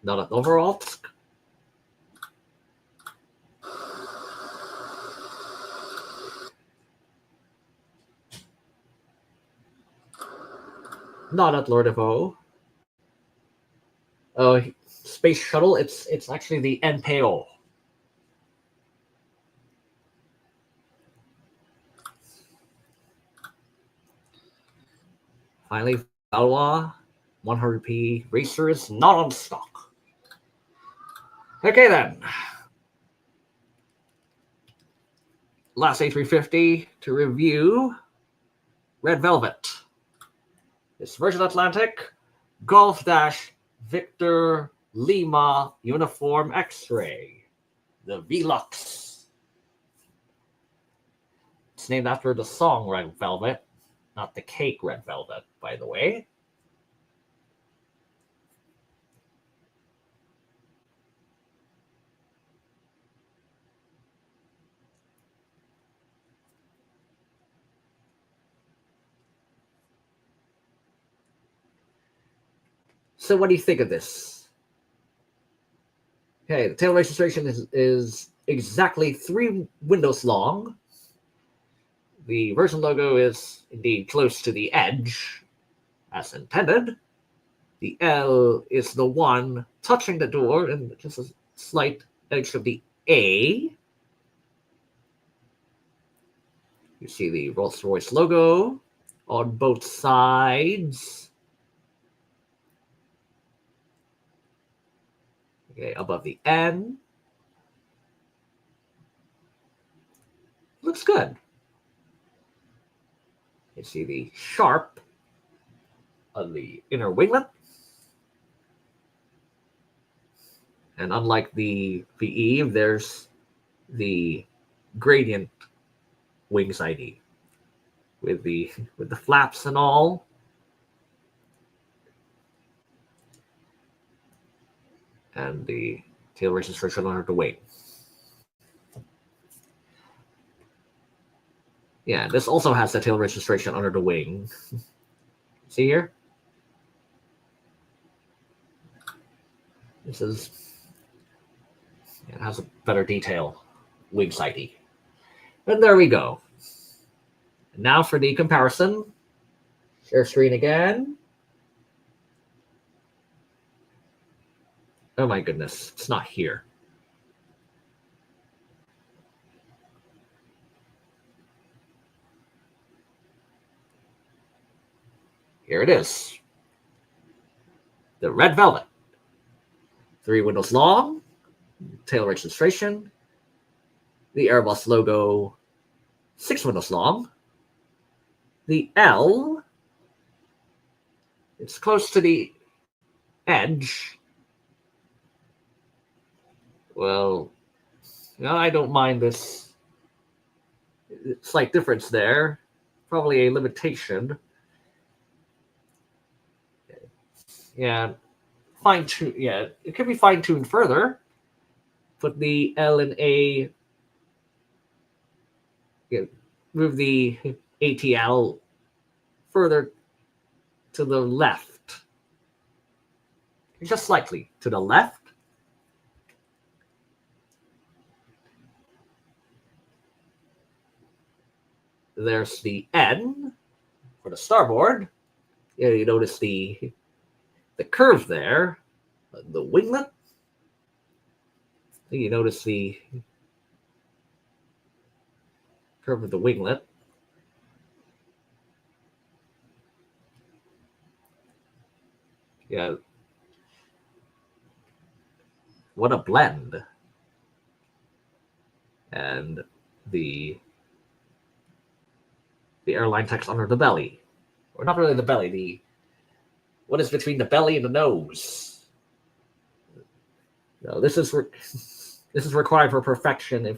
S1: Not an overall. Not at Lord of O. Space Shuttle, it's actually the NPO. Finally, Valois 100p Racer is not on stock. Okay then. Last A350 to review. Red Velvet. It's Virgin Atlantic Golf Dash Victor Lima Uniform X-Ray. The V-LXA. It's named after the song Red Velvet, not the cake Red Velvet, by the way. So what do you think of this? Okay, the tail registration is exactly 3 windows long. The version logo is indeed close to the edge, as intended. The L is the one touching the door and just a slight edge of the A. You see the Rolls-Royce logo on both sides. Okay, above the N. Looks good. You see the sharp on the inner winglet. And unlike the VE, there's the gradient wings ID with the flaps and all. And the tail registration under the wing. Yeah, this also has the tail registration under the wing. See here? This is, it has a better detail, wing ID. And there we go. And now for the comparison. Share screen again. Oh my goodness, it's not here. Here it is. The red velvet. 3 windows long, tail registration. The Airbus logo, 6 windows long. The L, it's close to the edge. Well, I don't mind this slight difference there. Probably a limitation. Yeah, fine-tune. Yeah, it could be fine-tuned further. Put the L and A. Yeah, move the ATL further to the left, just slightly to the left. There's the N for the starboard. Yeah, you notice the curve there, the winglet. You notice the curve of the winglet. Yeah. What a blend. And the airline text under the belly. Or not really the belly, what is between the belly and the nose. No, this is required for perfection if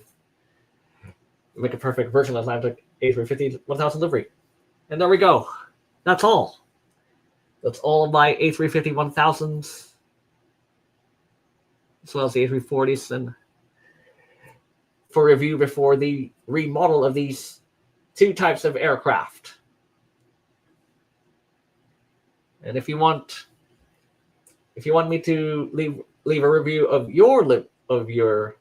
S1: you make a perfect version of Atlantic A350-1000 livery. And there we go. That's all. That's all of my A350-1000s, as well as the A340s, and for review before the remodel of these 2 types of aircraft. And if you want me to leave a review of your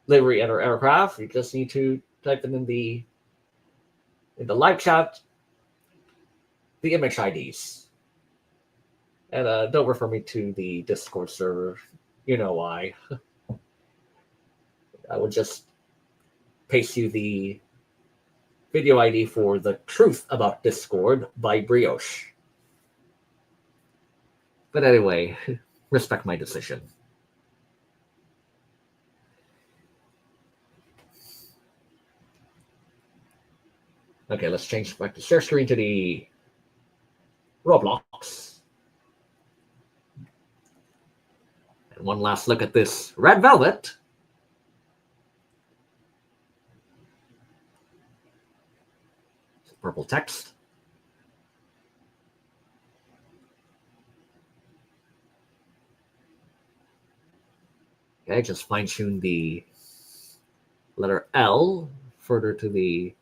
S1: livery and or aircraft, you just need to type them in the live chat, the image IDs. And don't refer me to the Discord server. You know why. I would just paste you the video ID for The Truth About Discord by Brioche. But anyway, respect my decision. Okay, let's change back the share screen to the Roblox. And one last look at this red velvet. Purple text. Okay, just fine-tune the letter L further to the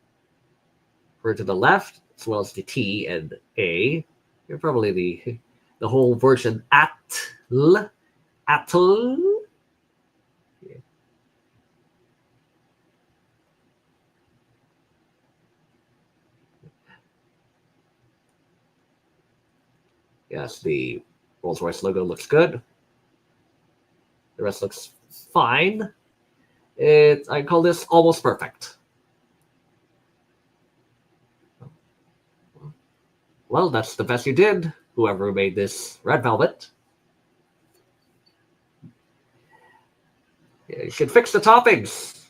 S1: left, as well as the T and A. You're probably the whole version atl. Yeah. Yes, the Rolls-Royce logo looks good. The rest looks fine. I call this almost perfect. Well, that's the best you did, whoever made this red velvet. You should fix the toppings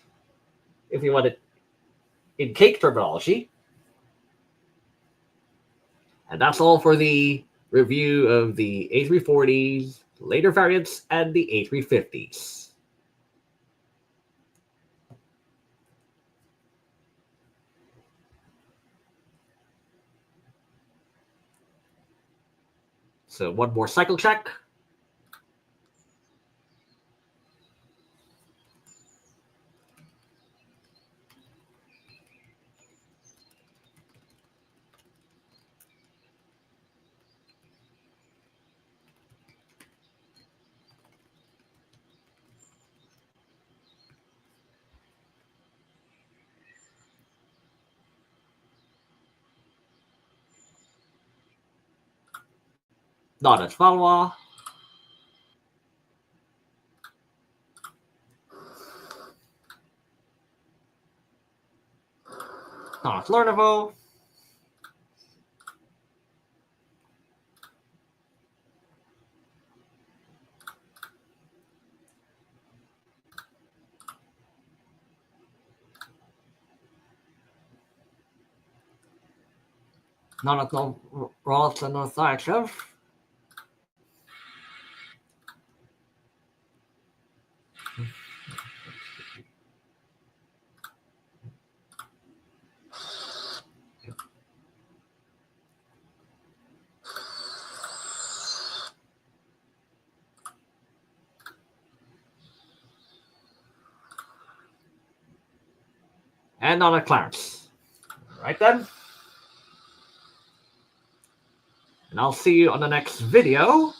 S1: if you want it in cake terminology. And that's all for the review of the A340s, later variants, and the A350s. So one more cycle check. Not as Valois. Not as Lernevo. Not as Ross and Northachev. And not a Clarence. Right then. And I'll see you on the next video.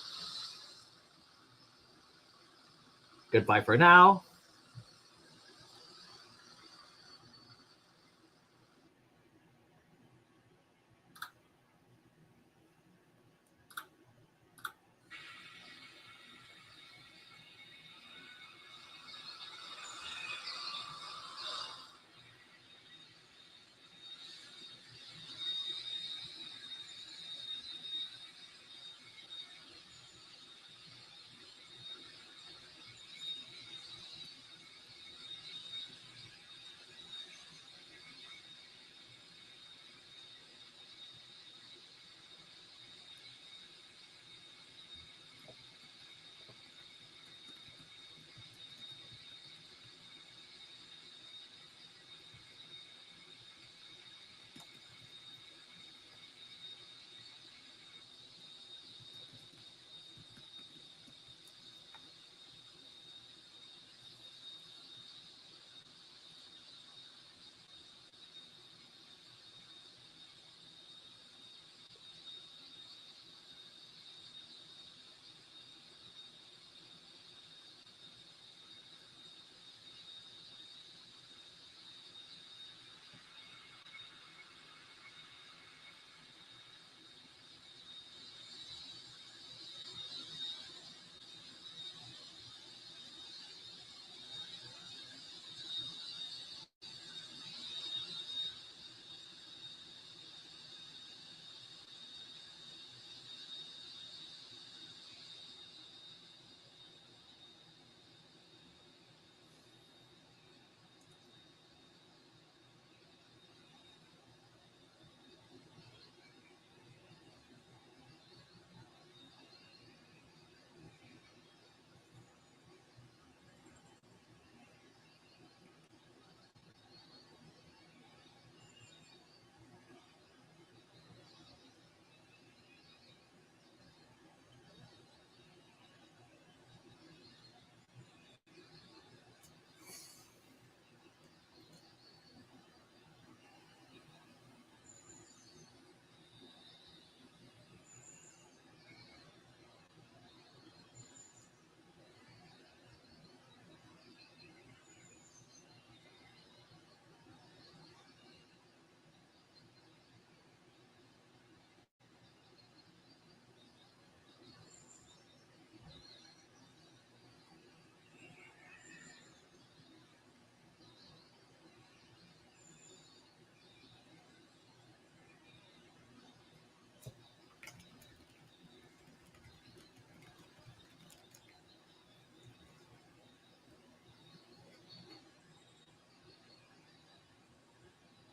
S1: Goodbye for now.